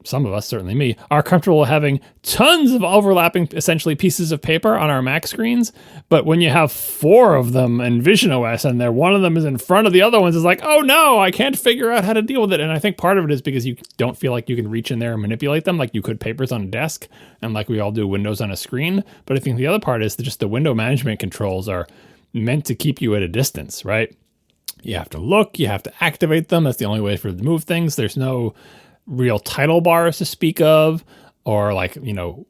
some of us, certainly me, are comfortable having tons of overlapping, essentially, pieces of paper on our Mac screens. But when you have 4 of them in Vision OS, and one of them is in front of the other ones, it's like, oh no, I can't figure out how to deal with it. And I think part of it is because you don't feel like you can reach in there and manipulate them like you could papers on a desk, and like we all do windows on a screen. But I think the other part is that just the window management controls are meant to keep you at a distance, right? You have to look, you have to activate them. That's the only way for them to move things. There's no real title bars to speak of, or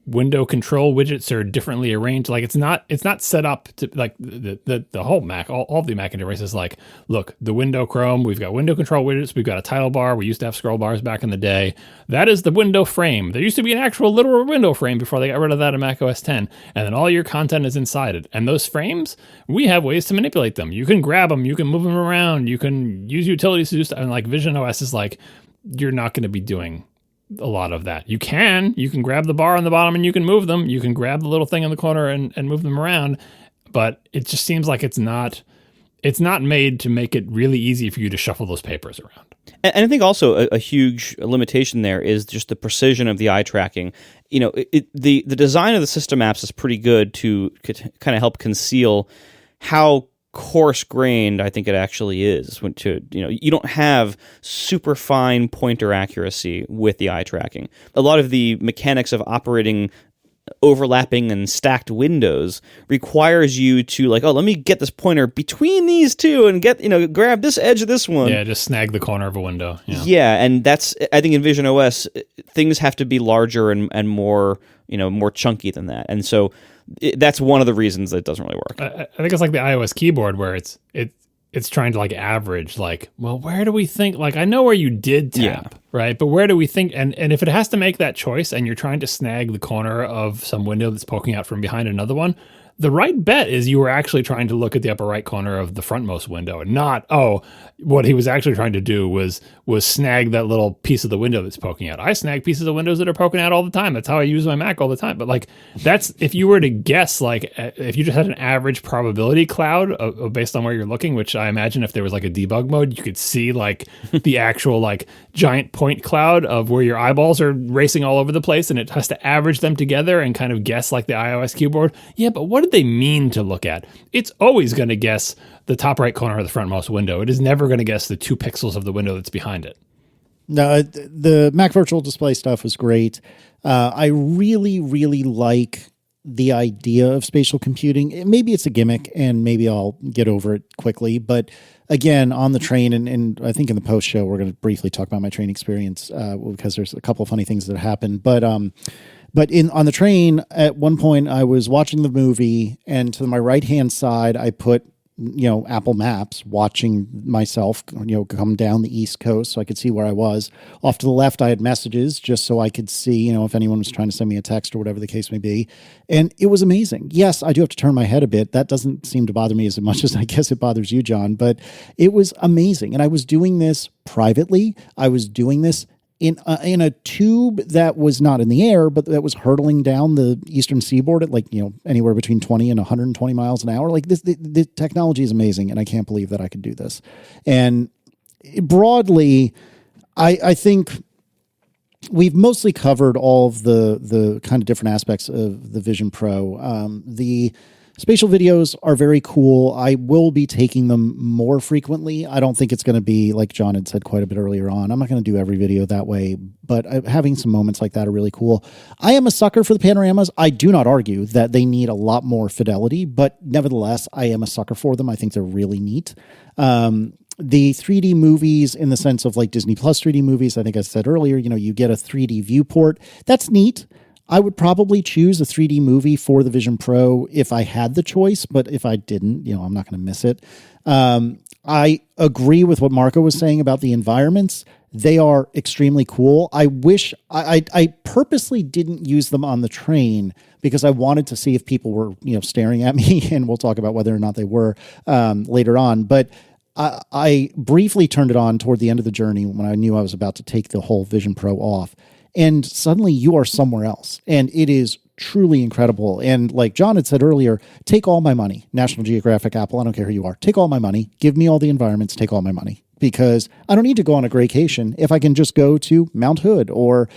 window control widgets are differently arranged. It's not set up to the whole Mac, all of the Mac interfaces. Look, the window Chrome, we've got window control widgets, we've got a title bar. We used to have scroll bars back in the day. That is the window frame. There used to be an actual literal window frame before they got rid of that in Mac OS 10. And then all your content is inside it. And those frames, we have ways to manipulate them. You can grab them, you can move them around, you can use utilities to do stuff. And Vision OS is you're not going to be doing a lot of that. You can grab the bar on the bottom and you can move them. You can grab the little thing in the corner and move them around. But it just seems like it's not made to make it really easy for you to shuffle those papers around. And I think also a huge limitation there is just the precision of the eye tracking. The design of the system apps is pretty good to kind of help conceal how coarse-grained I think it actually is. You don't have super fine pointer accuracy with the eye tracking. A lot of the mechanics of operating overlapping and stacked windows requires you to like, oh, let me get this pointer between these two and get, grab this edge of this one. Yeah, just snag the corner of a window. Yeah, and that's, I think in Vision OS, things have to be larger and more, more chunky than that. And so that's one of the reasons that it doesn't really work. I think it's like the iOS keyboard where it's trying to like average, like, well, where do we think, like, I know where you did tap, right? But where do we think, and if it has to make that choice and you're trying to snag the corner of some window that's poking out from behind another one, the right bet is you were actually trying to look at the upper right corner of the frontmost window and not, what he was actually trying to do was snag that little piece of the window that's poking out. I snag pieces of windows that are poking out all the time. That's how I use my Mac all the time. But like, that's, if you were to guess, like if you just had an average probability cloud based on where you're looking, which I imagine if there was like a debug mode, you could see like the actual like giant point cloud of where your eyeballs are racing all over the place and it has to average them together and kind of guess like the iOS keyboard. Yeah, but what did they mean to look at? It's always going to guess the top right corner of the frontmost window. It is never going to guess the 2 pixels of the window that's behind it. No, the Mac Virtual Display stuff was great. I really, really like the idea of spatial computing. Maybe it's a gimmick, and maybe I'll get over it quickly. But again, on the train, and I think in the post show, we're going to briefly talk about my train experience because there's a couple of funny things that happened. But on the train, at one point, I was watching the movie, and to my right-hand side, I put Apple Maps, watching myself, come down the East Coast so I could see where I was. Off to the left, I had messages just so I could see, if anyone was trying to send me a text or whatever the case may be. And it was amazing. Yes, I do have to turn my head a bit. That doesn't seem to bother me as much as I guess it bothers you, John, but it was amazing. And I was doing this privately. I was doing this in a tube that was not in the air, but that was hurtling down the eastern seaboard at anywhere between 20 and 120 miles an hour. Like the technology is amazing, and I can't believe that I could do this. And broadly, I think we've mostly covered all of the kind of different aspects of the Vision Pro. The spatial videos are very cool. I will be taking them more frequently. I don't think it's going to be, like John had said quite a bit earlier on, I'm not going to do every video that way, but having some moments like that are really cool. I am a sucker for the panoramas. I do not argue that they need a lot more fidelity, but nevertheless, I am a sucker for them. I think they're really neat. The 3D movies, in the sense of like Disney Plus 3D movies, I think I said earlier, you get a 3D viewport. That's neat. I would probably choose a 3D movie for the Vision Pro if I had the choice, but if I didn't, I'm not going to miss it. I agree with what Marco was saying about the environments. They are extremely cool. I wish I purposely didn't use them on the train because I wanted to see if people were, staring at me, and we'll talk about whether or not they were later on. But I briefly turned it on toward the end of the journey when I knew I was about to take the whole Vision Pro off. And suddenly you are somewhere else. And it is truly incredible. And like John had said earlier, take all my money. National Geographic, Apple, I don't care who you are. Take all my money. Give me all the environments. Take all my money. Because I don't need to go on a graycation if I can just go to Mount Hood or,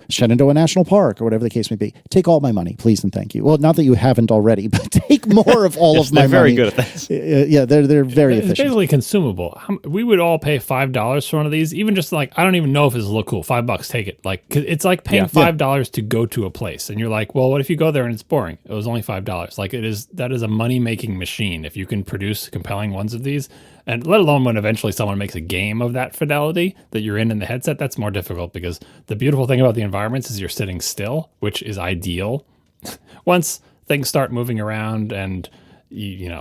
Shenandoah National Park or whatever the case may be. Take all my money, please and thank you. Well, not that you haven't already, but take more of all of my money. They're very good at that. Yeah, they're very efficient. It's basically consumable. We would all pay $5 for one of these, even just like, I don't even know if it's look cool. $5, take it. Like, 'cause it's like paying $5 to go to a place. And you're like, well, what if you go there and it's boring? It was only $5. Like, that is a money-making machine. If you can produce compelling ones of these, and let alone when eventually someone makes a game of that fidelity that you're in the headset, that's more difficult because the beautiful thing about the environments is you're sitting still, which is ideal. Once things start moving around and,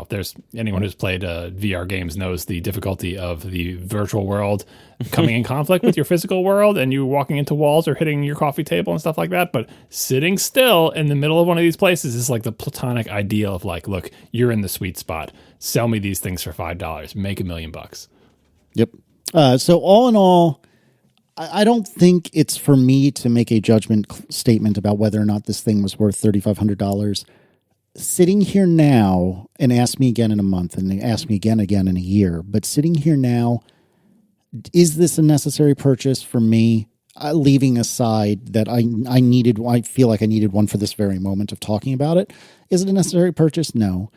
there's anyone who's played VR games knows the difficulty of the virtual world coming in conflict with your physical world and you walking into walls or hitting your coffee table and stuff like that. But sitting still in the middle of one of these places is like the platonic ideal of like, look, you're in the sweet spot. Sell me these things for $5. Make $1 million. Yep. So all in all, I don't think it's for me to make a judgment statement about whether or not this thing was worth $3,500. Sitting here now, and ask me again in a month, and ask me again in a year, but sitting here now, is this a necessary purchase for me? Leaving aside that I feel like I needed one for this very moment of talking about it. Is it a necessary purchase? No.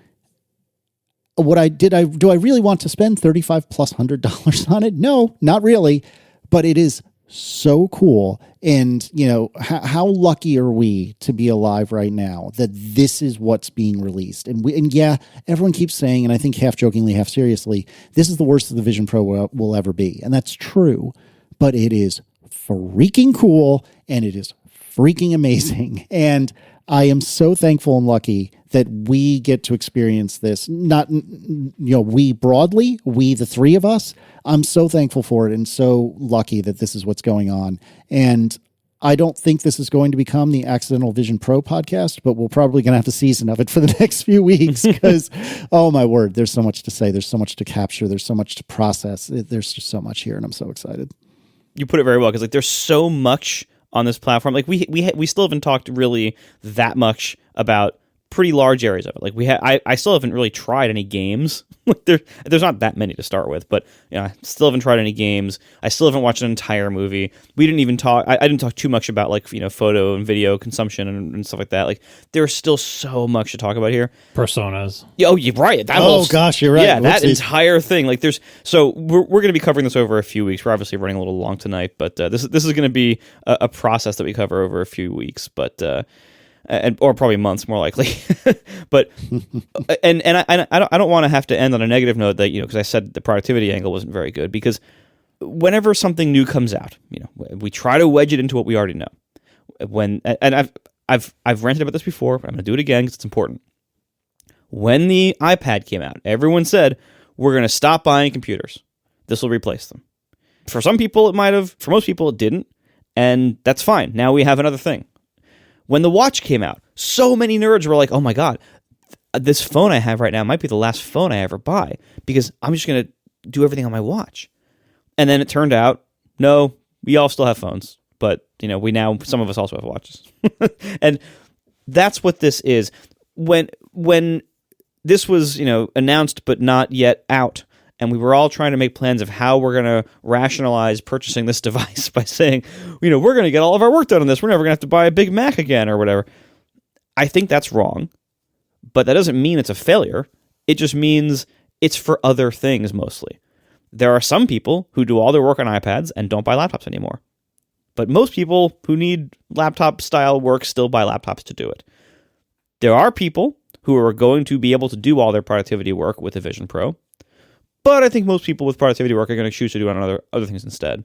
Do I really want to spend $3,500+ on it? No, not really. But it is so cool. And, how lucky are we to be alive right now that this is what's being released? And yeah, everyone keeps saying, and I think half jokingly, half seriously, this is the worst that the Vision Pro will ever be. And that's true, but it is freaking cool and it is freaking amazing. And I am so thankful and lucky that we get to experience this. Not, we broadly, we, the three of us, I'm so thankful for it and so lucky that this is what's going on. And I don't think this is going to become the Accidental Vision Pro podcast, but we're probably going to have a season of it for the next few weeks because, oh my word, there's so much to say. There's so much to capture. There's so much to process. There's just so much here and I'm so excited. You put it very well because there's so much on this platform. We still haven't talked really that much about pretty large areas of it. I still haven't really tried any games. There's not that many to start with, but I still haven't tried any games. I still haven't watched an entire movie. We didn't even talk. I didn't talk too much about photo and video consumption and stuff like that. There's still so much to talk about here. Personas. Oh, you're right. Gosh, you're right. Yeah, that entire thing. We're going to be covering this over a few weeks. We're obviously running a little long tonight, but this is going to be a process that we cover over a few weeks, but. Or probably months, more likely. But I don't want to have to end on a negative note that because I said the productivity angle wasn't very good, because whenever something new comes out, we try to wedge it into what we already know. I've ranted about this before, but I'm going to do it again because it's important. When the iPad came out, everyone said we're going to stop buying computers. This will replace them. For some people, it might have. For most people, it didn't, and that's fine. Now we have another thing. When the watch came out, so many nerds were like, oh my God, this phone I have right now might be the last phone I ever buy because I'm just going to do everything on my watch. And then it turned out, no, we all still have phones, but some of us also have watches. And that's what this is. When this was, announced but not yet out, and we were all trying to make plans of how we're going to rationalize purchasing this device by saying, we're going to get all of our work done on this. We're never going to have to buy a big Mac again or whatever. I think that's wrong, but that doesn't mean it's a failure. It just means it's for other things mostly. There are some people who do all their work on iPads and don't buy laptops anymore. But most people who need laptop-style work still buy laptops to do it. There are people who are going to be able to do all their productivity work with the Vision Pro. But I think most people with productivity work are going to choose to do on other things instead.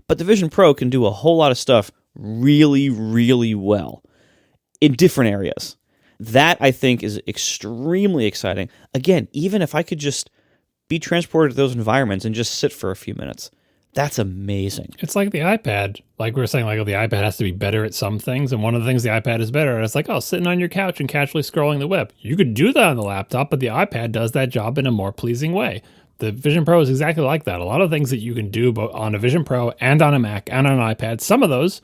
But the Vision Pro can do a whole lot of stuff really, really well in different areas. That, I think, is extremely exciting. Again, even if I could just be transported to those environments and just sit for a few minutes, that's amazing. It's like the iPad. Like we were saying, the iPad has to be better at some things, and one of the things the iPad is better at is sitting on your couch and casually scrolling the web. You could do that on the laptop, but the iPad does that job in a more pleasing way. The Vision Pro is exactly like that. A lot of things that you can do both on a Vision Pro and on a Mac and on an iPad, some of those,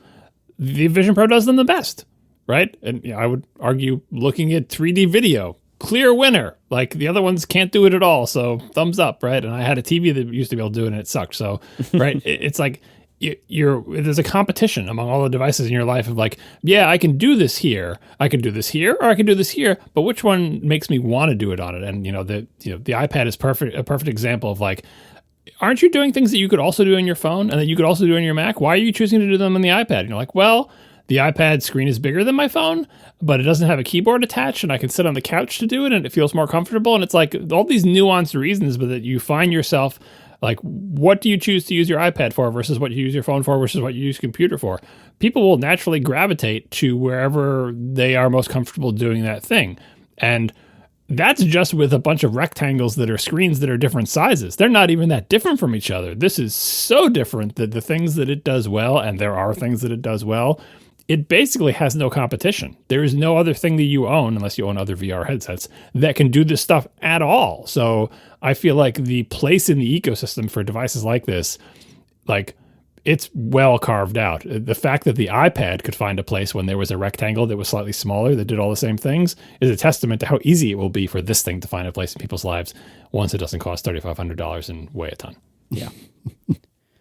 the Vision Pro does them the best, right? And I would argue looking at 3D video, clear winner. The other ones can't do it at all, so thumbs up, right? And I had a TV that used to be able to do it, and it sucked. So, right, it's like there's a competition among all the devices in your life of I can do this here, I can do this here, or I can do this here, but which one makes me want to do it on it? And the iPad is a perfect example of aren't you doing things that you could also do on your phone and that you could also do on your Mac? Why are you choosing to do them on the iPad? And you're well, the iPad screen is bigger than my phone, but it doesn't have a keyboard attached, and I can sit on the couch to do it, and it feels more comfortable. And it's all these nuanced reasons, but that you find yourself what do you choose to use your iPad for versus what you use your phone for versus what you use your computer for? People will naturally gravitate to wherever they are most comfortable doing that thing. And that's just with a bunch of rectangles that are screens that are different sizes. They're not even that different from each other. This is so different that the things that it does well, and there are things that it does well, it basically has no competition. There is no other thing that you own, unless you own other VR headsets, that can do this stuff at all. So I feel like the place in the ecosystem for devices like this, it's well carved out. The fact that the iPad could find a place when there was a rectangle that was slightly smaller that did all the same things is a testament to how easy it will be for this thing to find a place in people's lives once it doesn't cost $3,500 and weigh a ton. Yeah.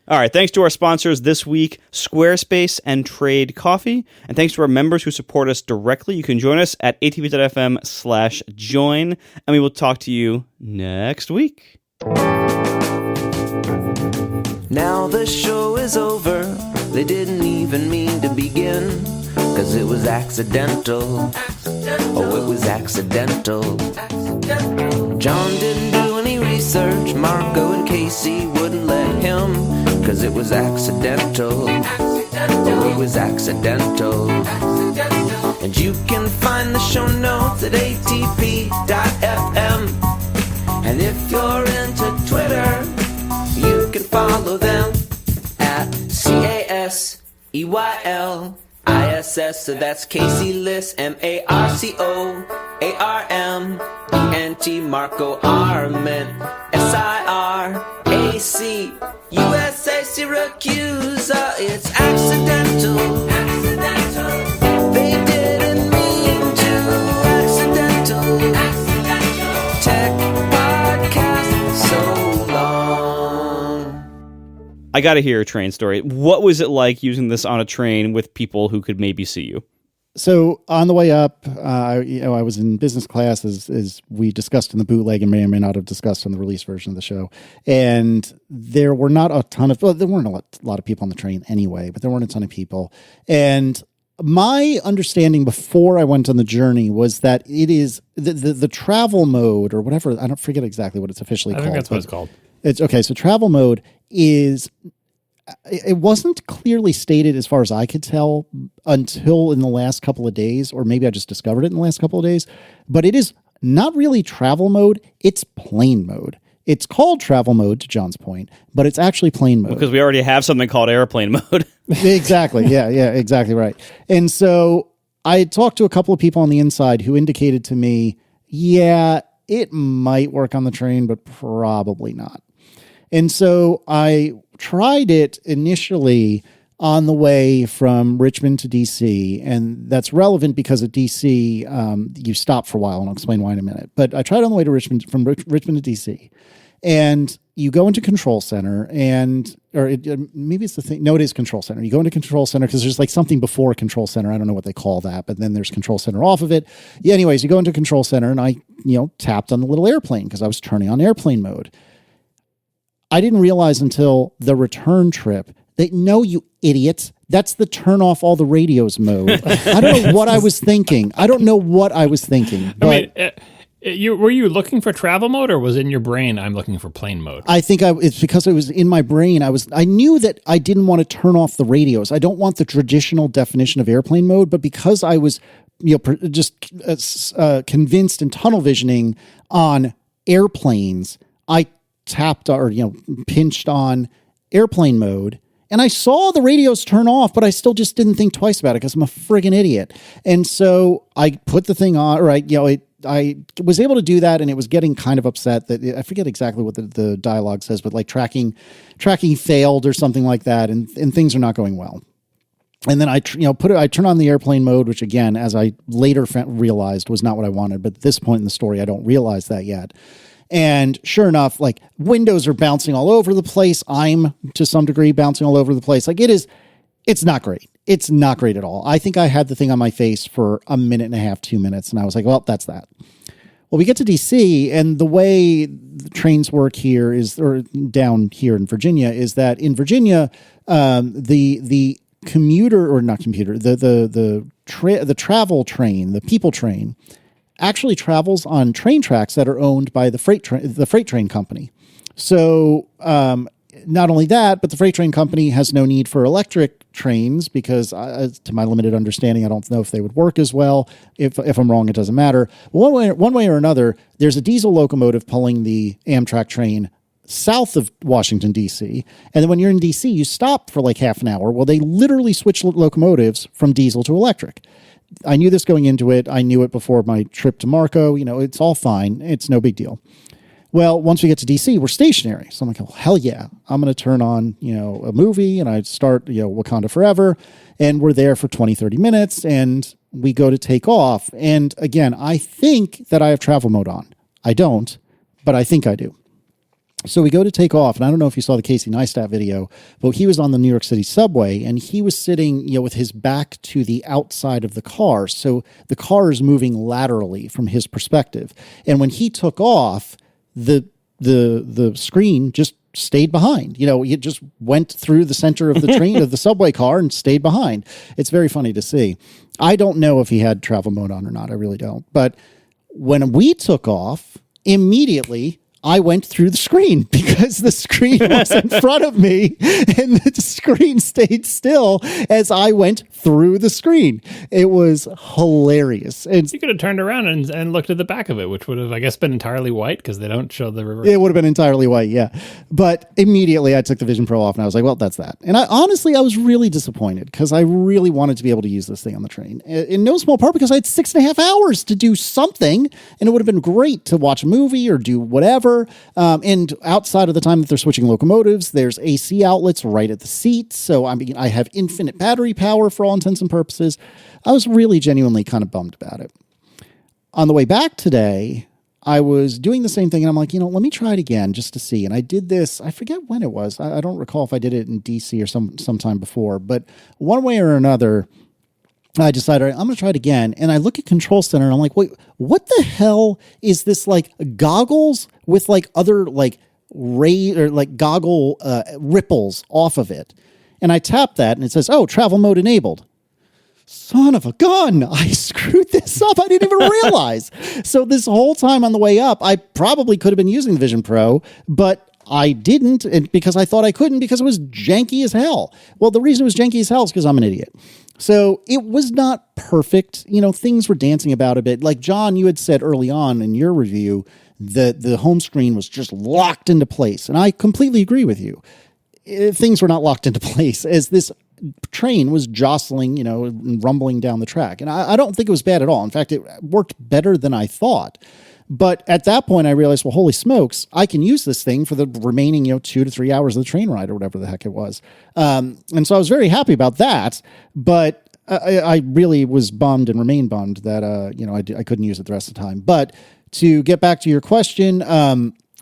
All right, thanks to our sponsors this week, Squarespace and Trade Coffee. And thanks to our members who support us directly. You can join us at atp.fm/join, and we will talk to you next week. Now the show is over. They didn't even mean to begin, 'cause it was accidental. Oh, it was accidental. John didn't do any research. Marco and Casey wouldn't let him, 'cause it was accidental. Oh, it was accidental. And you can find the show notes at atp.fm. And if you're into Twitter, you can follow them at CASEYLISS. So that's Casey Liss, MARCOARMENT, Marco Arment, SIRAC, USA Syracuse. It's accidental. They didn't mean to. Accidental. Tech podcast so long. I got to hear a train story. What was it like using this on a train with people who could maybe see you? So on the way up, I was in business class, as we discussed in the bootleg and may or may not have discussed on the release version of the show. And there were not a ton of, there weren't a lot of people on the train anyway, but there weren't a ton of people. And my understanding before I went on the journey was that it is the travel mode or whatever. I don't forget exactly what it's officially called. I think that's what it's called. It's okay. So travel mode is, it wasn't clearly stated as far as I could tell until in the last couple of days, or maybe I just discovered it in the last couple of days, but it is not really travel mode. It's plane mode. It's called travel mode, to John's point, but it's actually plane mode. Because we already have something called airplane mode. Exactly. Yeah, exactly right. And so I talked to a couple of people on the inside who indicated to me, yeah, it might work on the train, but probably not. And so I tried it initially on the way from Richmond to DC, and that's relevant because at DC, you stop for a while, and I'll explain why in a minute. But I tried on the way to Richmond, from Richmond to DC, and you go into Control Center, maybe it's the thing. No, it is Control Center. You go into Control Center because there's like something before Control Center. I don't know what they call that, but then there's Control Center off of it. Yeah. Anyways, you go into Control Center, and I, tapped on the little airplane because I was turning on airplane mode. I didn't realize until the return trip that, no, you idiots, that's the turn off all the radios mode. I don't know what I was thinking. But, Were you looking for travel mode, or was it in your brain, I'm looking for plane mode? I think it's because it was in my brain. I knew that I didn't want to turn off the radios. I don't want the traditional definition of airplane mode, but because I was convinced and tunnel visioning on airplanes, I tapped or pinched on airplane mode, and I saw the radios turn off, but I still just didn't think twice about it because I'm a friggin' idiot. And so I put the thing on, I was able to do that, and it was getting kind of upset that I forget exactly what the dialogue says, but like tracking failed or something like that, and things are not going well. And then I turn on the airplane mode, which again, as I later realized, was not what I wanted. But at this point in the story, I don't realize that yet. And sure enough, like windows are bouncing all over the place. I'm to some degree bouncing all over the place. Like it's not great. It's not great at all. I think I had the thing on my face for a minute and a half, 2 minutes. And I was like, well, that's that. Well, we get to DC, and the way the trains work here or down here in Virginia, is that in Virginia, the commuter, or not computer, the travel train, the people train, actually travels on train tracks that are owned by the freight train company. So not only that, but the freight train company has no need for electric trains because, to my limited understanding, I don't know if they would work as well. If I'm wrong, it doesn't matter. One way or another, there's a diesel locomotive pulling the Amtrak train south of Washington, D.C. And then when you're in D.C., you stop for like half an hour. Well, they literally switch locomotives from diesel to electric. I knew this going into it. I knew it before my trip to Marco. It's all fine. It's no big deal. Well, once we get to DC, we're stationary. So I'm like, oh, hell yeah. I'm going to turn on, a movie, and I start, Wakanda Forever, and we're there for 20, 30 minutes, and we go to take off. And again, I think that I have travel mode on. I don't, but I think I do. So we go to take off, and I don't know if you saw the Casey Neistat video, but he was on the New York City subway, and he was sitting, with his back to the outside of the car. So the car is moving laterally from his perspective. And when he took off, the screen just stayed behind. He just went through the center of the train of the subway car and stayed behind. It's very funny to see. I don't know if he had travel mode on or not. I really don't. But when we took off, immediately I went through the screen because the screen was in front of me and the screen stayed still as I went through the screen. It was hilarious. And you could have turned around and looked at the back of it, which would have, I guess, been entirely white because they don't show the river. It would have been entirely white, yeah. But immediately I took the Vision Pro off and I was like, well, that's that. And I was really disappointed because I really wanted to be able to use this thing on the train. In no small part because I had 6.5 hours to do something, and it would have been great to watch a movie or do whatever. And outside of the time that they're switching locomotives, there's AC outlets right at the seat. So I have infinite battery power for all intents and purposes. I was really genuinely kind of bummed about it. On the way back today, I was doing the same thing, and I'm like, let me try it again just to see. And I did this, I forget when it was. I don't recall if I did it in DC or sometime before, but one way or another, I decided, all right, I'm going to try it again. And I look at Control Center and I'm like, wait, what the hell is this, like goggles with like other like ray or like goggle ripples off of it? And I tap that and it says, oh, travel mode enabled. Son of a gun. I screwed this up. I didn't even realize. So this whole time on the way up, I probably could have been using the Vision Pro, but I didn't, and because I thought I couldn't because it was janky as hell. Well, the reason it was janky as hell is because I'm an idiot. So it was not perfect. Things were dancing about a bit. Like John, you had said early on in your review that the home screen was just locked into place. And I completely agree with you. Things were not locked into place as this train was jostling, and rumbling down the track. And I don't think it was bad at all. In fact, it worked better than I thought. But at that point, I realized, well, holy smokes, I can use this thing for the remaining, 2 to 3 hours of the train ride or whatever the heck it was. And so I was very happy about that. But I really was bummed and remain bummed that, I couldn't use it the rest of the time. But to get back to your question,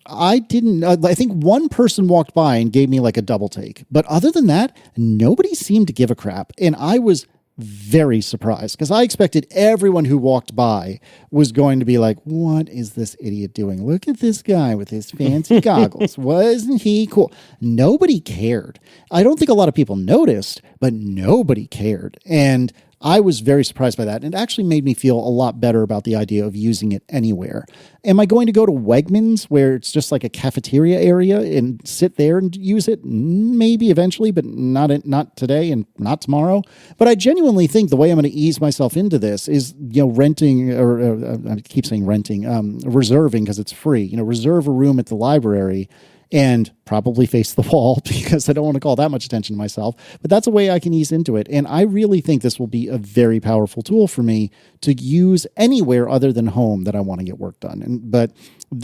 I didn't, I think one person walked by and gave me like a double take. But other than that, nobody seemed to give a crap. And I was very surprised because I expected everyone who walked by was going to be like, what is this idiot doing? Look at this guy with his fancy goggles. Wasn't he cool? Nobody cared. I don't think a lot of people noticed, but nobody cared. And I was very surprised by that. It actually made me feel a lot better about the idea of using it anywhere. Am I going to go to Wegmans where it's just like a cafeteria area and sit there and use it? Maybe eventually, but not today and not tomorrow. But I genuinely think the way I'm going to ease myself into this is, renting, or I keep saying renting, reserving because it's free. Reserve a room at the library and probably face the wall because I don't want to call that much attention to myself. But that's a way I can ease into it. And I really think this will be a very powerful tool for me to use anywhere other than home that I want to get work done. But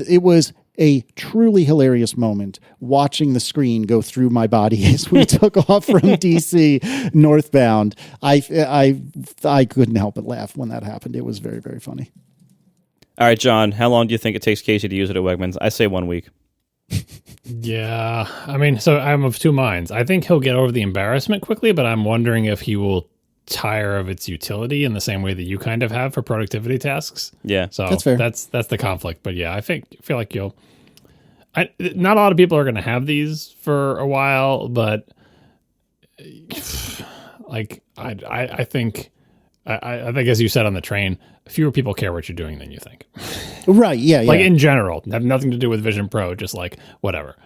it was a truly hilarious moment watching the screen go through my body as we took off from DC northbound. I couldn't help but laugh when that happened. It was very, very funny. All right, John, how long do you think it takes Casey to use it at Wegmans? I say 1 week. Yeah, so I'm of two minds. I think he'll get over the embarrassment quickly, but I'm wondering if he will tire of its utility in the same way that you kind of have for productivity tasks. Yeah, so that's fair. That's the conflict. But yeah, I feel like not a lot of people are going to have these for a while, but like I think as you said on the train, fewer people care what you're doing than you think. Right, yeah. Like in general, have nothing to do with Vision Pro, just like whatever.